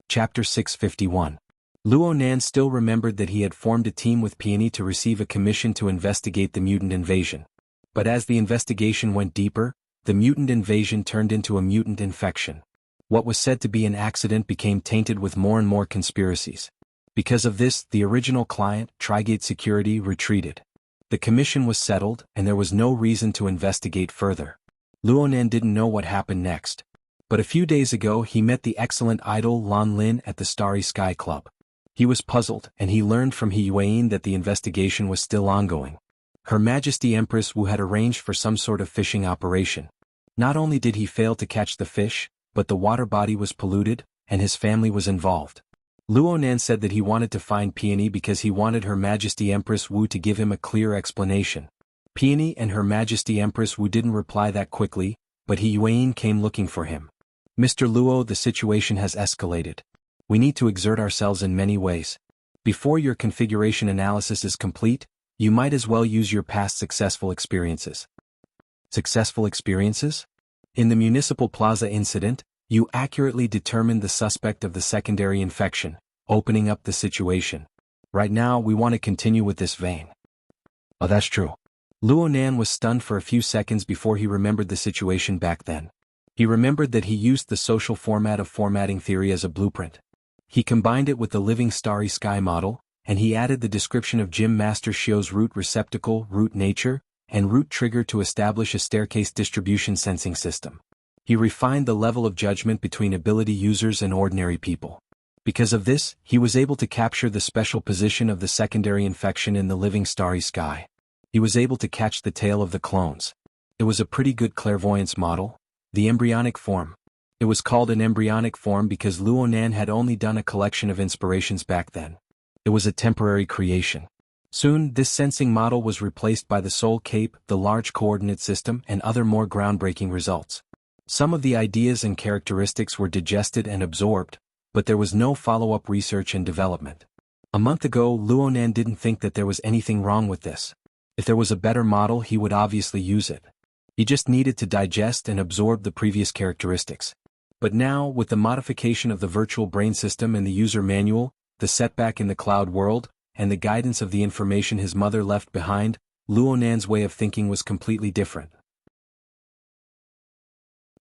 Chapter 651. Luonan still remembered that he had formed a team with Peony to receive a commission to investigate the mutant invasion. But as the investigation went deeper, the mutant invasion turned into a mutant infection. What was said to be an accident became tainted with more and more conspiracies. Because of this, the original client, Trigate Security, retreated. The commission was settled, and there was no reason to investigate further. Luonan didn't know what happened next. But a few days ago he met the excellent idol Lan Lin at the Starry Sky Club. He was puzzled, and he learned from He Yuan that the investigation was still ongoing. Her Majesty Empress Wu had arranged for some sort of fishing operation. Not only did he fail to catch the fish, but the water body was polluted, and his family was involved. Luonan said that he wanted to find Peony because he wanted Her Majesty Empress Wu to give him a clear explanation. Peony and Her Majesty Empress Wu didn't reply that quickly, but He Yuan came looking for him. Mr. Luo, the situation has escalated. We need to exert ourselves in many ways. Before your configuration analysis is complete, you might as well use your past successful experiences. Successful experiences? In the Municipal Plaza incident, you accurately determined the suspect of the secondary infection, opening up the situation. Right now we want to continue with this vein. Oh, that's true. Luonan was stunned for a few seconds before he remembered the situation back then. He remembered that he used the social format of formatting theory as a blueprint. He combined it with the living starry sky model, and he added the description of Gym Master Shio's root receptacle, root nature, and root trigger to establish a staircase distribution sensing system. He refined the level of judgment between ability users and ordinary people. Because of this, he was able to capture the special position of the secondary infection in the living starry sky. He was able to catch the tail of the clones. It was a pretty good clairvoyance model. The embryonic form. It was called an embryonic form because Luonan had only done a collection of inspirations back then. It was a temporary creation. Soon, this sensing model was replaced by the Soul Cape, the large coordinate system, and other more groundbreaking results. Some of the ideas and characteristics were digested and absorbed, but there was no follow-up research and development. A month ago, Luonan didn't think that there was anything wrong with this. If there was a better model, he would obviously use it. He just needed to digest and absorb the previous characteristics. But now, with the modification of the virtual brain system and the user manual, the setback in the cloud world, and the guidance of the information his mother left behind, Luonan's way of thinking was completely different.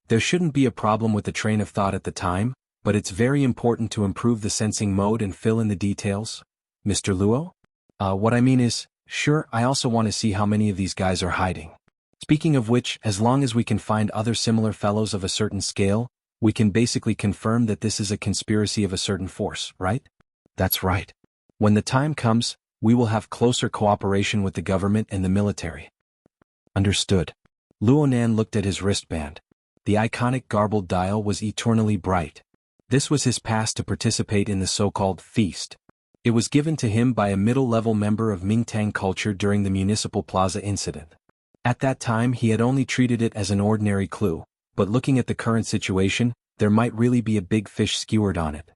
There shouldn't be a problem with the train of thought at the time, but it's very important to improve the sensing mode and fill in the details. Mr. Luo? What I mean is, sure, I also want to see how many of these guys are hiding. Speaking of which, as long as we can find other similar fellows of a certain scale, we can basically confirm that this is a conspiracy of a certain force, right? That's right. When the time comes, we will have closer cooperation with the government and the military. Understood. Luonan looked at his wristband. The iconic garbled dial was eternally bright. This was his pass to participate in the so-called feast. It was given to him by a middle-level member of Mingtang culture during the Municipal Plaza incident. At that time he had only treated it as an ordinary clue, but looking at the current situation, there might really be a big fish skewered on it.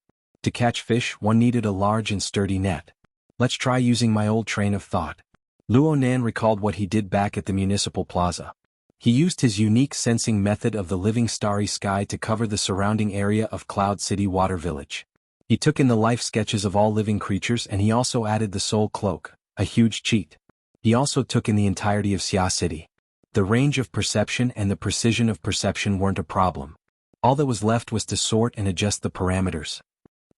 To catch fish, one needed a large and sturdy net. Let's try using my old train of thought. Luonan recalled what he did back at the Municipal Plaza. He used his unique sensing method of the living starry sky to cover the surrounding area of Cloud City Water Village. He took in the life sketches of all living creatures, and he also added the soul cloak, a huge cheat. He also took in the entirety of Xia City. The range of perception and the precision of perception weren't a problem. All that was left was to sort and adjust the parameters.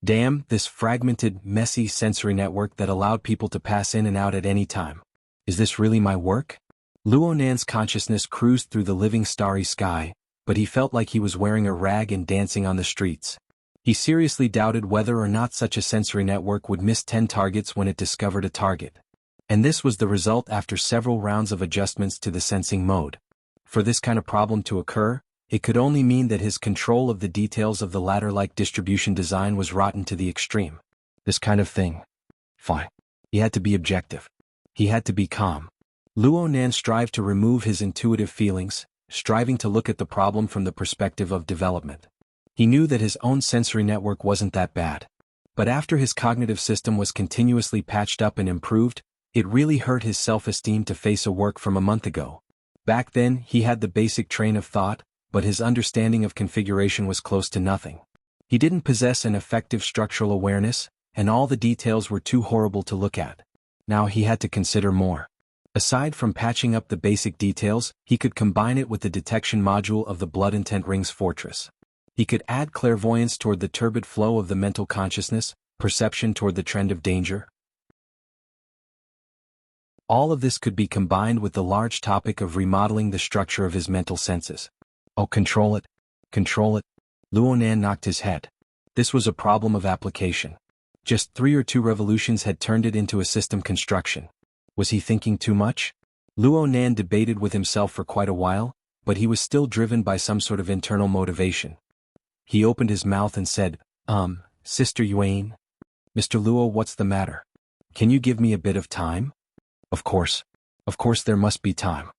Damn, this fragmented, messy sensory network that allowed people to pass in and out at any time. Is this really my work? Luonan's consciousness cruised through the living starry sky, but he felt like he was wearing a rag and dancing on the streets. He seriously doubted whether or not such a sensory network would miss 10 targets when it discovered a target. And this was the result after several rounds of adjustments to the sensing mode. For this kind of problem to occur, it could only mean that his control of the details of the ladder-like distribution design was rotten to the extreme. This kind of thing. Fine. He had to be objective. He had to be calm. Luonan strived to remove his intuitive feelings, striving to look at the problem from the perspective of development. He knew that his own sensory network wasn't that bad. But after his cognitive system was continuously patched up and improved, it really hurt his self-esteem to face a work from a month ago. Back then, he had the basic train of thought, but his understanding of configuration was close to nothing. He didn't possess an effective structural awareness, and all the details were too horrible to look at. Now he had to consider more. Aside from patching up the basic details, he could combine it with the detection module of the Blood Intent Ring's fortress. He could add clairvoyance toward the turbid flow of the mental consciousness, perception toward the trend of danger. All of this could be combined with the large topic of remodeling the structure of his mental senses. Oh, control it. Control it. Luonan knocked his head. This was a problem of application. Just 3 or 2 revolutions had turned it into a system construction. Was he thinking too much? Luonan debated with himself for quite a while, but he was still driven by some sort of internal motivation. He opened his mouth and said, Sister Yuan? Mr. Luo, what's the matter? Can you give me a bit of time? Of course there must be time.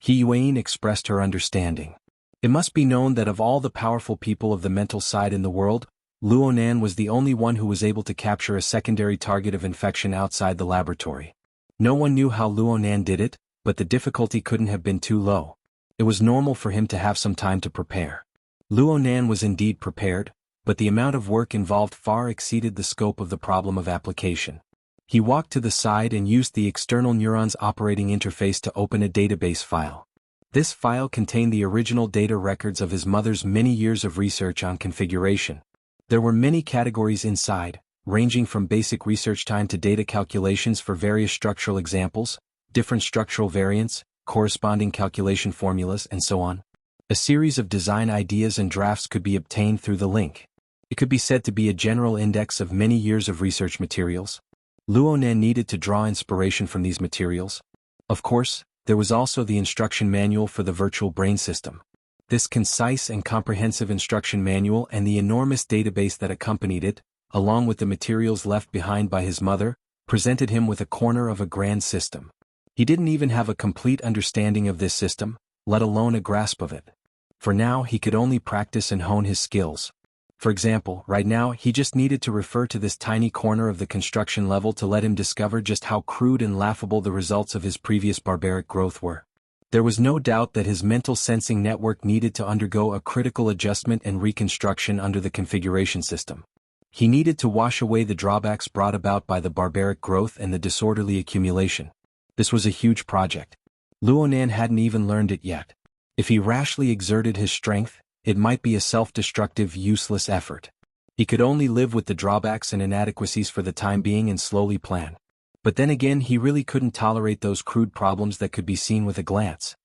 Yuan expressed her understanding. It must be known that of all the powerful people of the mental side in the world, Luonan was the only one who was able to capture a secondary target of infection outside the laboratory. No one knew how Luonan did it, but the difficulty couldn't have been too low. It was normal for him to have some time to prepare. Luonan was indeed prepared, but the amount of work involved far exceeded the scope of the problem of application. He walked to the side and used the external neurons operating interface to open a database file. This file contained the original data records of his mother's many years of research on configuration. There were many categories inside, ranging from basic research time to data calculations for various structural examples, different structural variants, corresponding calculation formulas, and so on. A series of design ideas and drafts could be obtained through the link. It could be said to be a general index of many years of research materials. Luonan needed to draw inspiration from these materials. Of course, there was also the instruction manual for the virtual brain system. This concise and comprehensive instruction manual and the enormous database that accompanied it, along with the materials left behind by his mother, presented him with a corner of a grand system. He didn't even have a complete understanding of this system, let alone a grasp of it. For now he could only practice and hone his skills. For example, right now he just needed to refer to this tiny corner of the construction level to let him discover just how crude and laughable the results of his previous barbaric growth were. There was no doubt that his mental sensing network needed to undergo a critical adjustment and reconstruction under the configuration system. He needed to wash away the drawbacks brought about by the barbaric growth and the disorderly accumulation. This was a huge project. Luonan hadn't even learned it yet. If he rashly exerted his strength, it might be a self-destructive, useless effort. He could only live with the drawbacks and inadequacies for the time being and slowly plan. But then again, he really couldn't tolerate those crude problems that could be seen with a glance.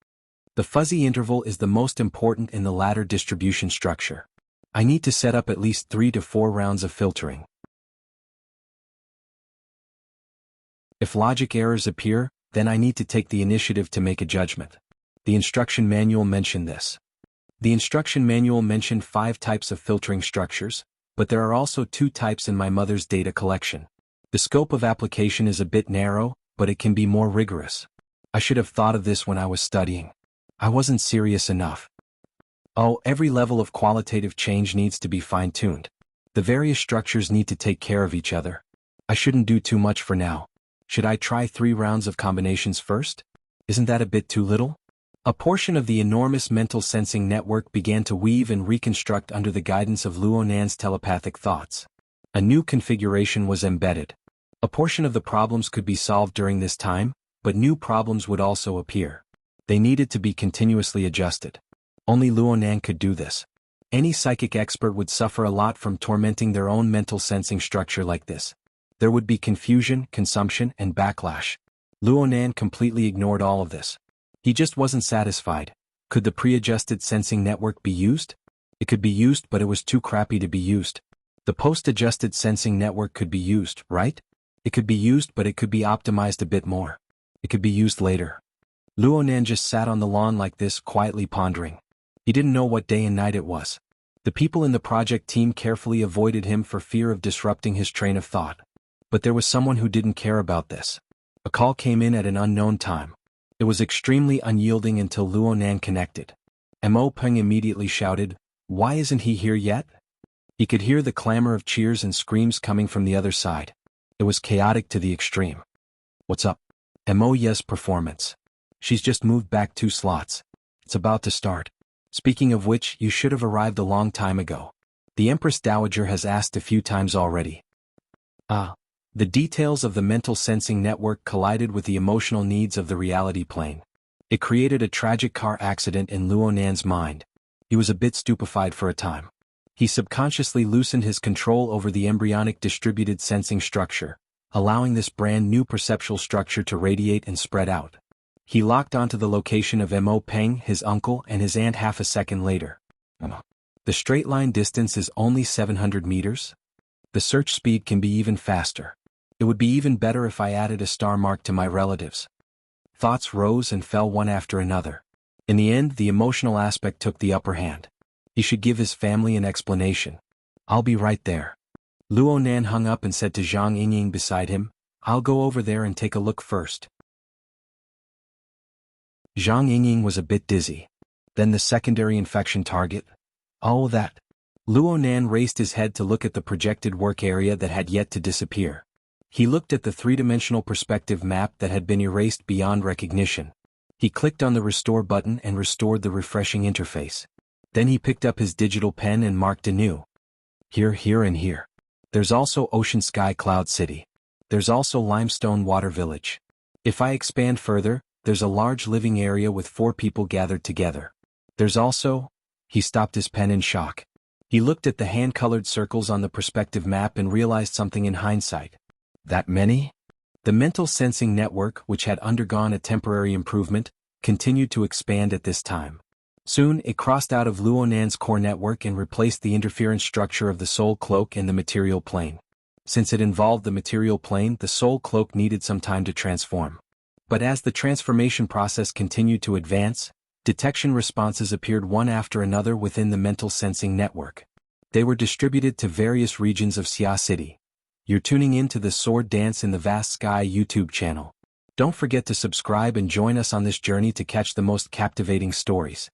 The fuzzy interval is the most important in the ladder distribution structure. I need to set up at least 3 to 4 rounds of filtering. If logic errors appear, then I need to take the initiative to make a judgment. The instruction manual mentioned this. The instruction manual mentioned 5 types of filtering structures, but there are also 2 types in my mother's data collection. The scope of application is a bit narrow, but it can be more rigorous. I should have thought of this when I was studying. I wasn't serious enough. Oh, every level of qualitative change needs to be fine-tuned. The various structures need to take care of each other. I shouldn't do too much for now. Should I try 3 rounds of combinations first? Isn't that a bit too little? A portion of the enormous mental sensing network began to weave and reconstruct under the guidance of Luonan's telepathic thoughts. A new configuration was embedded. A portion of the problems could be solved during this time, but new problems would also appear. They needed to be continuously adjusted. Only Luonan could do this. Any psychic expert would suffer a lot from tormenting their own mental sensing structure like this. There would be confusion, consumption, and backlash. Luonan completely ignored all of this. He just wasn't satisfied. Could the pre-adjusted sensing network be used? It could be used, but it was too crappy to be used. The post-adjusted sensing network could be used, right? It could be used, but it could be optimized a bit more. It could be used later. Luonan just sat on the lawn like this, quietly pondering. He didn't know what day and night it was. The people in the project team carefully avoided him for fear of disrupting his train of thought. But there was someone who didn't care about this. A call came in at an unknown time. It was extremely unyielding until Luonan connected. Mo Peng immediately shouted, "Why isn't he here yet?" He could hear the clamor of cheers and screams coming from the other side. It was chaotic to the extreme. "What's up?" Mo Ye's performance. "She's just moved back 2 slots. It's about to start. Speaking of which, you should have arrived a long time ago. The Empress Dowager has asked a few times already." The details of the mental sensing network collided with the emotional needs of the reality plane. It created a tragic car accident in Luonan's mind. He was a bit stupefied for a time. He subconsciously loosened his control over the embryonic distributed sensing structure, allowing this brand new perceptual structure to radiate and spread out. He locked onto the location of Mo Peng, his uncle, and his aunt half a second later. The straight line distance is only 700 meters? The search speed can be even faster. It would be even better if I added a star mark to my relatives. Thoughts rose and fell one after another. In the end, the emotional aspect took the upper hand. He should give his family an explanation. "I'll be right there." Luonan hung up and said to Zhang Yingying beside him, "I'll go over there and take a look first." Zhang Yingying was a bit dizzy. Then the secondary infection target? Oh, that. Luonan raised his head to look at the projected work area that had yet to disappear. He looked at the 3-dimensional perspective map that had been erased beyond recognition. He clicked on the restore button and restored the refreshing interface. Then he picked up his digital pen and marked anew. Here, here, and here. There's also Ocean Sky Cloud City. There's also Limestone Water Village. If I expand further, there's a large living area with 4 people gathered together. There's also... He stopped his pen in shock. He looked at the hand-colored circles on the perspective map and realized something in hindsight. That many? The mental sensing network, which had undergone a temporary improvement, continued to expand at this time. Soon, it crossed out of Luonan's core network and replaced the interference structure of the soul cloak and the material plane. Since it involved the material plane, the soul cloak needed some time to transform. But as the transformation process continued to advance, detection responses appeared one after another within the mental sensing network. They were distributed to various regions of Xia City. You're tuning in to the Sworddance in the Vast Sky YouTube channel. Don't forget to subscribe and join us on this journey to catch the most captivating stories.